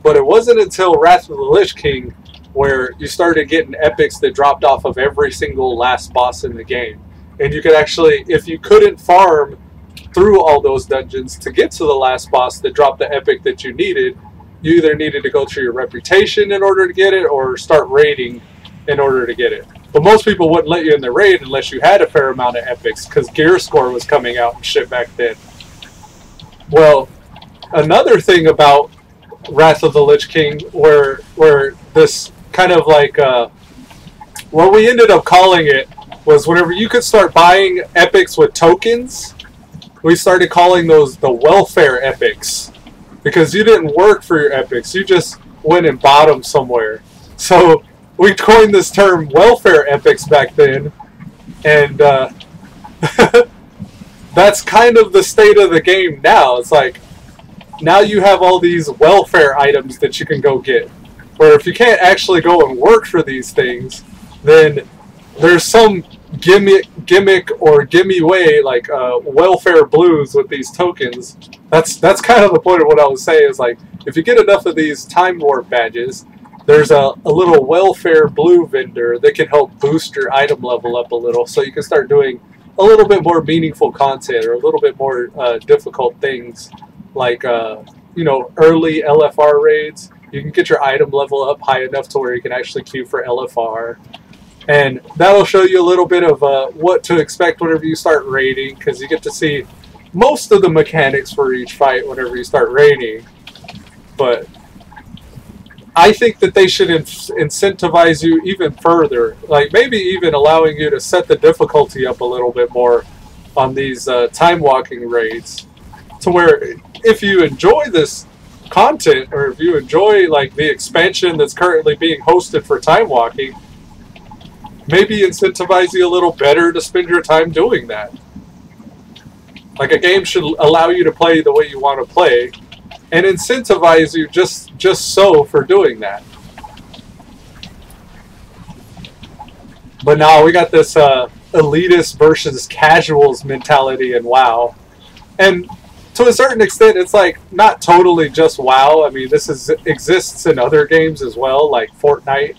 But it wasn't until Wrath of the Lich King where you started getting epics that dropped off of every single last boss in the game, and you could actually, if you couldn't farm through all those dungeons to get to the last boss that dropped the epic that you needed, you either needed to go through your reputation in order to get it or start raiding in order to get it. But most people wouldn't let you in the raid unless you had a fair amount of epics, because gear score was coming out and shit back then. Well, another thing about Wrath of the Lich King, where this kind of like, what we ended up calling it was whenever you could start buying epics with tokens, we started calling those the welfare epics. Because you didn't work for your epics, you just went and bought them somewhere. So we coined this term welfare epics back then, and that's kind of the state of the game now. It's like, now you have all these welfare items that you can go get, where if you can't actually go and work for these things, then there's some gimmick or gimme way, like welfare blues with these tokens. That's kind of the point of what I was saying, is like, if you get enough of these time warp badges, there's a little welfare blue vendor that can help boost your item level up a little, so you can start doing a little bit more meaningful content or a little bit more difficult things, like you know, early LFR raids. You can get your item level up high enough to where you can actually queue for LFR. And that'll show you a little bit of what to expect whenever you start raiding, because you get to see most of the mechanics for each fight whenever you start raiding. But I think that they should incentivize you even further, like maybe even allowing you to set the difficulty up a little bit more on these time walking raids, to where if you enjoy this content, or if you enjoy like the expansion that's currently being hosted for time walking, maybe incentivize you a little better to spend your time doing that. Like, a game should allow you to play the way you want to play, and incentivize you just so for doing that. But now we got this elitist versus casuals mentality in WoW, and to a certain extent, it's like not totally just WoW. I mean, this exists in other games as well, like Fortnite.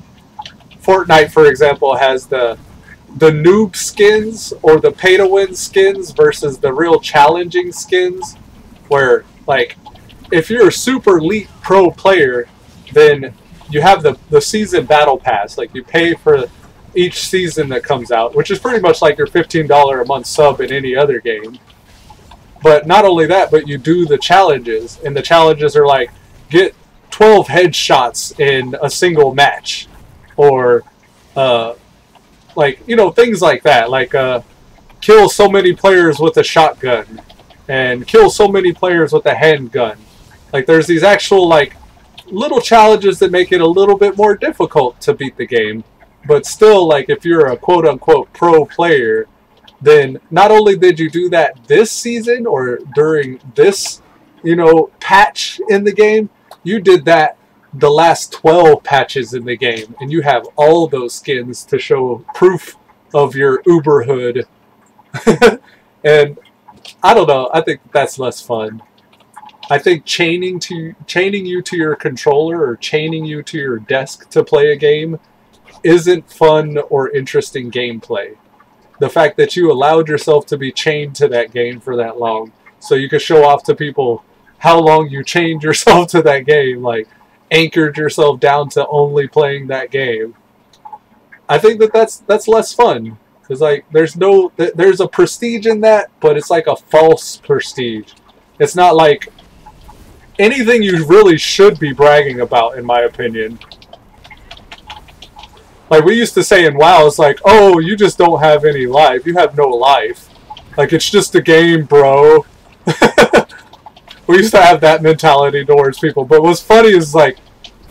Fortnite, for example, has the noob skins or the pay-to-win skins versus the real challenging skins, where, like, if you're a super elite pro player, then you have the season battle pass. Like, you pay for each season that comes out, which is pretty much like your $15 a month sub in any other game. But not only that, but you do the challenges, and the challenges are like, get 12 headshots in a single match, or like, you know, things like that, like kill so many players with a shotgun, and kill so many players with a handgun. Like, there's these actual, like, little challenges that make it a little bit more difficult to beat the game. But still, like, if you're a quote-unquote pro player, then not only did you do that this season or during this, you know, patch in the game, you did that the last 12 patches in the game, and you have all those skins to show proof of your uberhood. And I don't know. I think that's less fun. I think chaining you to your controller or chaining you to your desk to play a game isn't fun or interesting gameplay. The fact that you allowed yourself to be chained to that game for that long, so you could show off to people how long you chained yourself to that game, like anchored yourself down to only playing that game. I think that's less fun. Because like there's a prestige in that, but it's like a false prestige. It's not like anything you really should be bragging about, in my opinion. Like we used to say in WoW, it's like, oh, you just don't have any life. You have no life. Like it's just a game, bro. We used to have that mentality towards people. But what's funny is like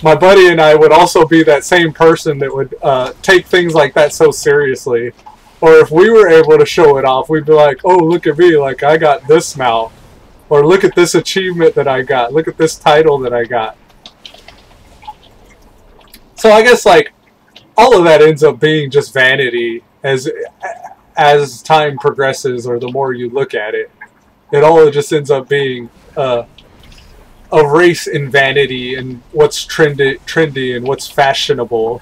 my buddy and I would also be that same person that would take things like that so seriously. Or if we were able to show it off, we'd be like, oh, look at me, like I got this mount. Or look at this achievement that I got. Look at this title that I got. So I guess like all of that ends up being just vanity as time progresses, or the more you look at it. It all just ends up being a race in vanity and what's trendy and what's fashionable.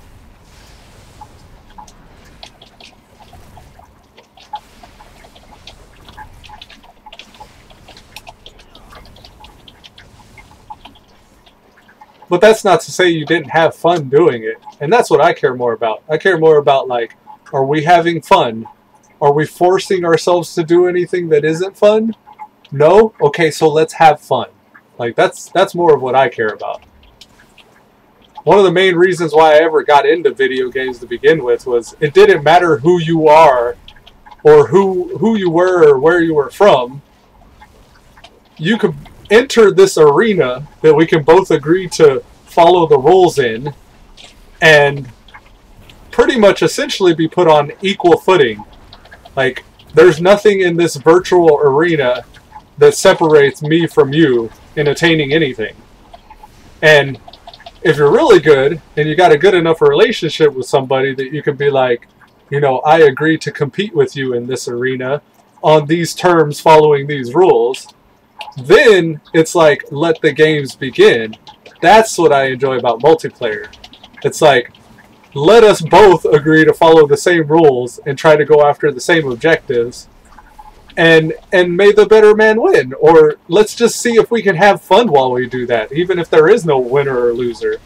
But that's not to say you didn't have fun doing it. And that's what I care more about. I care more about, like, are we having fun? Are we forcing ourselves to do anything that isn't fun? No? Okay, so let's have fun. Like, that's more of what I care about. One of the main reasons why I ever got into video games to begin with was it didn't matter who you are or who you were or where you were from. You could enter this arena that we can both agree to follow the rules in and pretty much essentially be put on equal footing. Like, there's nothing in this virtual arena that separates me from you in attaining anything. And if you're really good and you got a good enough relationship with somebody that you could be like, you know, I agree to compete with you in this arena on these terms following these rules, then it's like, let the games begin. That's what I enjoy about multiplayer. It's like, let us both agree to follow the same rules and try to go after the same objectives, and may the better man win. Or let's just see if we can have fun while we do that, even if there is no winner or loser.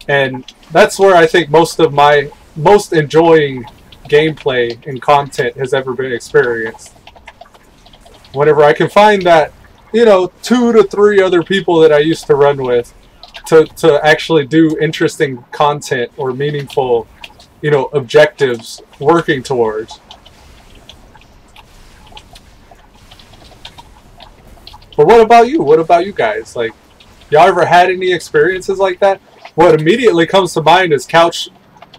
And that's where I think most of my most enjoying gameplay and content has ever been experienced. Whenever I can find that, you know, 2 to 3 other people that I used to run with to actually do interesting content or meaningful, you know, objectives working towards. But what about you? What about you guys? Like, y'all ever had any experiences like that? What immediately comes to mind is couch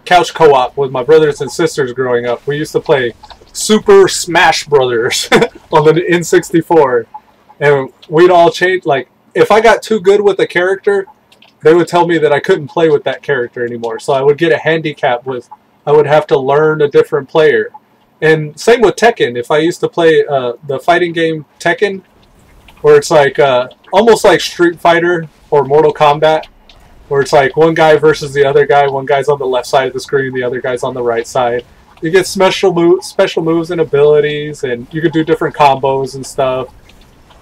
co-op with my brothers and sisters growing up. We used to play Super Smash Brothers on the N64. And we'd all change, like, if I got too good with a character, they would tell me that I couldn't play with that character anymore. So I would get a handicap with, I would have to learn a different player. And same with Tekken. If I used to play the fighting game Tekken, where it's like, almost like Street Fighter or Mortal Kombat, where it's like one guy versus the other guy, one guy's on the left side of the screen, the other guy's on the right side. You get special moves and abilities, and you could do different combos and stuff.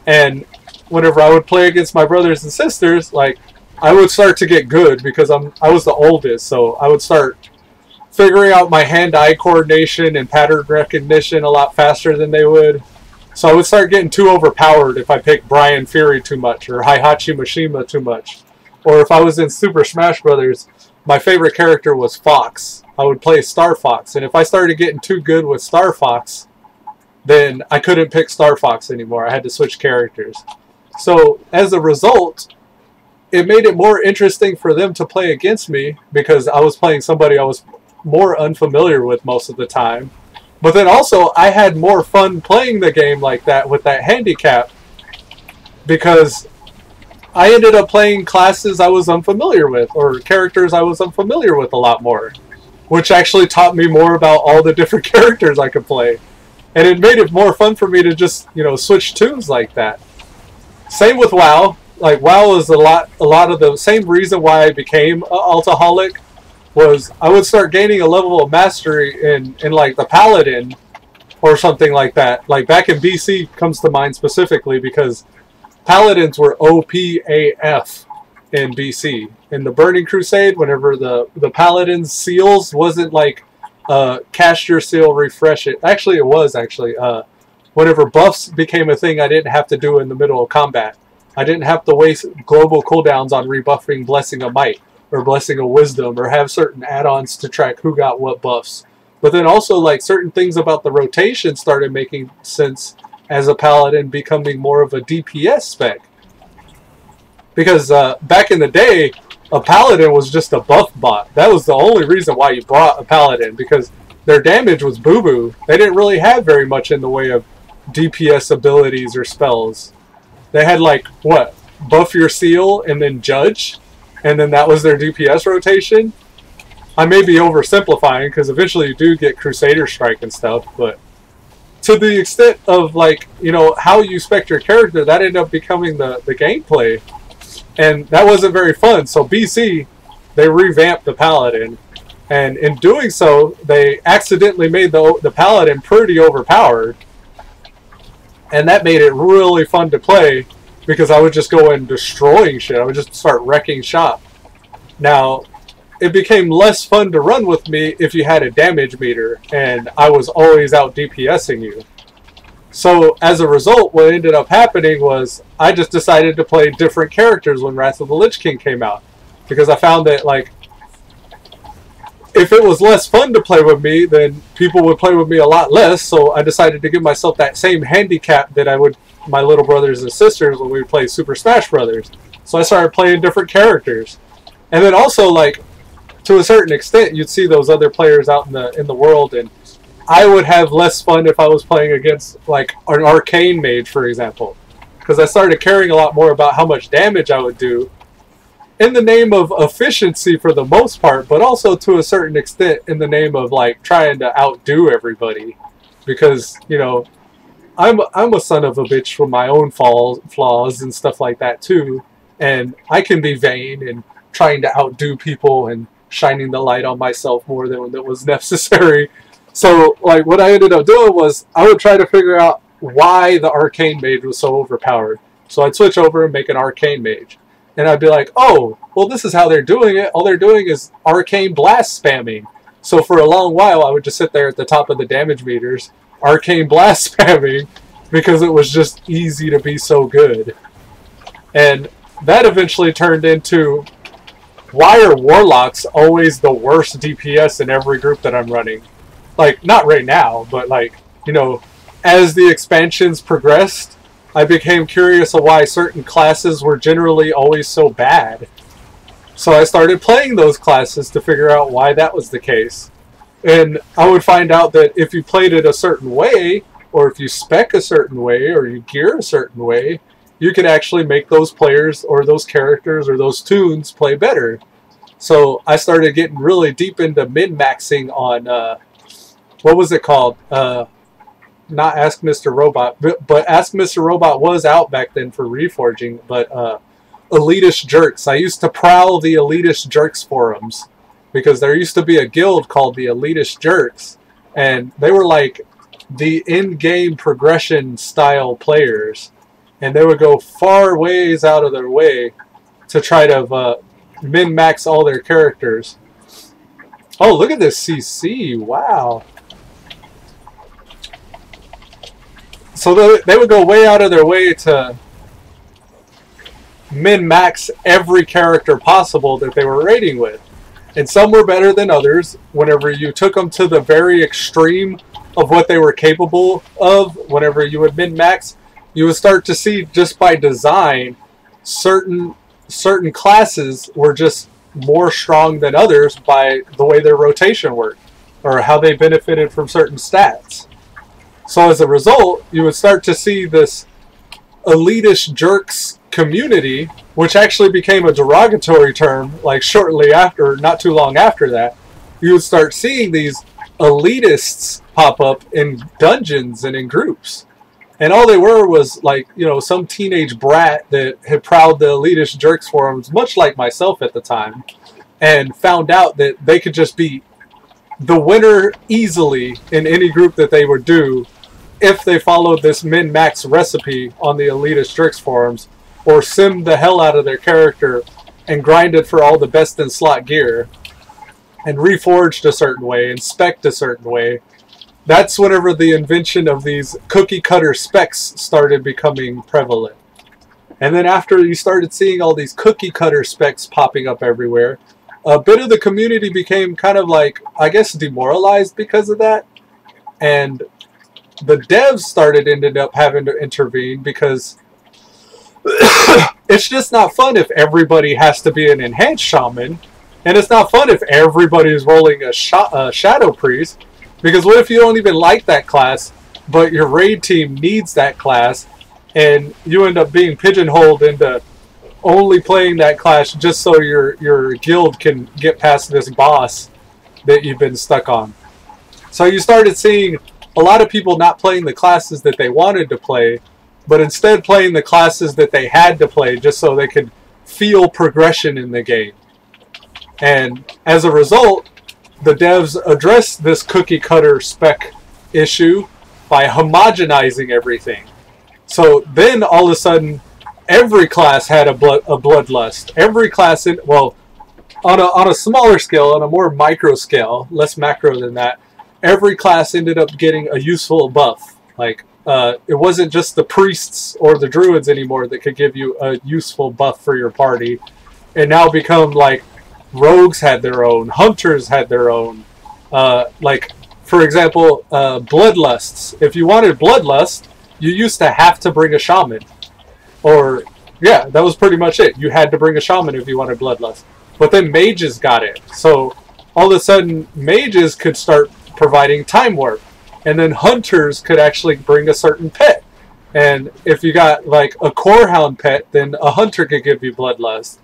And whenever I would play against my brothers and sisters, like, I would start to get good because I was the oldest, so I would start figuring out my hand-eye coordination and pattern recognition a lot faster than they would. So I would start getting too overpowered if I picked Brian Fury too much or Heihachi Mishima too much. Or if I was in Super Smash Brothers, my favorite character was Fox. I would play Star Fox, and if I started getting too good with Star Fox, then I couldn't pick Star Fox anymore. I had to switch characters. So as a result, it made it more interesting for them to play against me because I was playing somebody I was more unfamiliar with most of the time. But then also, I had more fun playing the game like that with that handicap because I ended up playing classes I was unfamiliar with or characters I was unfamiliar with a lot more, which actually taught me more about all the different characters I could play. And it made it more fun for me to just, you know, switch tunes like that. Same with WoW. Like, WoW is a lot of the same reason why I became an Altaholic was I would start gaining a level of mastery in like the Paladin or something like that. Like back in BC comes to mind specifically because Paladins were OPAF in BC. In the Burning Crusade, whenever the Paladin's seals wasn't like cast your seal, refresh it. Actually, it was actually. Whenever buffs became a thing, I didn't have to do in the middle of combat. I didn't have to waste global cooldowns on rebuffing Blessing of Might or Blessing of Wisdom or have certain add-ons to track who got what buffs. But then also, like, certain things about the rotation started making sense as a Paladin becoming more of a DPS spec. Because back in the day, a Paladin was just a buff bot. That was the only reason why you brought a Paladin, because their damage was boo-boo. They didn't really have very much in the way of DPS abilities or spells. They had like, what, buff your seal and then judge, and then that was their DPS rotation. I may be oversimplifying because eventually you do get Crusader Strike and stuff, but to the extent of like, you know, how you spec your character, that ended up becoming the gameplay, and that wasn't very fun. So BC, they revamped the Paladin, and in doing so, they accidentally made the Paladin pretty overpowered. And that made it really fun to play because I would just go in destroying shit. I would just start wrecking shop. Now, it became less fun to run with me if you had a damage meter and I was always out DPSing you. So, as a result, what ended up happening was I just decided to play different characters when Wrath of the Lich King came out. Because I found that, like, if it was less fun to play with me, then people would play with me a lot less, so I decided to give myself that same handicap that I would my little brothers and sisters when we would play Super Smash Brothers. So I started playing different characters. And then also, like, to a certain extent, you'd see those other players out in the world, and I would have less fun if I was playing against, like, an Arcane Mage, for example. Because I started caring a lot more about how much damage I would do, in the name of efficiency for the most part, but also to a certain extent in the name of like trying to outdo everybody, because you know I'm a son of a bitch with my own flaws and stuff like that too, and I can be vain and trying to outdo people and shining the light on myself more than that was necessary. So like what I ended up doing was I would try to figure out why the Arcane Mage was so overpowered. So I'd switch over and make an Arcane Mage. And I'd be like, oh, well, this is how they're doing it. All they're doing is Arcane Blast spamming. So for a long while, I would just sit there at the top of the damage meters, Arcane Blast spamming, because it was just easy to be so good. And that eventually turned into, why are Warlocks always the worst DPS in every group that I'm running? Like, not right now, but like, you know, as the expansions progressed, I became curious of why certain classes were generally always so bad. So I started playing those classes to figure out why that was the case. And I would find out that if you played it a certain way, or if you spec a certain way, or you gear a certain way, you could actually make those players, or those characters, or those tunes play better. So I started getting really deep into min-maxing on, what was it called? Not Ask Mr. Robot, but Ask Mr. Robot was out back then for reforging, but Elitist Jerks. I used to prowl the Elitist Jerks forums, because there used to be a guild called the Elitist Jerks, and they were like the in-game progression style players, and they would go far ways out of their way to try to min-max all their characters. Oh, look at this CC, wow. So they would go way out of their way to min-max every character possible that they were raiding with. And some were better than others. Whenever you took them to the very extreme of what they were capable of, whenever you would min-max, you would start to see just by design, certain classes were just more strong than others by the way their rotation worked, or how they benefited from certain stats. So as a result, you would start to see this Elitist Jerks community, which actually became a derogatory term, like shortly after, not too long after that. You would start seeing these elitists pop up in dungeons and in groups. And all they were was, like, you know, some teenage brat that had prowled the elitist jerks forums, much like myself at the time, and found out that they could just be the winner easily in any group that they would do if they followed this min-max recipe on the elitist jerks forums, or simmed the hell out of their character and grinded for all the best in slot gear, and reforged a certain way and spec'd a certain way. That's whenever the invention of these cookie cutter specs started becoming prevalent. And then after you started seeing all these cookie cutter specs popping up everywhere, a bit of the community became kind of like, I guess, demoralized because of that. And the devs ended up having to intervene because it's just not fun if everybody has to be an enhanced shaman. And it's not fun if everybody's rolling a shadow priest. Because what if you don't even like that class, but your raid team needs that class, and you end up being pigeonholed into only playing that class just so your guild can get past this boss that you've been stuck on. So you started seeing a lot of people not playing the classes that they wanted to play, but instead playing the classes that they had to play just so they could feel progression in the game. And as a result, the devs addressed this cookie cutter spec issue by homogenizing everything. So then all of a sudden, every class had a bloodlust. Every class, on a smaller scale, on a more micro scale, less macro than that, every class ended up getting a useful buff. Like, it wasn't just the priests or the druids anymore that could give you a useful buff for your party. It now become like rogues had their own, hunters had their own. Like, for example, bloodlusts. If you wanted bloodlust, you used to have to bring a shaman. Or, yeah, that was pretty much it. You had to bring a shaman if you wanted bloodlust. But then mages got it. So, all of a sudden, mages could start providing time warp. And then hunters could actually bring a certain pet. And if you got, like, a corehound pet, then a hunter could give you bloodlust.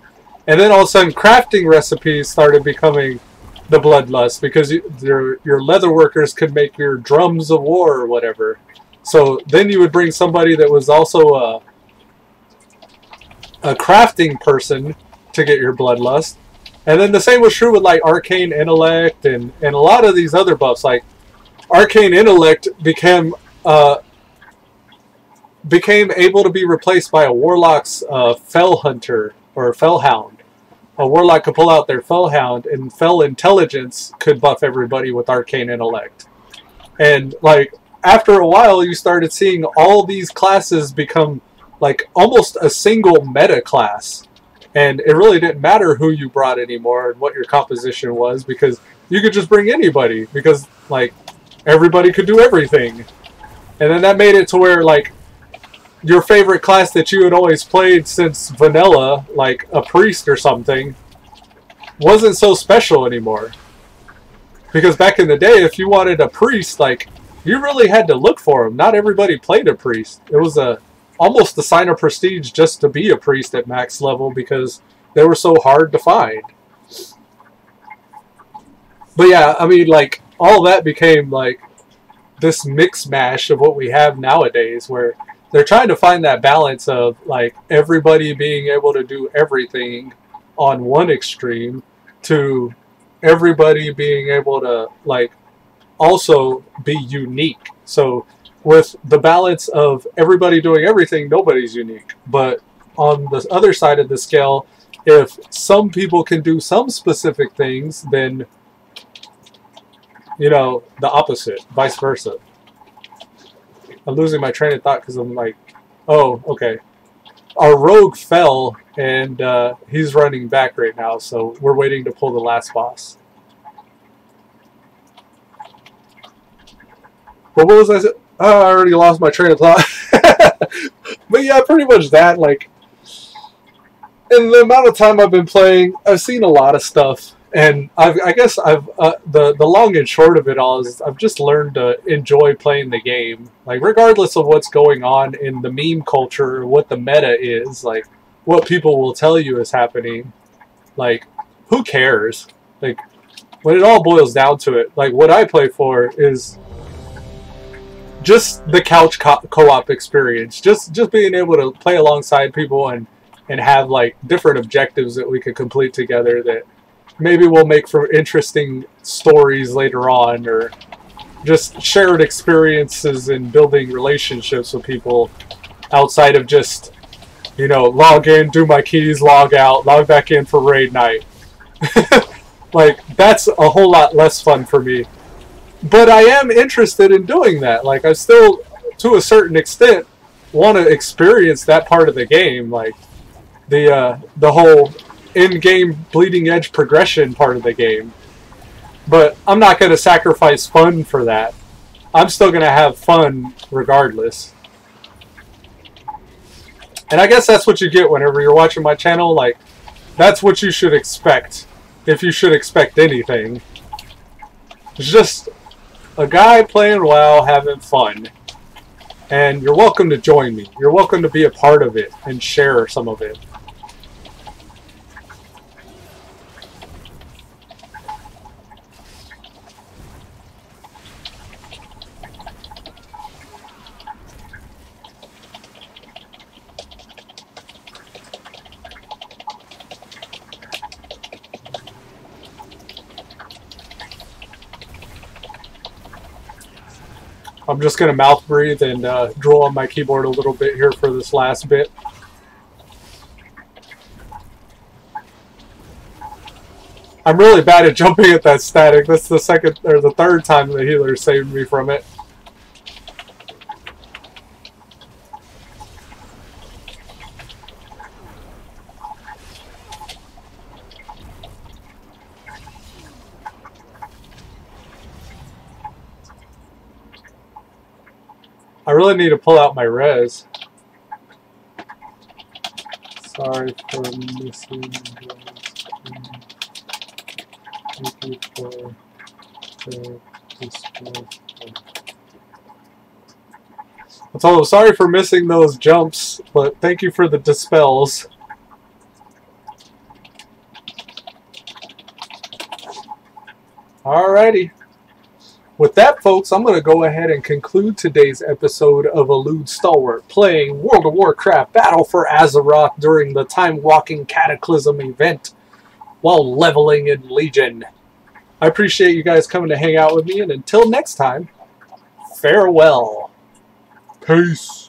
And then all of a sudden, crafting recipes started becoming the bloodlust, because your leatherworkers could make your drums of war or whatever. So then you would bring somebody that was also a crafting person to get your bloodlust. And then the same was true with like arcane intellect and a lot of these other buffs. Like arcane intellect became able to be replaced by a warlock's fell hunter or fell hound. A warlock could pull out their fell hound, and fell intelligence could buff everybody with arcane intellect. And like after a while, you started seeing all these classes become like almost a single meta class. And it really didn't matter who you brought anymore and what your composition was, because you could just bring anybody, because like everybody could do everything. And then that made it to where like your favorite class that you had always played since vanilla, like a priest or something, wasn't so special anymore. Because back in the day, if you wanted a priest, like, you really had to look for him. Not everybody played a priest. It was almost a sign of prestige just to be a priest at max level, because they were so hard to find. But yeah, I mean, like, all that became like this mix mash of what we have nowadays, where they're trying to find that balance of like everybody being able to do everything on one extreme, to everybody being able to like also be unique. So with the balance of everybody doing everything, nobody's unique. But on the other side of the scale, if some people can do some specific things, then, you know, the opposite, vice versa. I'm losing my train of thought because I'm like, oh, okay. Our rogue fell, and he's running back right now, so we're waiting to pull the last boss. But what was I saying? Oh, I already lost my train of thought. But yeah, pretty much that. Like, in the amount of time I've been playing, I've seen a lot of stuff. And I guess the long and short of it all is I've just learned to enjoy playing the game. Like, regardless of what's going on in the meme culture or what the meta is, like, what people will tell you is happening, like, who cares? Like, when it all boils down to it, like, what I play for is just the couch co-op experience, just being able to play alongside people and have like different objectives that we could complete together that maybe will make for interesting stories later on, or just shared experiences and building relationships with people outside of just, you know, log in, do my keys, log out, log back in for raid night. Like, that's a whole lot less fun for me. But I am interested in doing that. Like, I still, to a certain extent, want to experience that part of the game. Like, the whole in-game bleeding edge progression part of the game. But I'm not going to sacrifice fun for that. I'm still going to have fun regardless. And I guess that's what you get whenever you're watching my channel. Like, that's what you should expect. If you should expect anything. It's just a guy playing WoW having fun. And you're welcome to join me. You're welcome to be a part of it and share some of it. I'm just going to mouth breathe and draw on my keyboard a little bit here for this last bit. I'm really bad at jumping at that static. That's the second or the third time the healer saved me from it. I really need to pull out my res. Sorry for missing those. Thank you for the display. So sorry for missing those jumps, but thank you for the dispels. Alrighty. With that, folks, I'm going to go ahead and conclude today's episode of Elude Stalwart, playing World of Warcraft Battle for Azeroth during the Time Walking Cataclysm event while leveling in Legion. I appreciate you guys coming to hang out with me, and until next time, farewell. Peace.